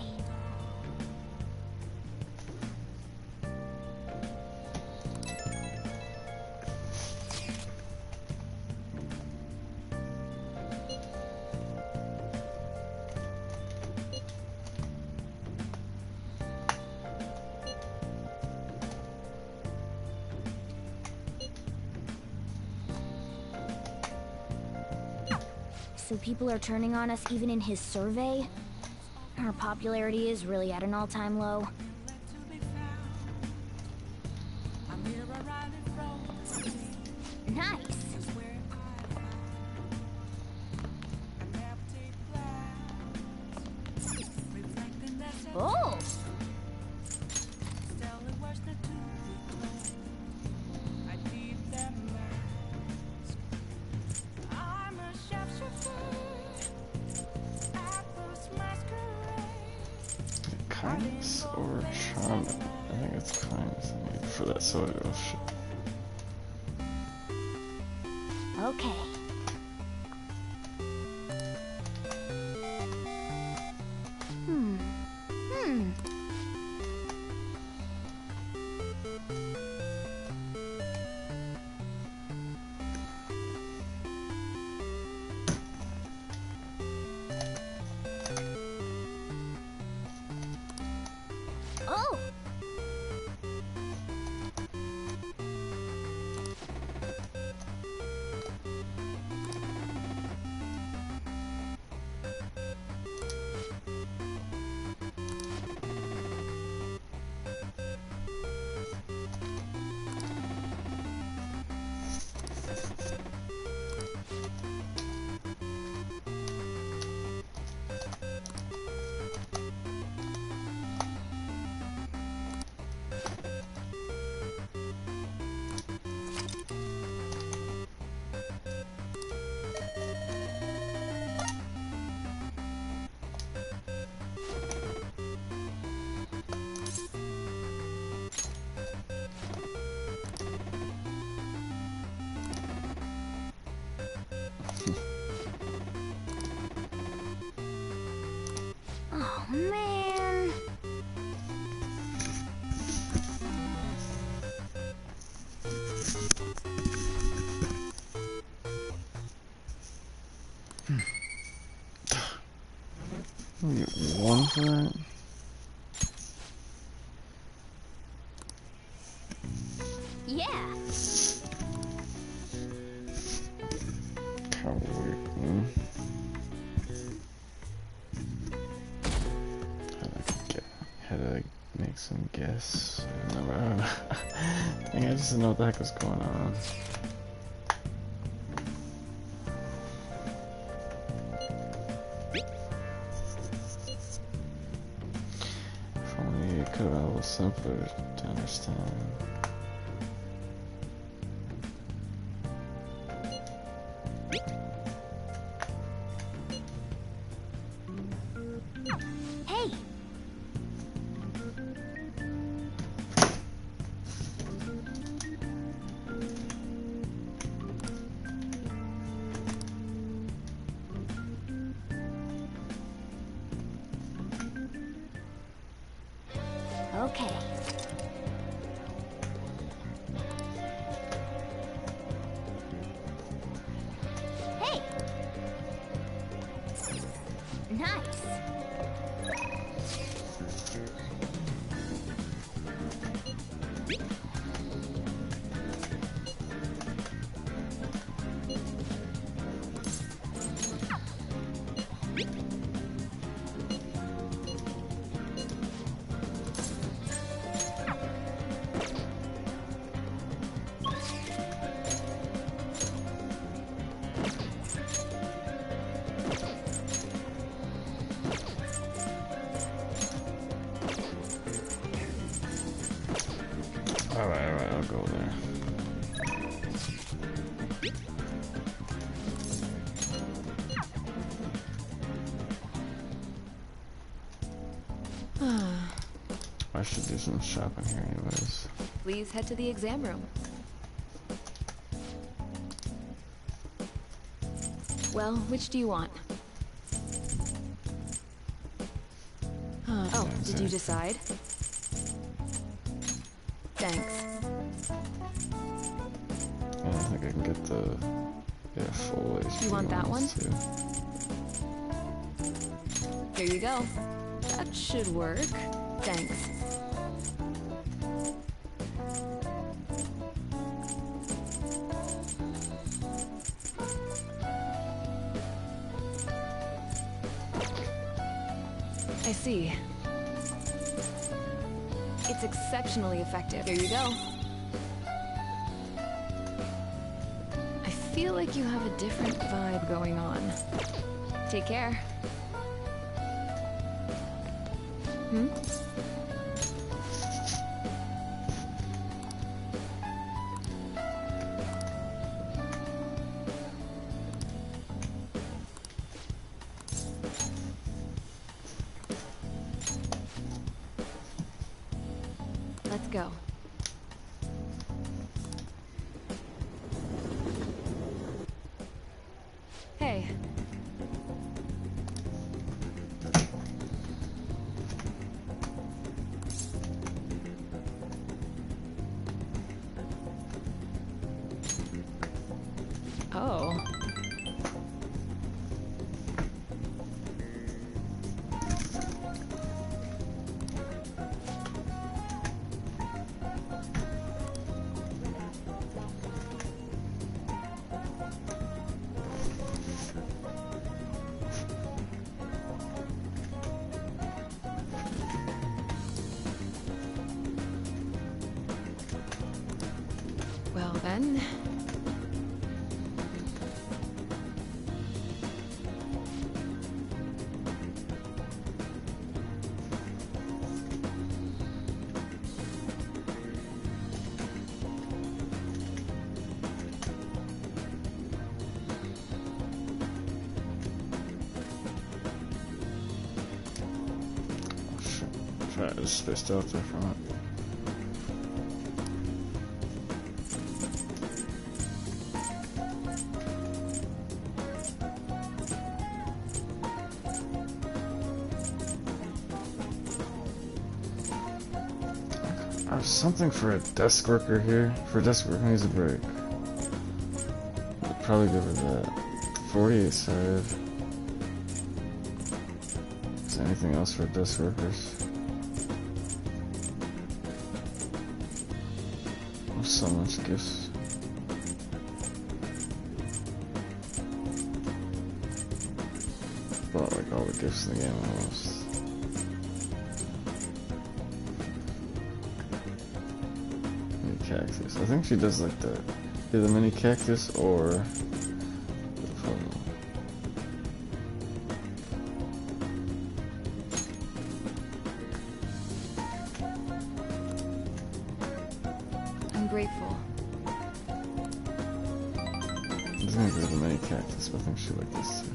Speaker 8: So people are turning on us even in his survey? Our popularity is really at an all-time low. Nice. Oh!
Speaker 2: Kindness or charm? I think it's kindness for that sort of shit.
Speaker 8: Okay.
Speaker 2: You get 1 for that?
Speaker 8: Yeah.
Speaker 2: Probably. How did I make some guess? I don't remember. I think I just didn't know what the heck was going on. If only it could have been a little simpler to understand.
Speaker 8: Okay. Hey! Nice!
Speaker 2: Alright, I'll go there. I should do some shopping here anyways.
Speaker 15: Please head to the exam room. Well, which do you want? Oh, did you decide? Thanks.
Speaker 2: I don't think I can get the full HP.
Speaker 15: You want that one?
Speaker 2: Too.
Speaker 15: Here you go. That should work. Thanks. I see. It's exceptionally effective. Here you go. I feel like you have a different vibe going on. Take care. Hmm? Let's go. Hey. Oh. Well then.
Speaker 2: I just spaced out there from it. There's something for a desk worker here. For a desk worker needs a break. I'd probably go for that. 48 side. everything else for desk workers. There's so much gifts. Bought like all the gifts in the game almost. Mini cactus. I think she does like the either mini cactus or the puzzle.
Speaker 15: I'm grateful.
Speaker 2: I was gonna do the mini cactus, but I think she liked this too.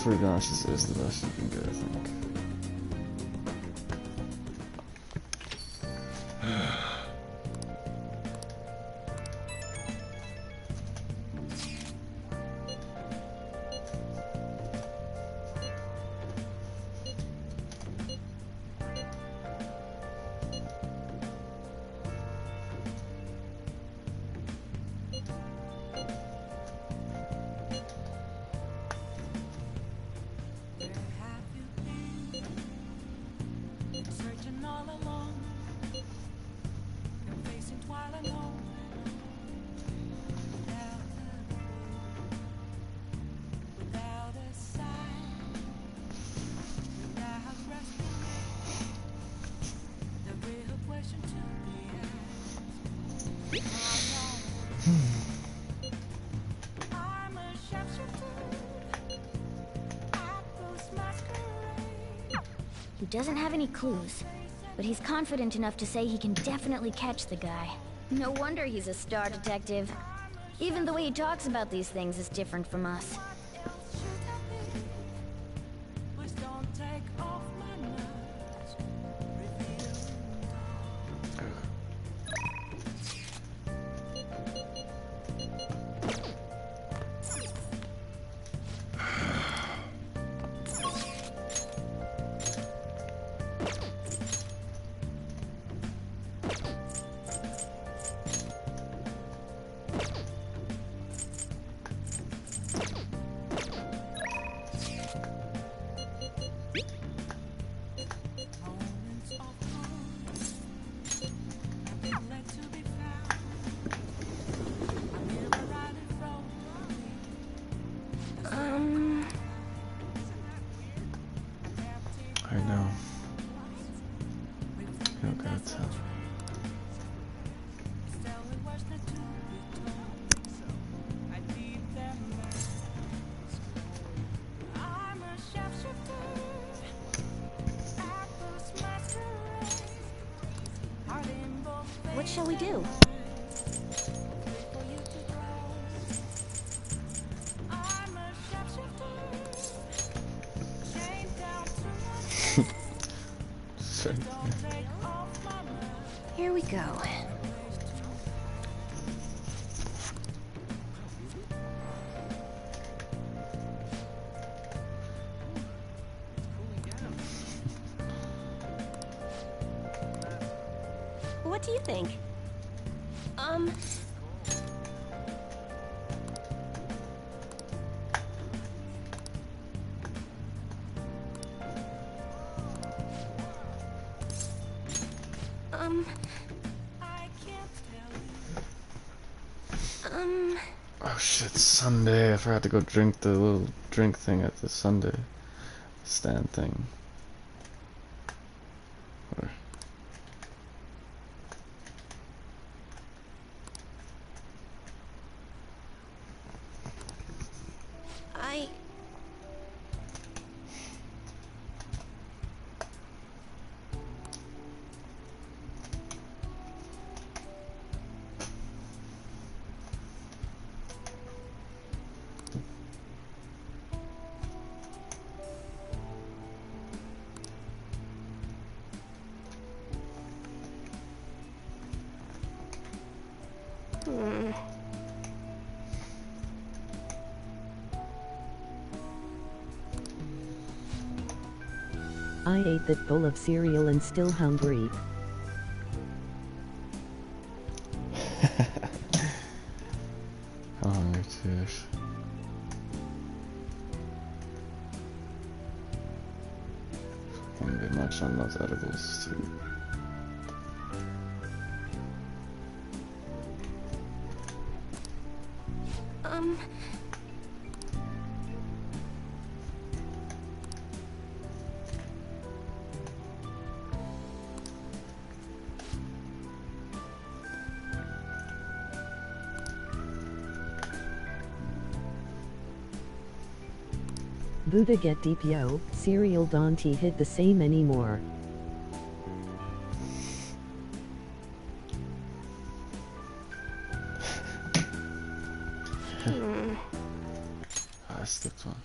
Speaker 2: Three ganaches is the best you can get, I think.
Speaker 1: Searching all along, you're facing twilight alone. Without a sign, without resting, the real question to be asked. I'm a sharpshooter at those masquerade.
Speaker 8: He doesn't have any clues, but he's confident enough to say he can definitely catch the guy. No wonder he's a star detective. Even the way he talks about these things is different from us.
Speaker 1: Please don't take off my mask.
Speaker 2: I know. You don't gotta tell.
Speaker 8: What shall we do? Here we go.
Speaker 14: What do you think?
Speaker 2: Oh shit, Sunday. I forgot to go drink the little drink thing at the Sunday stand thing. Where?
Speaker 10: I ate that bowl of cereal and still hungry.
Speaker 2: How Cactus. Can't get much on those edibles too.
Speaker 10: Buddha get deep yo, serial don't hit the same anymore.
Speaker 2: I skipped one.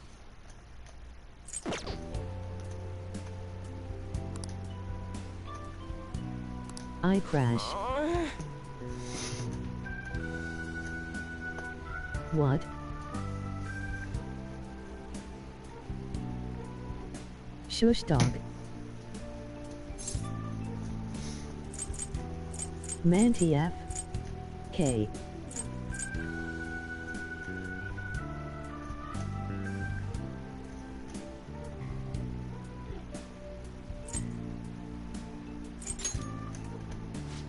Speaker 10: I crash. What? Shush dog. Manti F. K.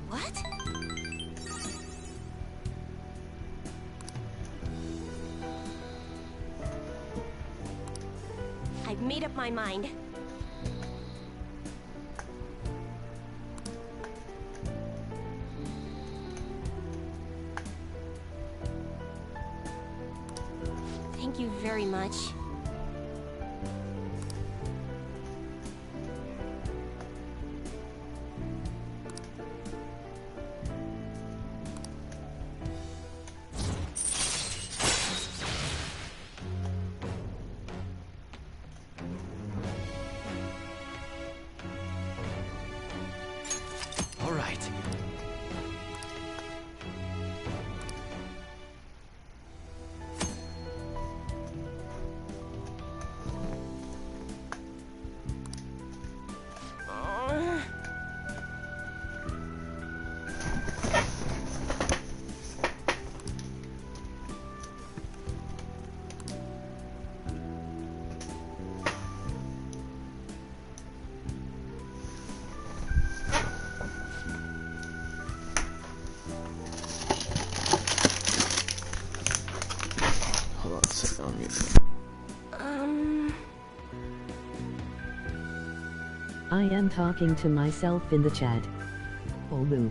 Speaker 8: What? I've made up my mind. Thank you very much.
Speaker 5: All right.
Speaker 2: Hold on a second, I'll mute it.
Speaker 10: I am talking to myself in the chat. Oh boo.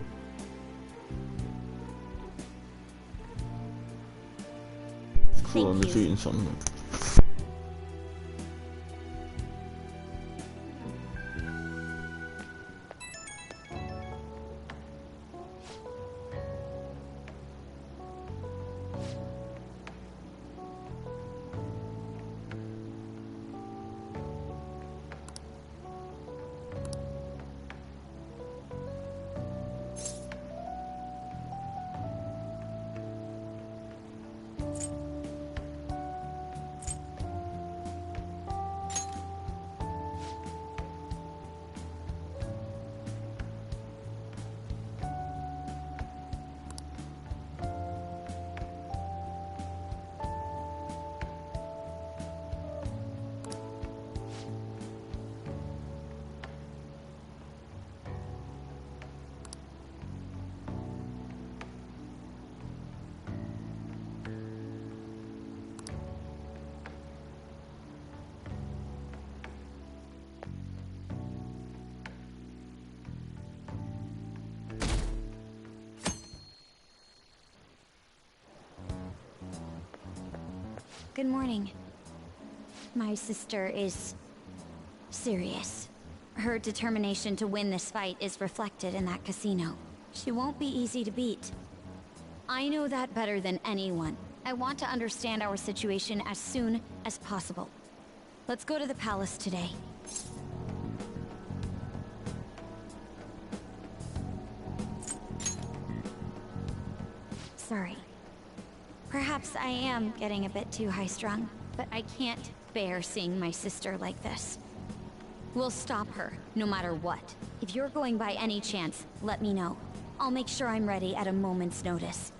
Speaker 2: Cool, I'm just reading something.
Speaker 6: Good morning. My sister is serious. Her determination to win this fight is reflected in that casino. She won't be easy to beat. I know that better than anyone. I want to understand our situation as soon as possible. Let's go to the palace today. Sorry. Perhaps I am getting a bit too high-strung, but I can't bear seeing my sister like this. We'll stop her, no matter what. If you're going by any chance, let me know. I'll make sure I'm ready at a moment's notice.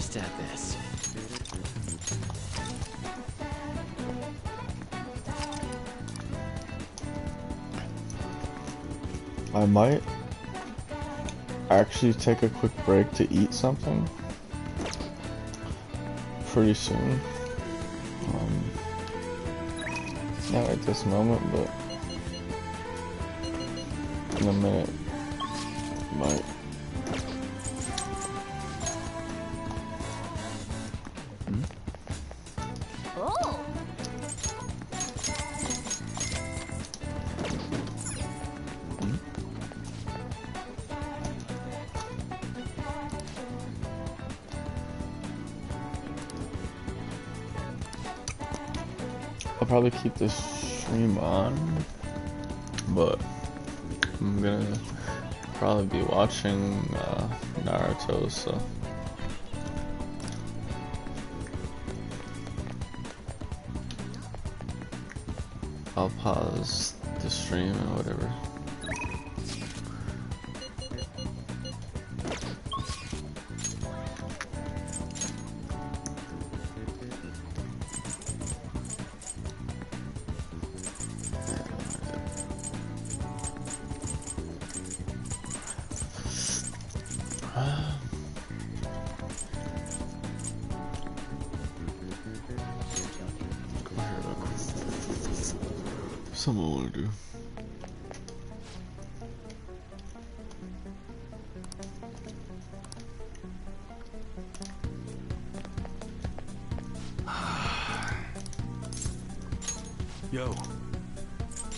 Speaker 20: best at this.
Speaker 2: I might actually take a quick break to eat something pretty soon. Not at this moment, but in a minute, might.
Speaker 8: Oh!
Speaker 2: I'll probably keep this stream on, but I'm gonna probably be watching Naruto, so I'll pause the stream and whatever. Something I want to do.
Speaker 3: Yo.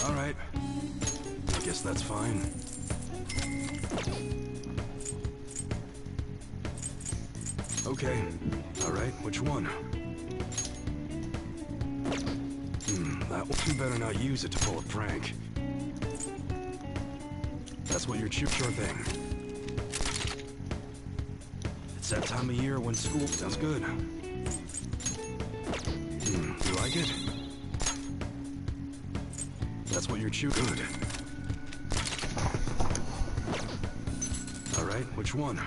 Speaker 3: Alright. I guess that's fine. Okay. Alright, which one? That one. You better not use it to pull a prank. That's what you're sure thing. It's that time of year when school sounds good. You like it? That's what you're good. Alright, which one?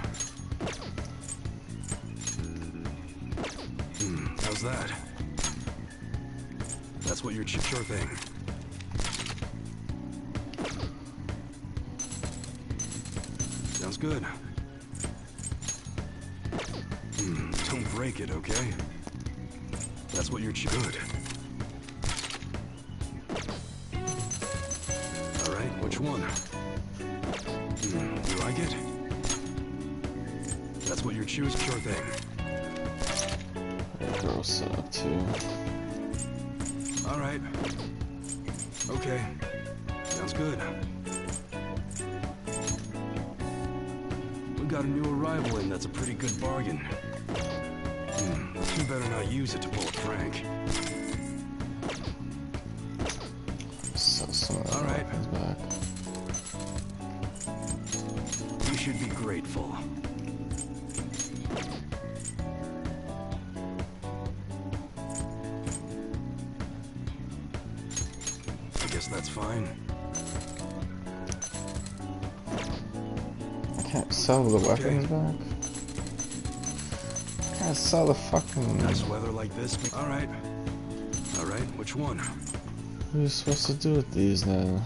Speaker 3: How's that? That's what you're sure thing. Sounds good. Don't break it, okay? That's what you're good. Alright, which one? You like it? That's what you're sure thing.
Speaker 2: Gross up too.
Speaker 3: Alright. Okay. Sounds good. We got a new arrival in that's a pretty good bargain. You better not use it to pull a prank. Alright. You should be grateful. That's fine.
Speaker 2: I can't sell the weapons back. I can't sell the fucking.
Speaker 3: Nice weather like this. Alright. Alright, which one?
Speaker 2: What are you supposed to do with these now?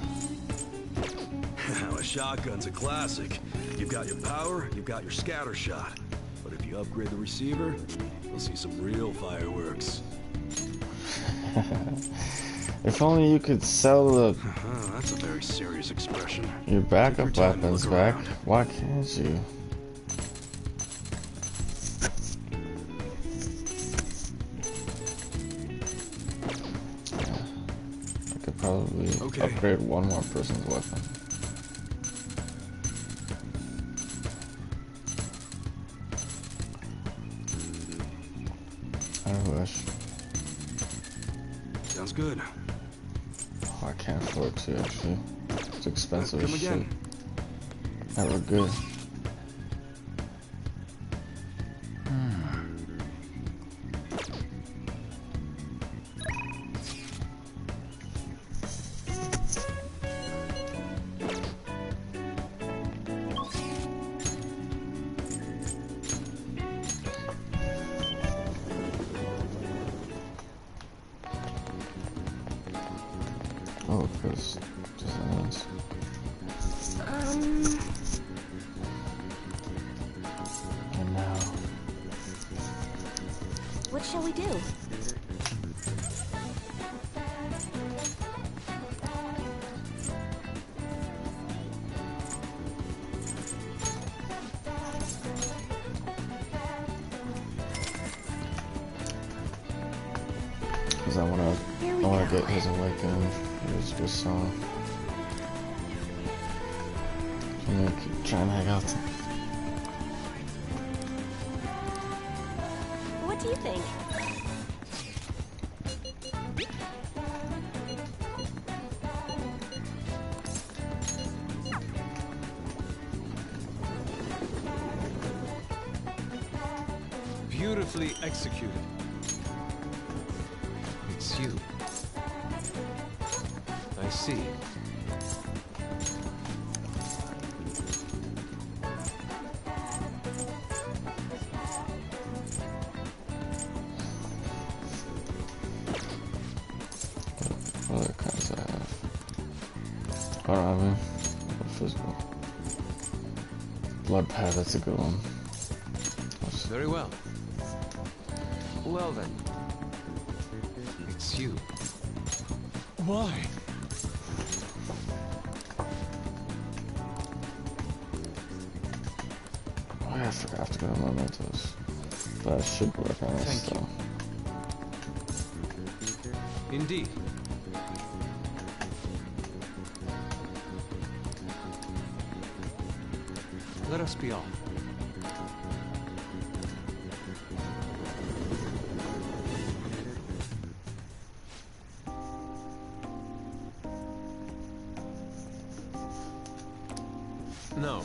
Speaker 3: A shotgun's a classic. You've got your power, you've got your scatter shot. But if you upgrade the receiver, you'll see some real fireworks.
Speaker 2: If only you could sell the.
Speaker 3: That's a very serious expression.
Speaker 2: Your backup weapons back. Why can't you? I could probably upgrade one more person's weapon. I wish.
Speaker 3: Sounds good.
Speaker 2: Oh, I can't afford to actually. It's expensive as shit.
Speaker 3: Again.
Speaker 2: That were good. because just onions. And now,
Speaker 8: What shall we do?
Speaker 2: because I wanna get his awakening. It was a good song. I'm gonna keep trying to hang out.
Speaker 8: What do you think?
Speaker 5: Beautifully executed. It's you. I see.
Speaker 2: What other kinds I have? I don't have any. Physical. Blood pad, that's a good one.
Speaker 5: Very well. Well then. It's you. Why?
Speaker 2: Oh yeah, I forgot to go to mementos. But I should work on it still.
Speaker 5: Indeed. Let us be off. No.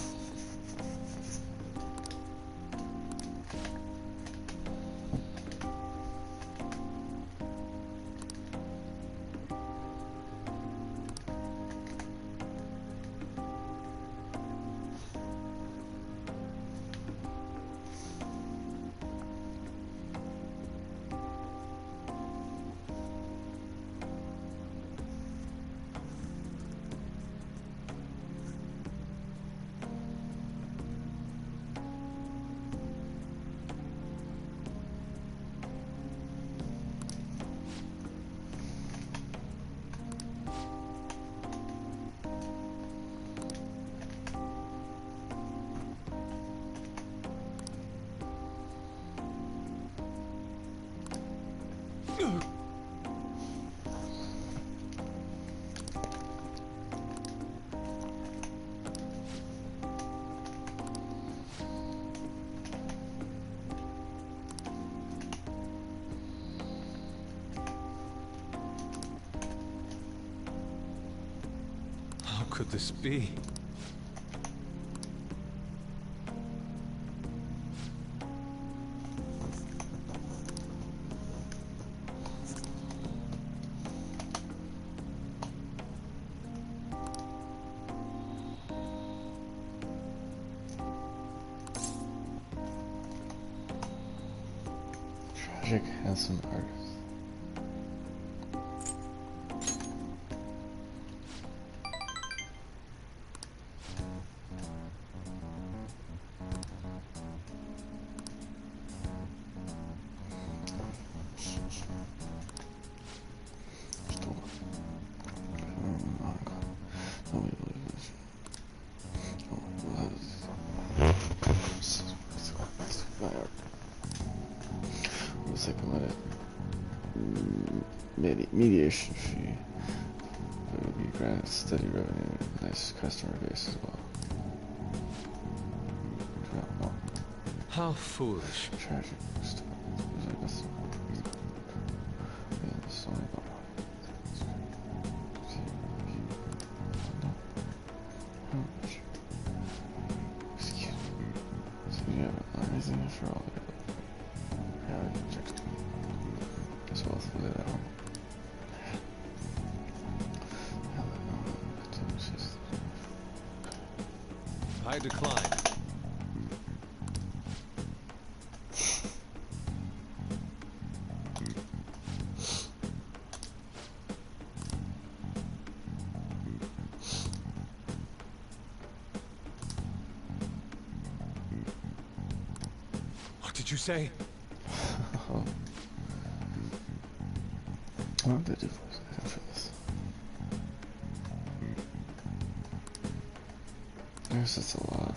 Speaker 5: How could this be?
Speaker 2: Tragic, handsome artist. Looks like I'm at a mediation fee. But it will be granted steady revenue and nice customer base as well.
Speaker 5: How foolish.
Speaker 2: Tragic. For all the as well as the that one.
Speaker 5: I decline.
Speaker 18: What did you say?
Speaker 2: What did you voice acting for this? I guess that's a lot.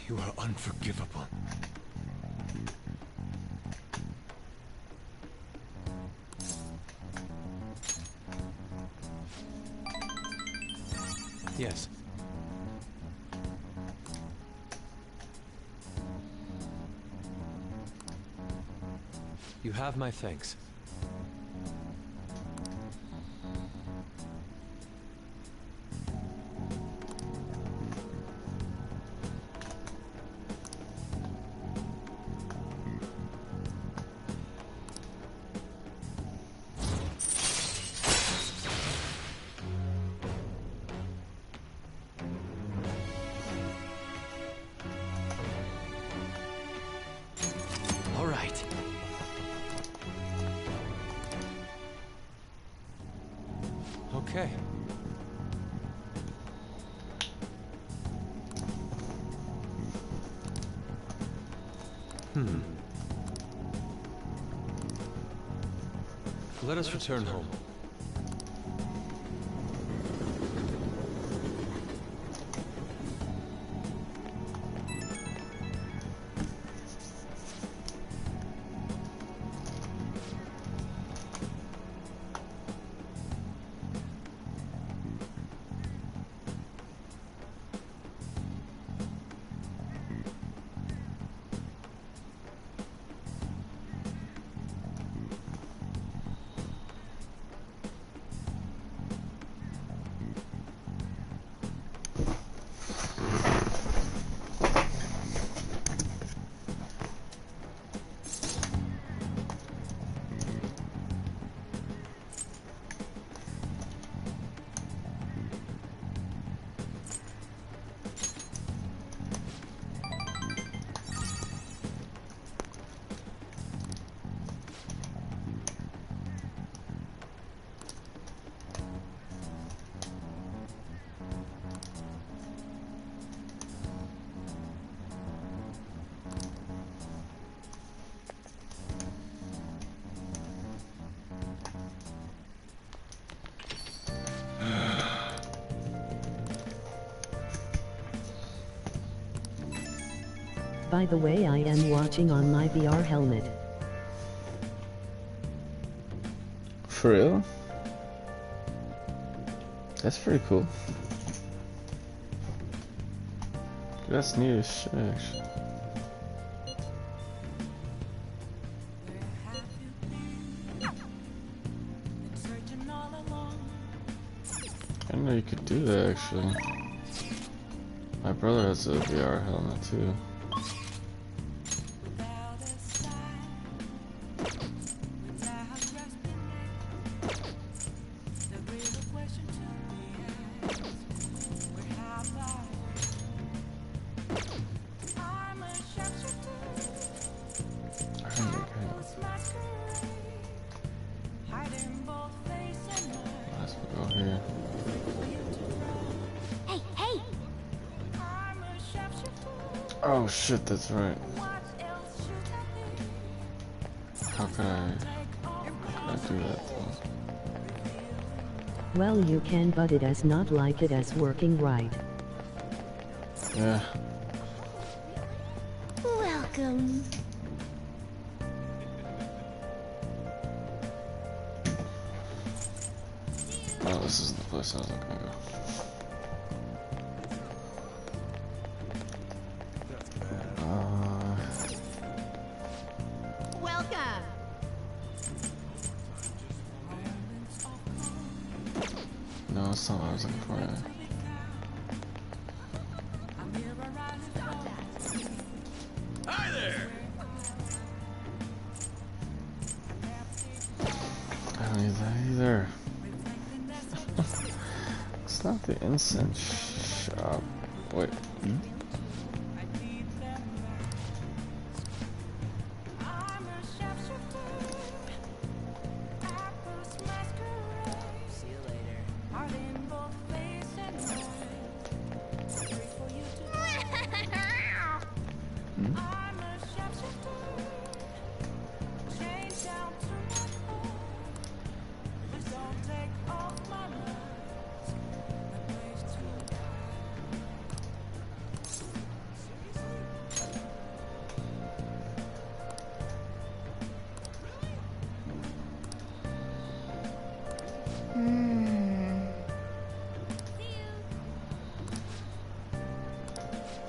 Speaker 18: You are unforgivable. Yes. You have my thanks. All right. Okay. Let us return home.
Speaker 10: By the way, I am watching on my VR helmet.
Speaker 2: For real? That's pretty cool. That's neat as shit, actually. I didn't know you could do that, actually. My brother has a VR helmet, too. Oh shit, that's right. How can I do that though?
Speaker 10: Well, you can, but it is not like it is working right.
Speaker 2: Yeah.
Speaker 8: Welcome.
Speaker 2: Oh, this isn't the place I was looking to go.
Speaker 12: Welcome.
Speaker 2: No, it's not what I was looking for.
Speaker 18: Hi there.
Speaker 2: I don't need that either. It's not the incense shop. Wait. Hmm?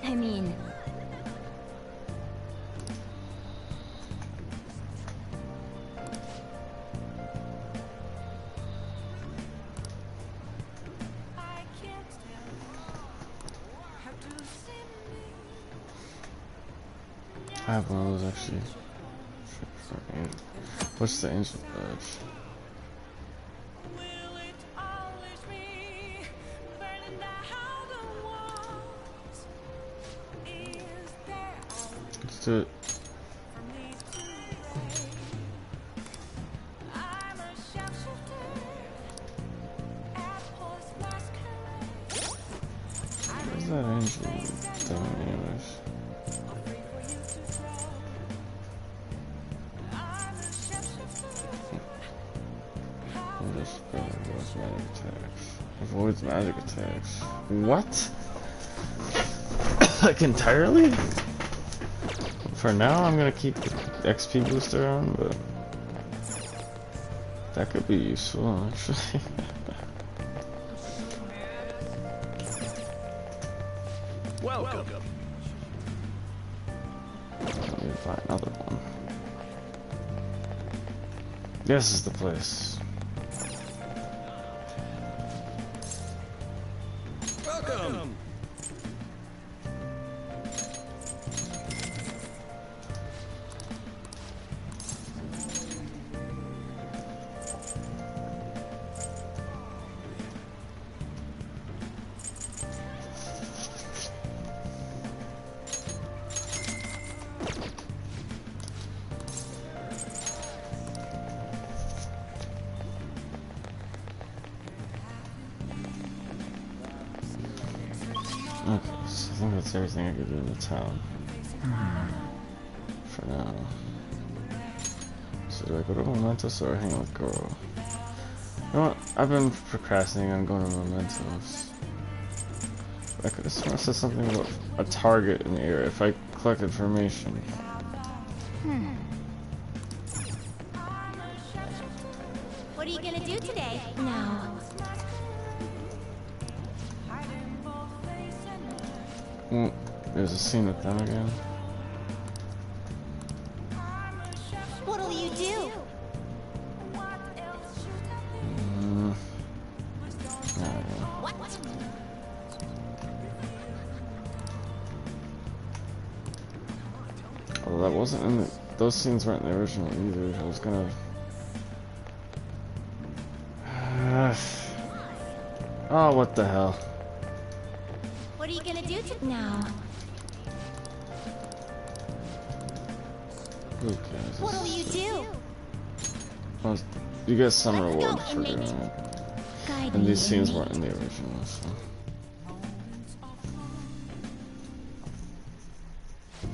Speaker 8: I mean...
Speaker 2: I have one of those actually. What's the angel badge? Let's do it. Where's that angel doing anyways? Avoids magic attacks. What? Like entirely? For now, I'm gonna keep the XP booster on, but that could be useful actually.
Speaker 5: Welcome.
Speaker 2: I need to find another one. This is the place.
Speaker 5: Welcome.
Speaker 2: Okay, so I think that's everything I could do in the town. For now. So do I go to Mementos or hang out with Goro? You know what? I've been procrastinating on going to Mementos. I could have sworn it said something about a target in the area if I collect information.
Speaker 8: What are you gonna do today? No.
Speaker 2: Well, there's a scene with them again.
Speaker 8: What'll you do?
Speaker 2: I don't know.
Speaker 8: What?
Speaker 2: Well, that wasn't in the... Those scenes weren't in the original either. I was gonna... Oh, what the hell.
Speaker 8: What are you gonna do now?
Speaker 2: Who cares?
Speaker 8: What'll you do?
Speaker 2: Well, you get some reward for doing it. And these scenes weren't in the original, so...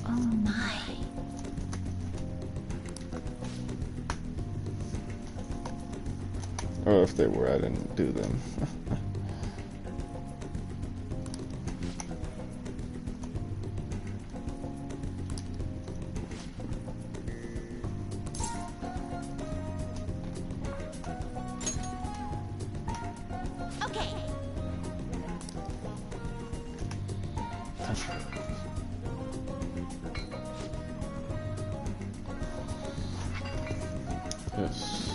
Speaker 8: Oh my.
Speaker 2: Or if they were, I didn't do them. Yes.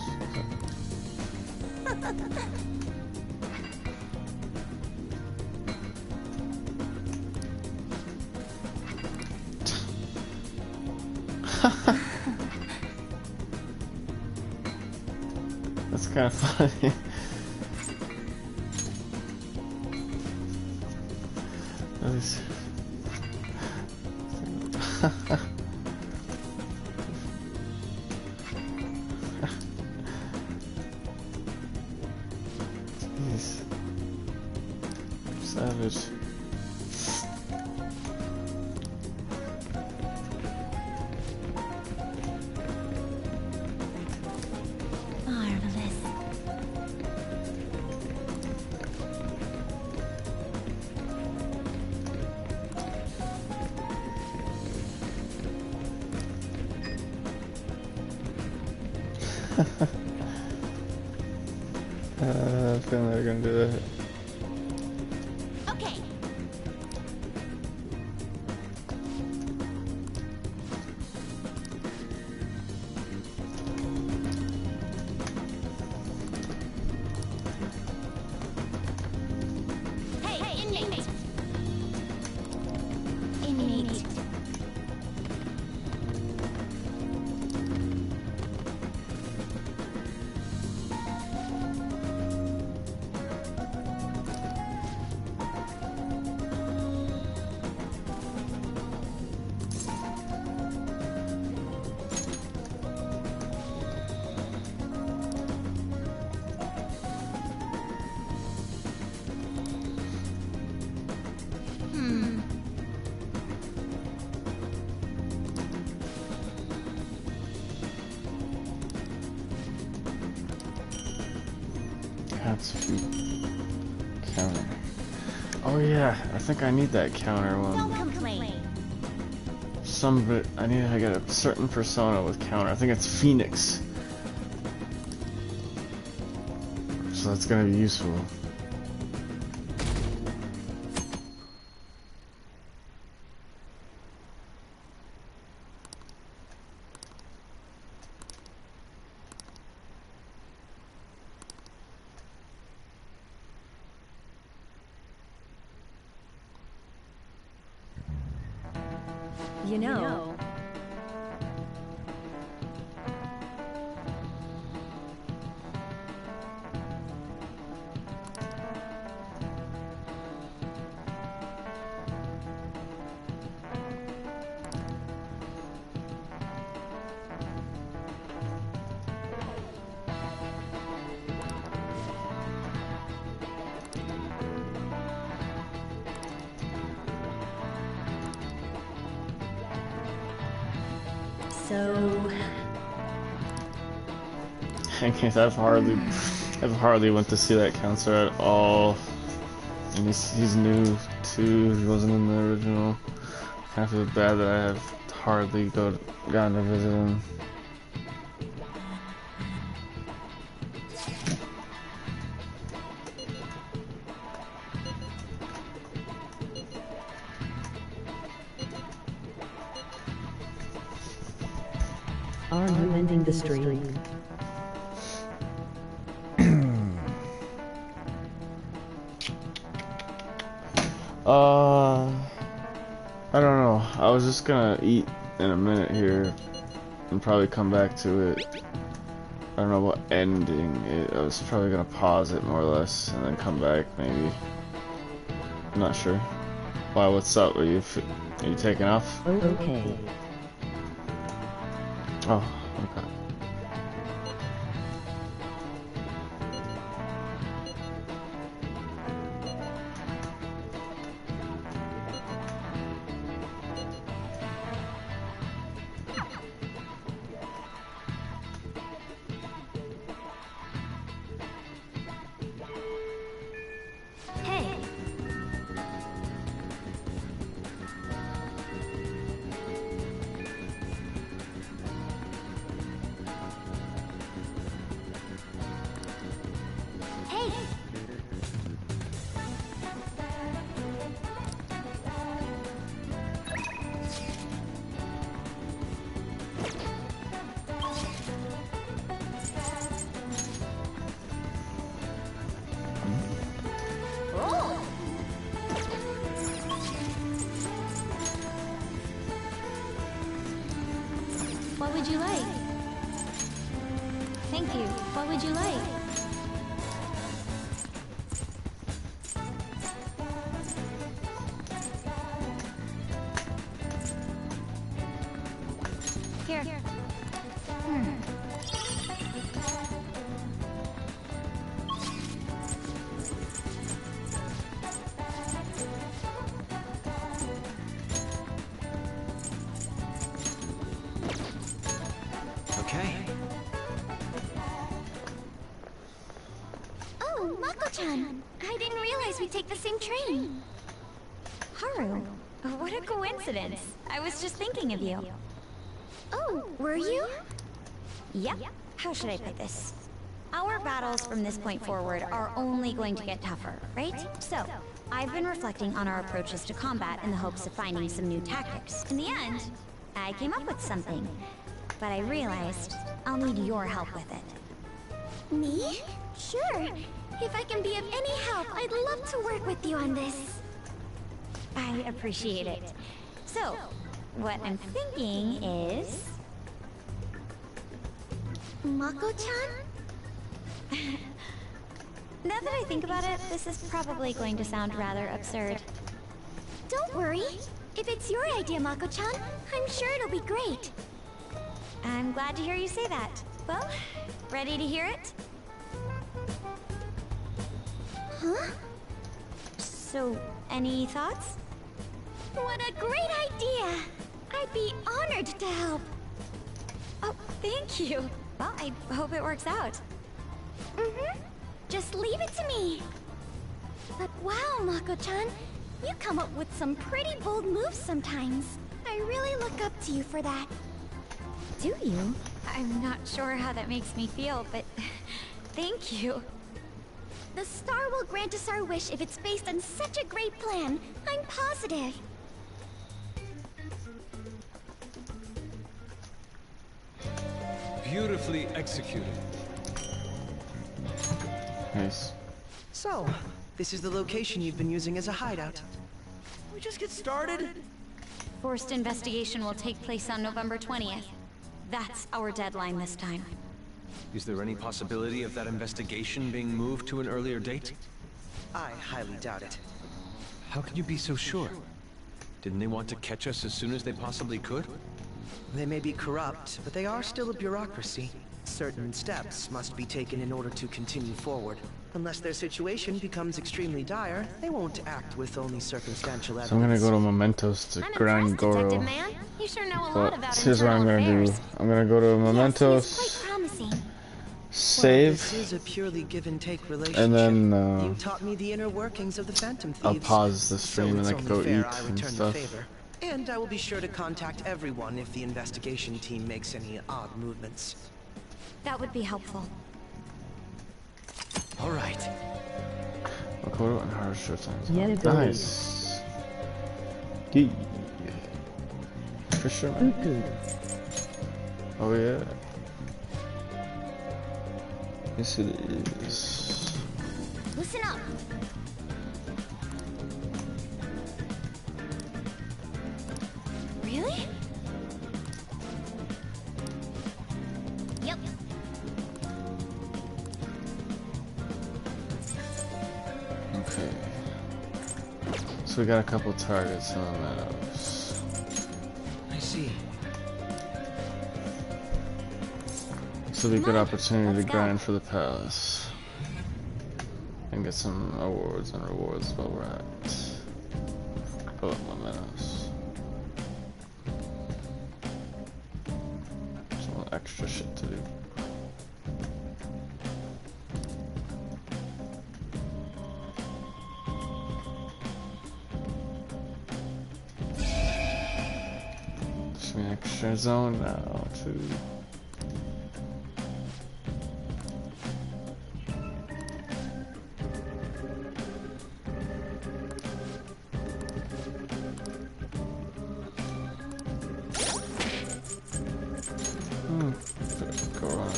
Speaker 2: That's kind of funny. At least. Jeez. Savage.
Speaker 8: Marvelous.
Speaker 2: I feel like they're gonna do that.
Speaker 8: Okay. Hey, inmate. Inmate.
Speaker 2: Counter. Oh yeah, I think I need that counter one.
Speaker 8: Don't complain.
Speaker 2: I get a certain persona with counter. I think it's Phoenix. So that's gonna be useful.
Speaker 14: You know, so
Speaker 2: I've hardly went to see that counselor at all. And he's new too. He wasn't in the original. I feel bad that I have hardly gotten to visit him.
Speaker 10: Are you ending the stream?
Speaker 2: I don't know. I was just gonna eat in a minute here and probably come back to it. I don't know what ending it. I was probably gonna pause it more or less and then come back maybe. I'm not sure. Why? What's up? Are you taking off?
Speaker 10: Oh, okay.
Speaker 2: Oh, okay.
Speaker 8: Hey. Hey. Roll. What would you like? Thank you. What would you like? Here.
Speaker 5: Okay.
Speaker 8: Oh, Mako-chan! I didn't realize we'd take the same train. Haru, what a coincidence. I was just thinking of you. Oh, were you? Yep. How should I put this?
Speaker 6: Our battles from this point forward are only going to get tougher, right? So, I've been reflecting on our approaches to combat in the hopes of finding some new tactics. In the end, I came up with something, but I realized I'll need your help with it.
Speaker 8: Me? Sure. If I can be of any help, I'd love to work with you on this.
Speaker 6: I appreciate it. So, what I'm thinking is...
Speaker 8: Mako-chan?
Speaker 6: Now that I think about it, this is probably going to sound rather absurd.
Speaker 8: Don't worry. If it's your idea, Mako-chan, I'm sure it'll be great.
Speaker 6: I'm glad to hear you say that. Well, ready to hear it?
Speaker 8: Huh?
Speaker 6: So, any thoughts?
Speaker 8: What a great idea! I'd be honored to help.
Speaker 6: Oh, thank you. Well, I hope it works out.
Speaker 8: Just leave it to me. But wow, Mako-chan, you come up with some pretty bold moves sometimes. I really look up to you for that.
Speaker 6: Do you? I'm not sure how that makes me feel, but thank you.
Speaker 8: The star will grant us our wish if it's based on such a great plan. I'm positive.
Speaker 5: Beautifully executed.
Speaker 2: Nice.
Speaker 11: So, this is the location you've been using as a hideout. We just get started?
Speaker 6: Forced investigation will take place on November 20th. That's our deadline this time.
Speaker 5: Is there any possibility of that investigation being moved to an earlier date?
Speaker 11: I highly doubt it.
Speaker 5: How can you be so sure? Didn't they want to catch us as soon as they possibly could?
Speaker 11: They may be corrupt, but they are still a bureaucracy. Certain steps must be taken in order to continue forward. Unless their situation becomes extremely dire, they won't act with only circumstantial evidence.
Speaker 2: So I'm gonna go to Mementos to grind Goro.
Speaker 8: Man. You sure know a lot
Speaker 2: But
Speaker 8: about
Speaker 2: here's what I'm gonna do. I'm gonna go to Mementos, save,
Speaker 11: This is a purely give and take relationship.
Speaker 2: and then
Speaker 11: You taught me the inner workings of the Phantom Thieves.
Speaker 2: I'll pause the stream and
Speaker 11: so
Speaker 2: I
Speaker 11: it's
Speaker 2: can go
Speaker 11: only fair
Speaker 2: eat
Speaker 11: I
Speaker 2: and
Speaker 11: return the
Speaker 2: stuff.
Speaker 11: favor. And I will be sure to contact everyone if the investigation team makes any odd movements.
Speaker 6: That would be helpful.
Speaker 5: All right.
Speaker 2: Makoto and Harsha times.
Speaker 10: Yeah,
Speaker 2: Nice. Yeah. For sure, man. Oh yeah. Yes, it is.
Speaker 8: Listen up.
Speaker 6: Really?
Speaker 8: Yep.
Speaker 2: Okay. So we got a couple targets in the meadows.
Speaker 11: I see.
Speaker 2: This will be a good opportunity to grind for the palace. And get some awards and rewards while we're at. Fill up my meadows. Some extra shit to do. Just an extra zone now too. Go on.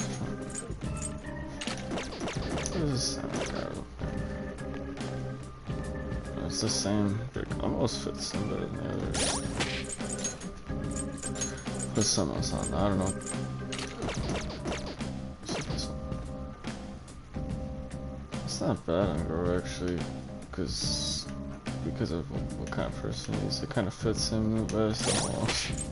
Speaker 2: This is it's the same. It almost fits in better than the other. Put something else on. I don't know. It's not bad on Goro actually, because of what kind of person he is. It kind of fits him the best almost.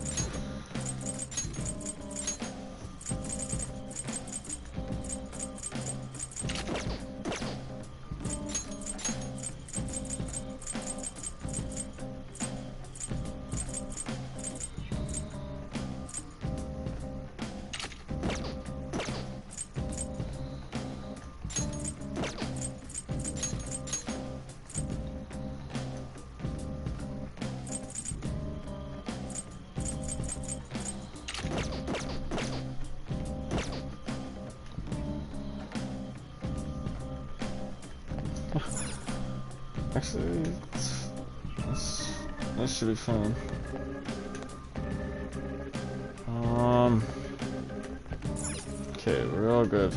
Speaker 2: Actually, that should be fine. Okay, we're all good.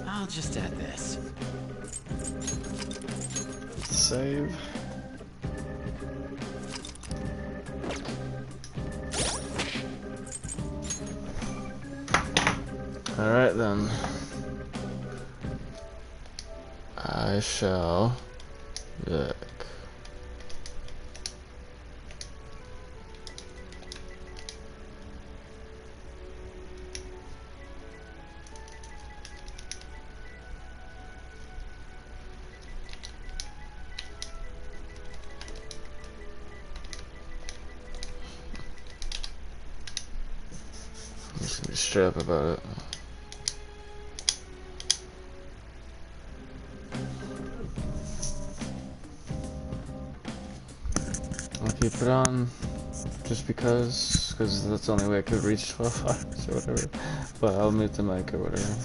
Speaker 20: I'll just add this.
Speaker 2: Save. Alright then. I shall look. I'm just gonna be straight up about it. I'll keep it on just because that's the only way I could reach 12 hours or whatever. But I'll mute the mic or whatever.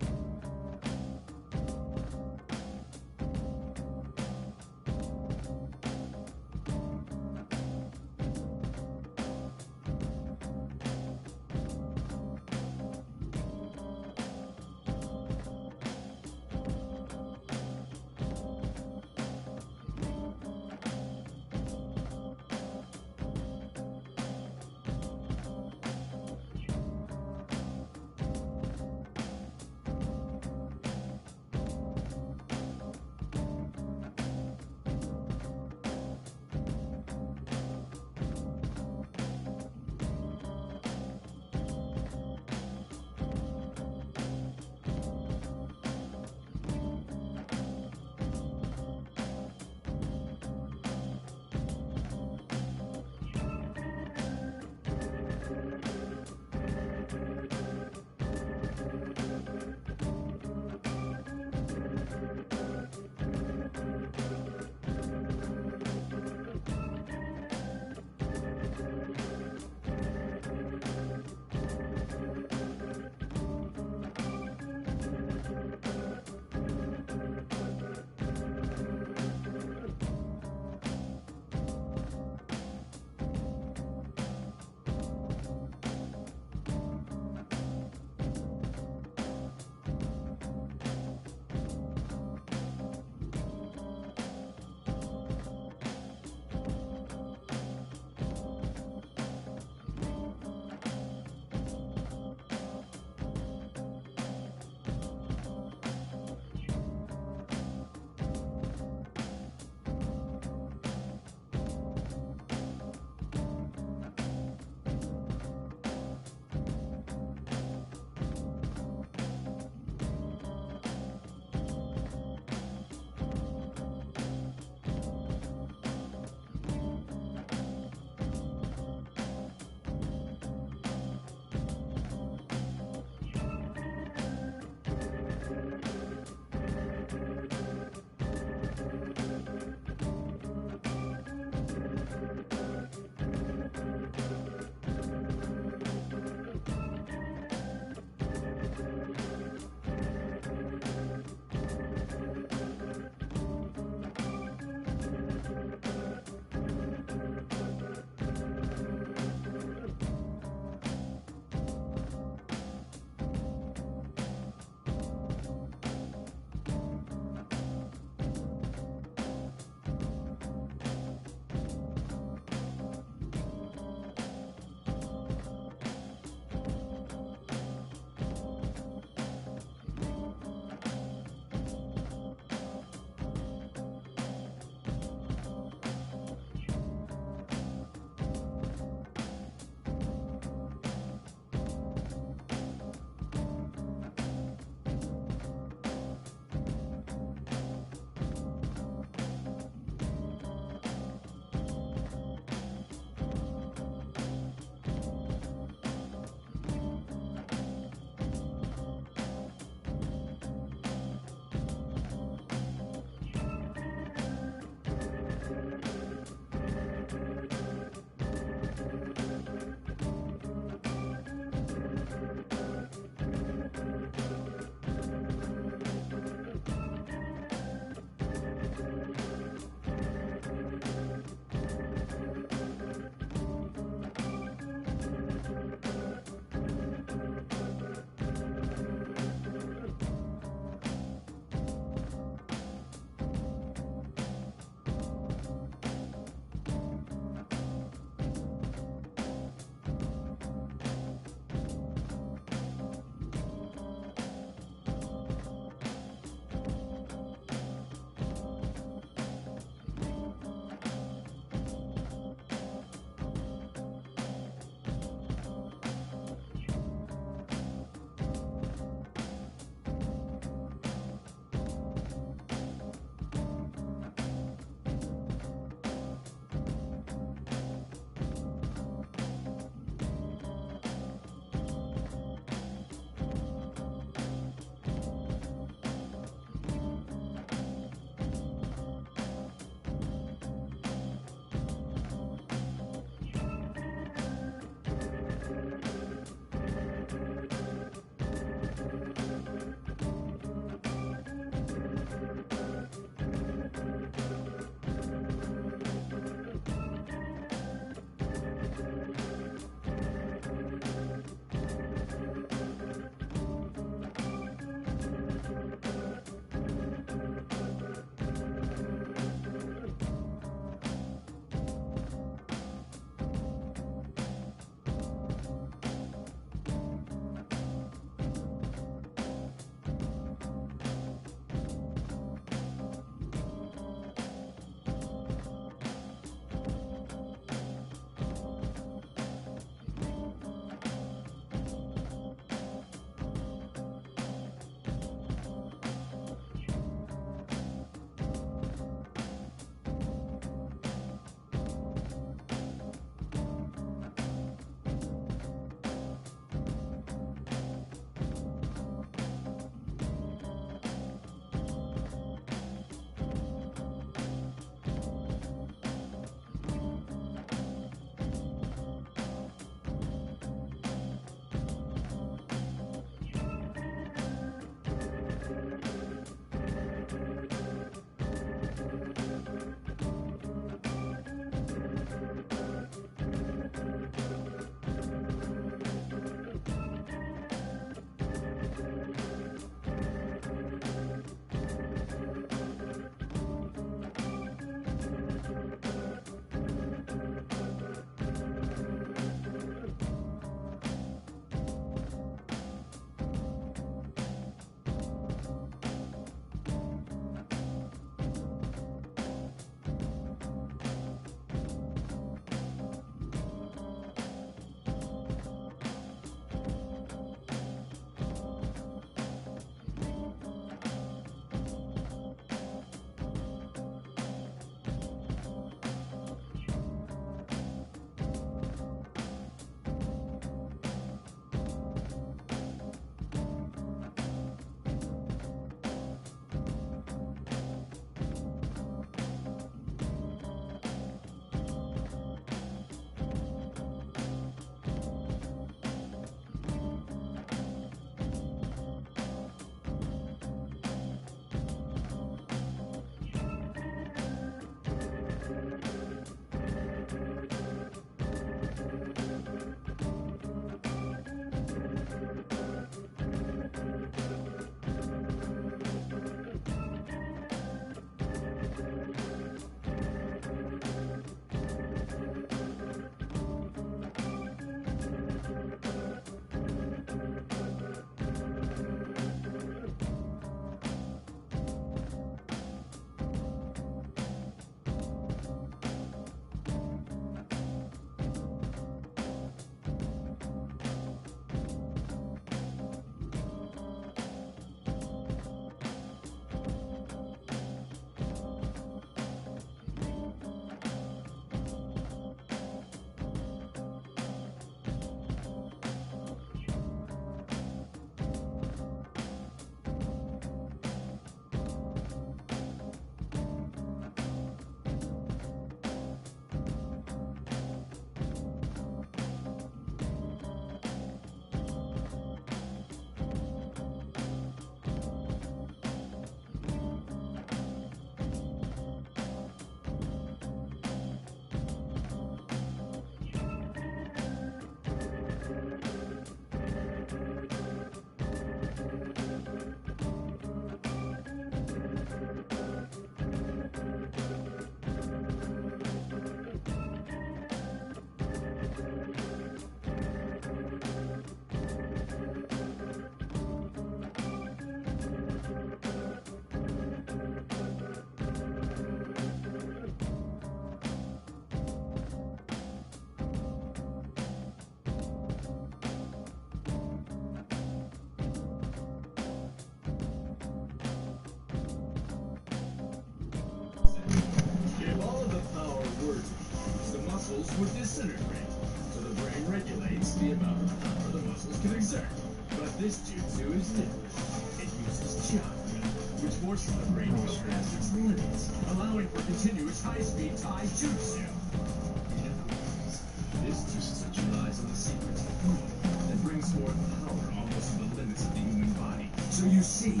Speaker 13: would disintegrate, so the brain regulates the amount of power the muscles can exert. But this jutsu is different. It uses chakra, which forces the brain to go past its limits, allowing for continuous high-speed taijutsu. In other words, this jutsu relies on the secret technique that brings forth power almost to the limits of the human body. So you see,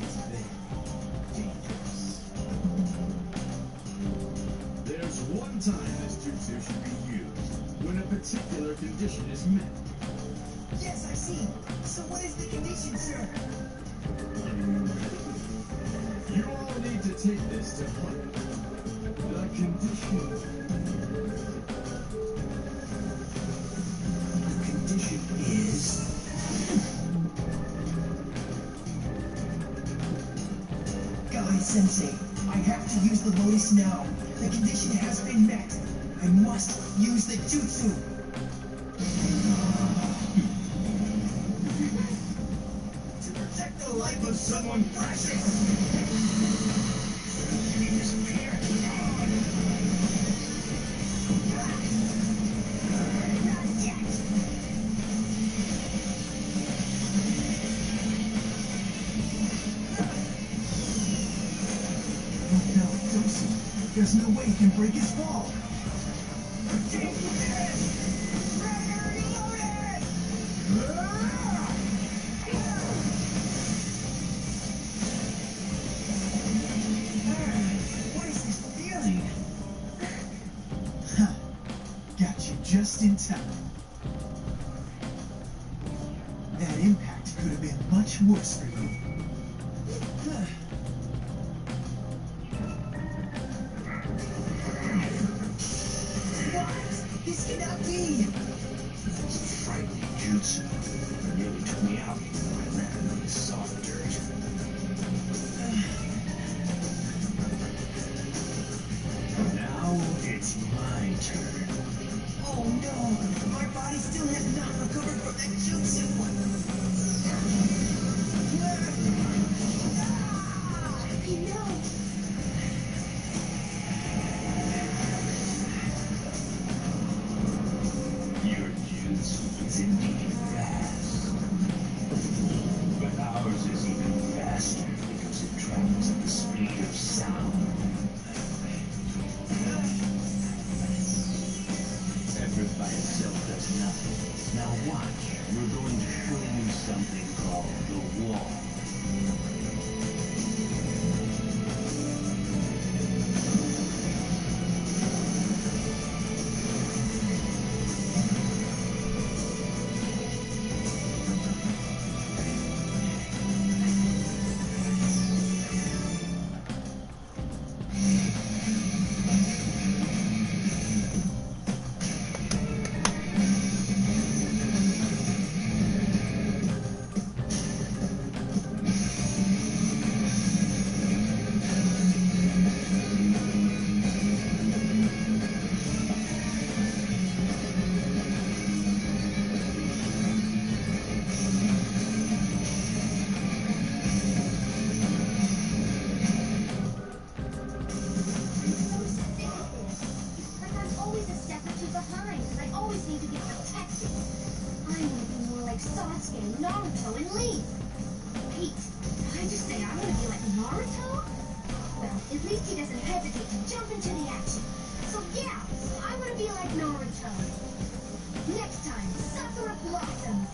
Speaker 13: it's very dangerous. There's one time this jutsu should be used, when a particular condition is met.
Speaker 22: Yes, I see. So what is the condition, sir?
Speaker 13: You all need to take this to heart. The condition
Speaker 22: is... Guy-sensei, I have to use the Lotus now. The condition has been met. I must use the jutsu. To protect the life of someone precious. He disappeared. There's no way he can break his fall. What is this feeling? Huh. Got you just in time. That impact could have been much worse for you. This cannot be! That's a frightening jutsu. It nearly took me out before I landed on the soft dirt. Now it's my turn. Oh no! My body still has not recovered from that jutsu! No! Your jutsu is indeed fast. But ours is even faster because it travels at the speed of sound. Effort by itself does nothing. Now watch. We're going to show you something called the wall.
Speaker 23: Naruto and leave. Wait, trying to say I'm gonna be like Naruto? Well, at least he doesn't hesitate to jump into the action. So yeah, I want to be like Naruto. Next time, Sakura blossoms.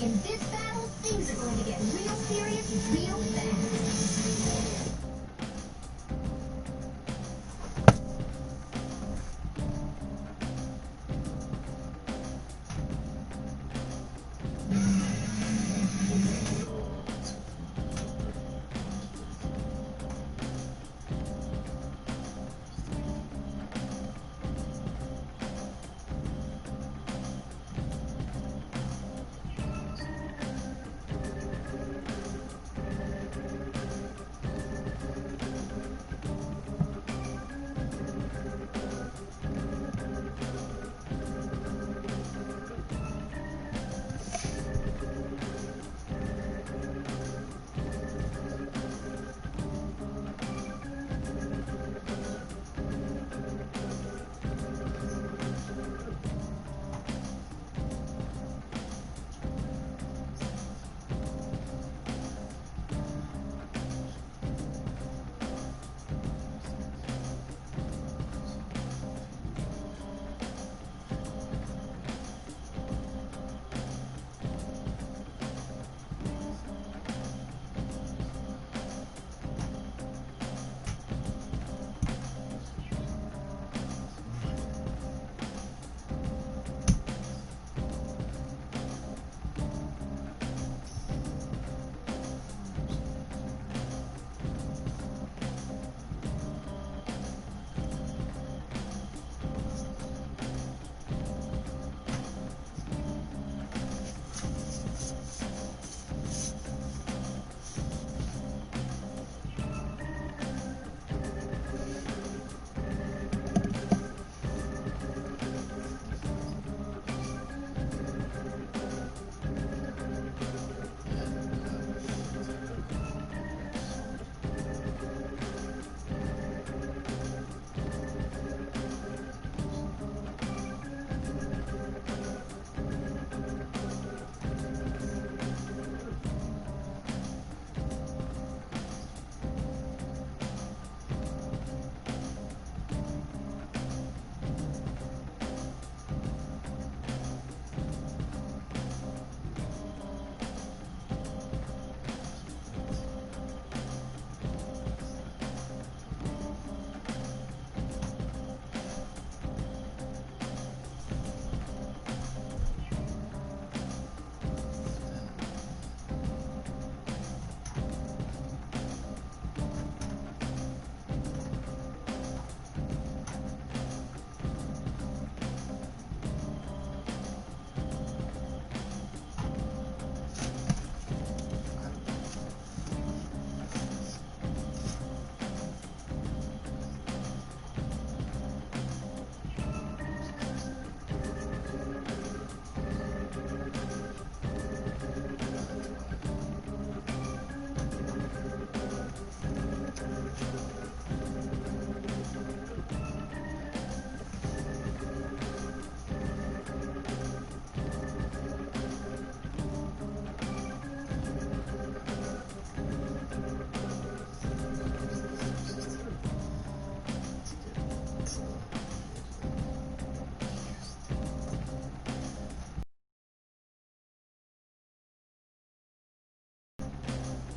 Speaker 23: In this battle, things are going to get real serious real